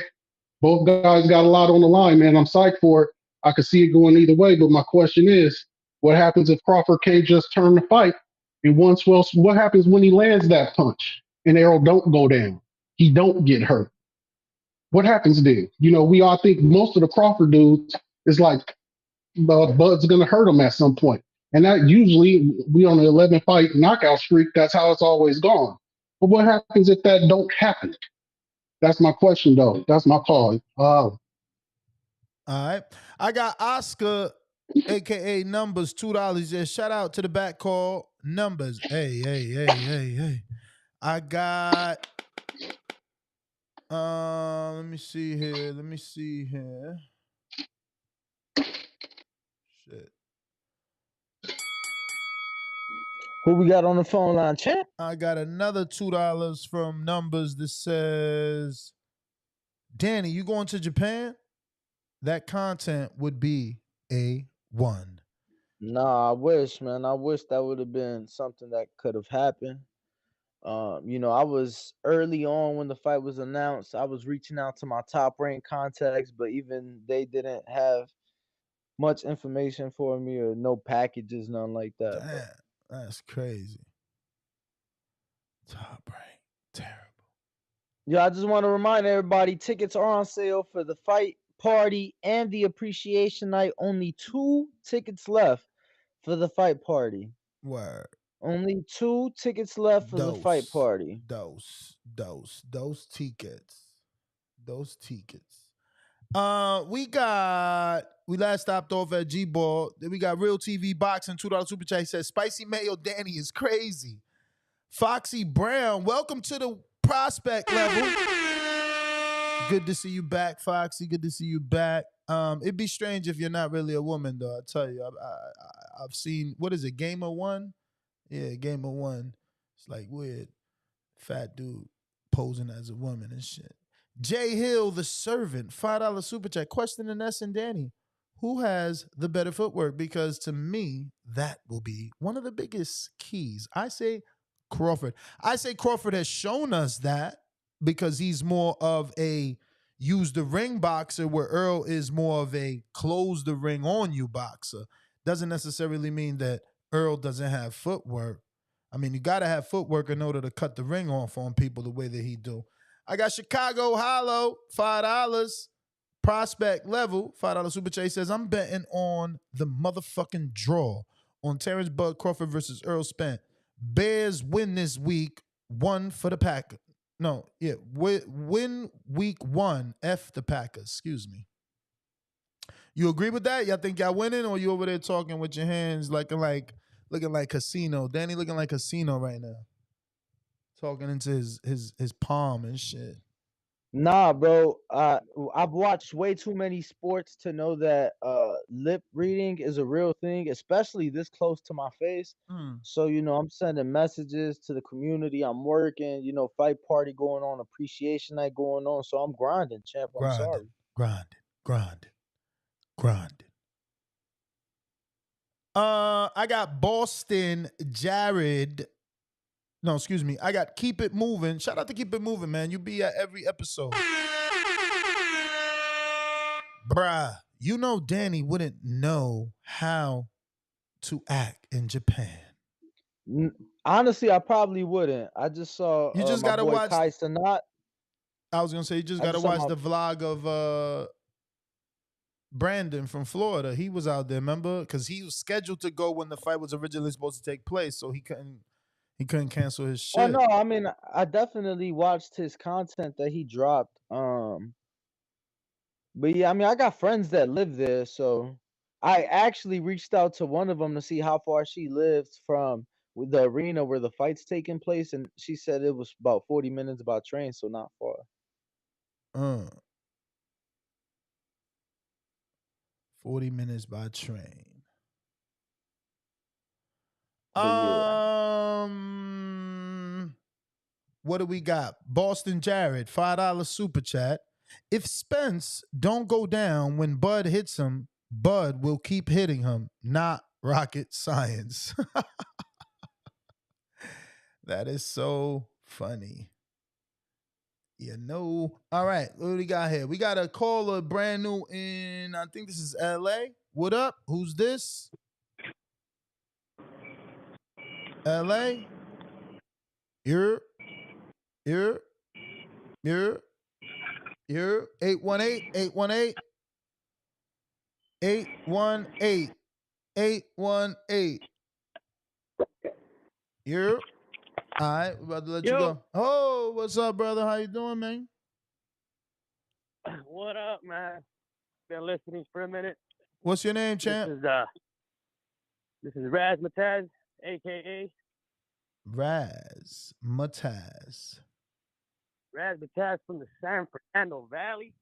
Both guys got a lot on the line, man. I'm psyched for it. I could see it going either way, but my question is, what happens if Crawford can't just turn the fight? And what happens when he lands that punch and Errol don't go down? He don't get hurt. What happens then? We all think most of the Crawford dudes is like Bud's gonna hurt him at some point. And that usually we on an 11 fight knockout streak, that's how it's always gone. But what happens if that don't happen? That's my question though. That's my call. All right. I got Oscar, aka Numbers, $2. Yeah, shout out to the back call. Numbers. Hey. I got let me see here. Shit. Who we got on the phone line, champ? I got another $2 from Numbers that says, Danny, you going to Japan? That content would be A1. Nah, I wish, man. I wish that would have been something that could have happened. I was early on when the fight was announced. I was reaching out to my top ranked contacts, but even they didn't have much information for me or no packages, nothing like that. Damn, that's crazy. Top rank, terrible. Yeah, I just want to remind everybody tickets are on sale for the fight party and the appreciation night. Only 2 tickets left for the fight party. Word. Only 2 tickets left for the fight party. Those tickets. Those tickets. We last stopped off at G Ball. Then we got Real TV Boxing, $2 super chat. He says Spicy Mayo Danny is crazy. Foxy Brown, welcome to the prospect level. Good to see you back, Foxy. Good to see you back. It'd be strange if you're not really a woman, though. I tell you, I've seen, what is it, Game of One? Yeah, Game of One. It's like weird, fat dude posing as a woman and shit. Jay Hill, the servant, $5 super chat. Question to Ness and Danny. Who has the better footwork? Because to me, that will be one of the biggest keys. I say Crawford. I say Crawford has shown us that because he's more of a use the ring boxer, where Earl is more of a close the ring on you boxer. Doesn't necessarily mean that Earl doesn't have footwork. I mean, you got to have footwork in order to cut the ring off on people the way that he do. I got Chicago Hollow, $5. Prospect level, $5 super chat. Says, I'm betting on the motherfucking draw on Terrence Bud Crawford versus Earl Spence. Bears win this week, 1 for the Packers. No, yeah, win week 1, F the Packers, excuse me. You agree with that? Y'all think y'all winning, or you over there talking with your hands looking like Casino? Danny looking like Casino right now. Talking into his palm and shit. Nah, bro. I've watched way too many sports to know that lip reading is a real thing, especially this close to my face. So, I'm sending messages to the community. I'm working, fight party going on, appreciation night going on. So I'm grinding, champ. I'm sorry. Grinding. I got Boston Jared. No, excuse me. I got Keep It Moving. Shout out to Keep It Moving, man. You be at every episode. Bruh, Danny wouldn't know how to act in Japan. Honestly, I probably wouldn't. I just saw you just my gotta boy watch Kai Cenat. I was gonna say you just gotta watch the vlog of Brandon from Florida. He was out there, remember? Because he was scheduled to go when the fight was originally supposed to take place, so he couldn't cancel his shit. Oh no, I mean I definitely watched his content that he dropped. But yeah, I mean I got friends that live there, so I actually reached out to one of them to see how far she lives from the arena where the fight's taking place, and she said it was about 40 minutes by train, so not far. 40 minutes by train. What do we got? Boston Jared, $5 super chat. If Spence don't go down when Bud hits him, Bud will keep hitting him, not rocket science. That is so funny. All right, what do we got here? We got a caller brand new in, I think this is LA. What up? Who's this? LA? You're 818. You're all right, we're about to let you go. Oh, what's up, brother? How you doing, man? What up, man? Been listening for a minute. What's your name, champ? This is Raz Mataz, a.k.a. Raz Mataz. Raz Mataz from the San Fernando Valley.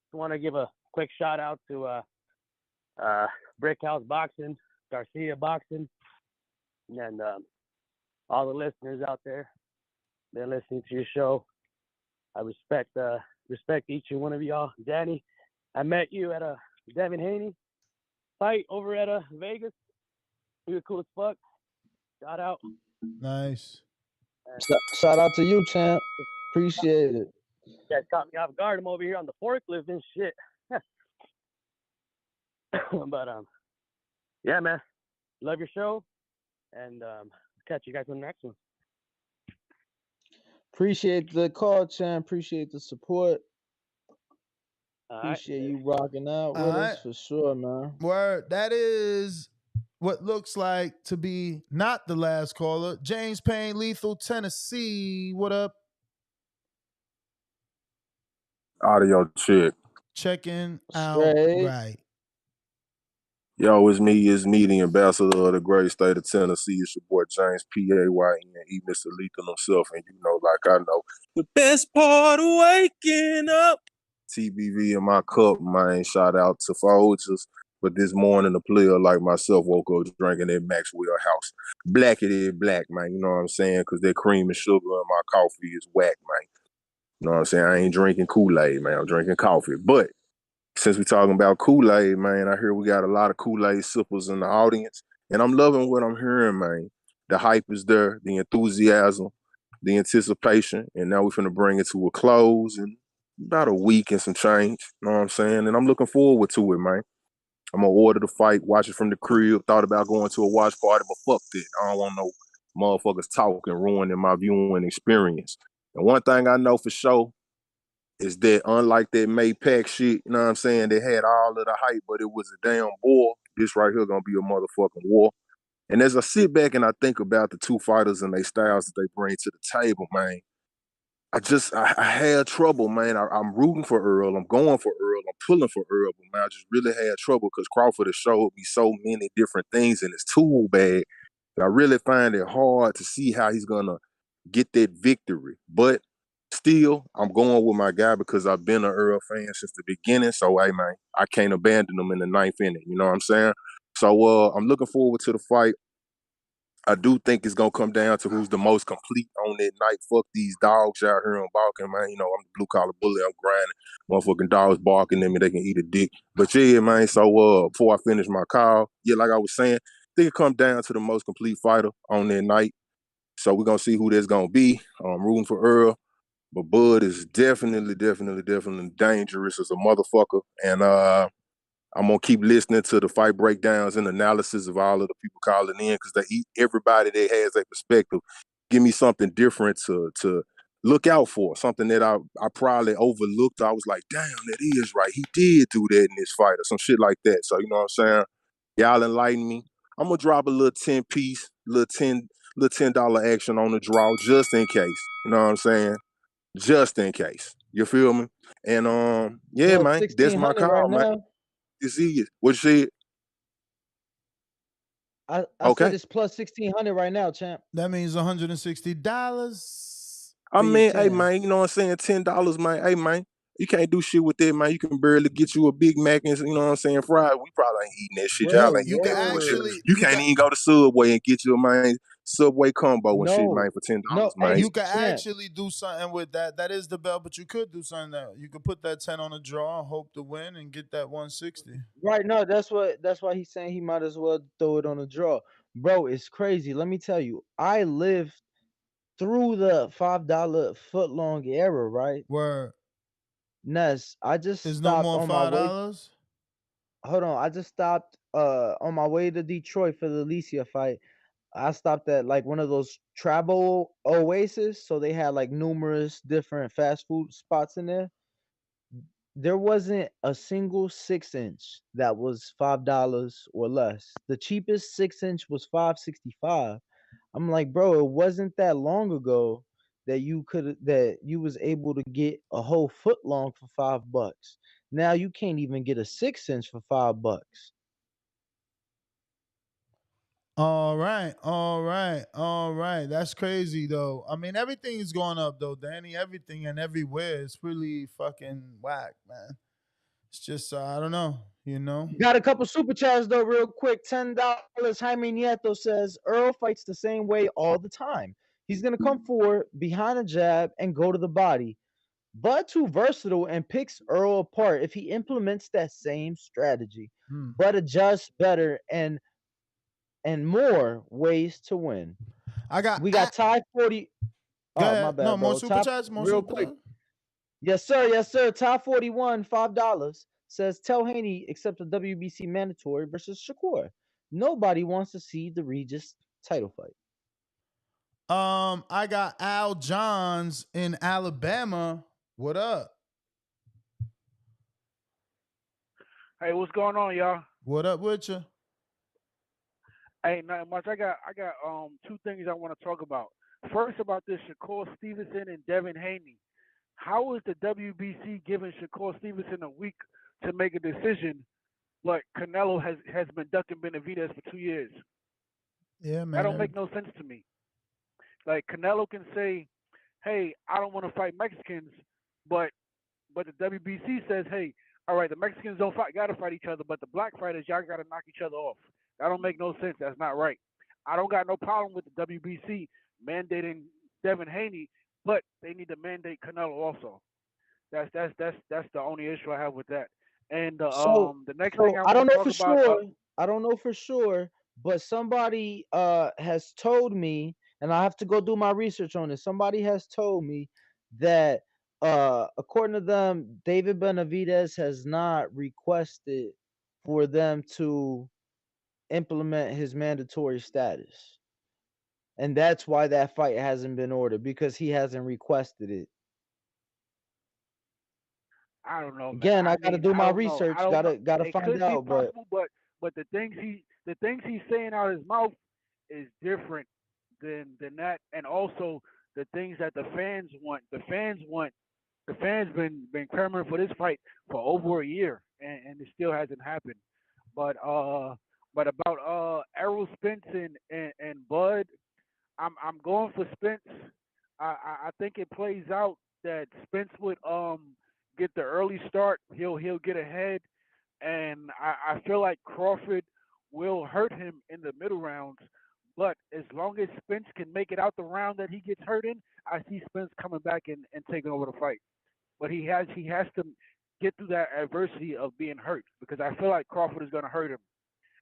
Just want to give a quick shout out to Brickhouse Boxing, Garcia Boxing, and all the listeners out there. Been listening to your show. I respect each and one of y'all. Danny, I met you at a Devin Haney fight over at Vegas. You were cool as fuck. Shout out. Nice. Shout out to you, champ. Appreciate it. You guys caught me off guard. I'm over here on the forklift and shit. But yeah, man, love your show, and catch you guys on the next one. Appreciate the call, champ. Appreciate the support. All right. Appreciate you rocking out All with right. us for sure, man. Word. That is what looks like to be not the last caller. James Payne, Lethal, Tennessee. What up? Audio check. Checking out Straight. right. Yo, it's me, the ambassador of the great state of Tennessee. It's your boy James Payne, Mr. Lethal himself, and you know, like I know, the best part of waking up. TBV in my cup, man. Shout out to Folgers. But this morning, a player like myself woke up drinking that Maxwell House. Black it is black, man. You know what I'm saying? Because that cream and sugar in my coffee is whack, man. You know what I'm saying? I ain't drinking Kool-Aid, man. I'm drinking coffee. But since we're talking about Kool-Aid, man, I hear we got a lot of Kool-Aid sippers in the audience. And I'm loving what I'm hearing, man. The hype is there, the enthusiasm, the anticipation. And now we're finna bring it to a close in about a week and some change. You know what I'm saying? And I'm looking forward to it, man. I'm gonna order the fight, watch it from the crib. Thought about going to a watch party, but fuck that. I don't want no motherfuckers talking, ruining my viewing experience. And one thing I know for sure is that unlike that Maypac shit, you know what I'm saying, they had all of the hype, but it was a damn war. This right here gonna be a motherfucking war. And as I sit back and I think about the two fighters and their styles that they bring to the table, man, I had trouble, man. I'm rooting for Earl. I'm going for Earl. I'm pulling for Earl. But, man, I just really had trouble because Crawford has showed me so many different things in his tool bag that I really find it hard to see how he's going to get that victory. But still, I'm going with my guy because I've been an Earl fan since the beginning. So, hey, man, I can't abandon him in the ninth inning. You know what I'm saying? So, I'm looking forward to the fight. I do think it's gonna come down to who's the most complete on that night. Fuck these dogs out here on barking, man. You know, I'm the blue collar bully. I'm grinding. Motherfucking dogs barking at me, they can eat a dick. But yeah, man. So before I finish my call, yeah, like I was saying, I think it come down to the most complete fighter on that night. So we're gonna see who that's gonna be. I'm rooting for Earl, but Bud is definitely dangerous as a motherfucker. And I'm gonna keep listening to the fight breakdowns and analysis of all of the people calling in because everybody that has a perspective give me something different to look out for. Something that I probably overlooked. I was like, damn, that is right. He did do that in this fight or some shit like that. So you know what I'm saying? Y'all enlighten me. I'm gonna drop a little 10 piece, little $10 action on the draw just in case. You know what I'm saying? Just in case. You feel me? And yeah, Plus man, that's my 1600 right call, man. now. You see it. What you said? I said Okay. it's plus 1600 right now, champ. That means $160 I for your mean, hey 10. man, you know what I'm saying? $10, man. Hey man, you can't do shit with that, man. You can barely get you a Big Mac and you know what I'm saying, fried. We probably ain't eating that shit. Y'all Word, ain't You eating can that bullshit. word. You can't even go to Subway and get your man Subway combo and shit, man, No, for $10, no, man. hey, You could champ. actually do something with that. That is the bell, but you could do something that you could put that 10 on a draw, hope to win, and get that 160. Right, no, that's why he's saying he might as well throw it on a draw. Bro, it's crazy. Let me tell you, I lived through the $5 foot long era, right? Where Ness, I just is no stopped more on my way. $5? Hold on, I just stopped on my way to Detroit for the Alicia fight. I stopped at like one of those travel oases, so they had like numerous different fast food spots in there. There wasn't a single 6 inch that was $5 or less. The cheapest 6 inch was $5.65. I'm like, bro, it wasn't that long ago that you was able to get a whole foot long for $5. Now you can't even get a 6 inch for $5. All right, all right, all right. That's crazy though. I mean, everything is going up though, Danny. Everything and everywhere. It's really fucking whack, man. It's just I don't know, you know. Got a couple super chats though, real quick. $10. Jaime Nieto says Earl fights the same way all the time. He's gonna come forward behind a jab and go to the body. Bud too versatile and picks Earl apart if he implements that same strategy. Bud adjusts better and more ways to win. We got Ty 40. Go Oh, ahead. my bad, No, more bro. super Top chats, more real super quick. chats. Yes, sir. Yes, sir. Top 41, $5 says, tell Haney accept the WBC mandatory versus Shakur. Nobody wants to see the Regis title fight. I got Al Johns in Alabama. What up? Hey, what's going on, y'all? What up with you? Hey, not much. I got two things I want to talk about. First, about this Shakur Stevenson and Devin Haney. How is the WBC giving Shakur Stevenson a week to make a decision, but Canelo has been ducking Benavidez for 2 years? Yeah, man. That don't make no sense to me. Like, Canelo can say, "Hey, I don't want to fight Mexicans," but the WBC says, "Hey, all right, the Mexicans don't gotta fight each other, but the black fighters, y'all gotta knock each other off." That don't make no sense. That's not right. I don't got no problem with the WBC mandating Devin Haney, but they need to mandate Canelo also. That's the only issue I have with that. And the next thing I I don't want to know talk for about, sure. I don't know for sure, but somebody has told me, and I have to go do my research on this. Somebody has told me that according to them, David Benavidez has not requested for them to implement his mandatory status. And that's why that fight hasn't been ordered, because he hasn't requested it. I don't know, man. Again, I gotta do I my don't know. I research. don't know. Gotta It find could be out, but possible, but the things he's saying out of his mouth is different than that, and also the things that the fans want. The fans been clamoring for this fight for over a year, and it still hasn't happened. But about Errol Spence and Bud, I'm going for Spence. I think it plays out that Spence would get the early start. He'll get ahead, and I feel like Crawford will hurt him in the middle rounds. But as long as Spence can make it out the round that he gets hurt in, I see Spence coming back and taking over the fight. But he has to get through that adversity of being hurt, because I feel like Crawford is going to hurt him.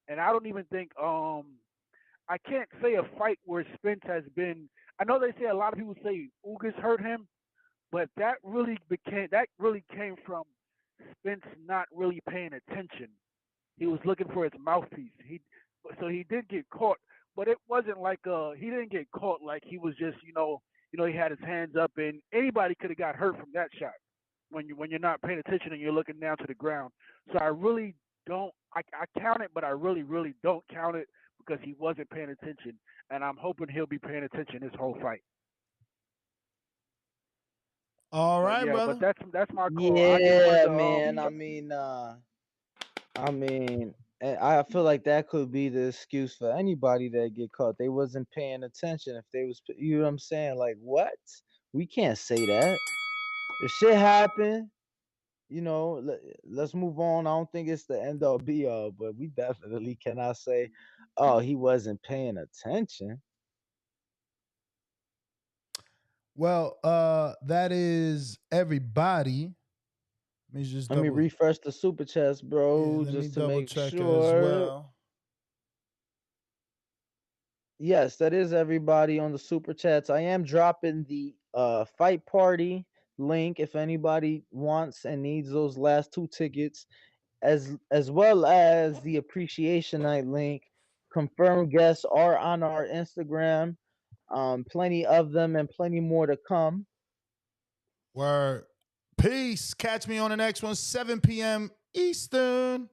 And I don't even think I can't say a fight where Spence has been. I know they say a lot of people say Ugas hurt him, but that really came from Spence not really paying attention. He was looking for his mouthpiece. He did get caught, but it wasn't like he didn't get caught like he was just he had his hands up, and anybody could have got hurt from that shot when you're not paying attention and you're looking down to the ground. So I really don't. I count it, but I really don't count it because he wasn't paying attention, and I'm hoping he'll be paying attention this whole fight. All right, yeah, brother. but that's my call. yeah, man. I mean, I feel like that could be the excuse for anybody that get caught. They wasn't paying attention. If they was, you know what I'm saying? Like, what? We can't say that. If shit happened, let's move on. I don't think it's the end all be all, but we definitely cannot say, oh, he wasn't paying attention. Well, that is everybody. Let me refresh the super chats, bro, just to make sure. As well. Yes, that is everybody on the super chats. I am dropping the fight party link if anybody wants and needs those last 2 tickets, as well as the appreciation night link. Confirmed guests are on our Instagram. Plenty of them and plenty more to come. Word. Peace. Catch me on the next one, 7 p.m. Eastern.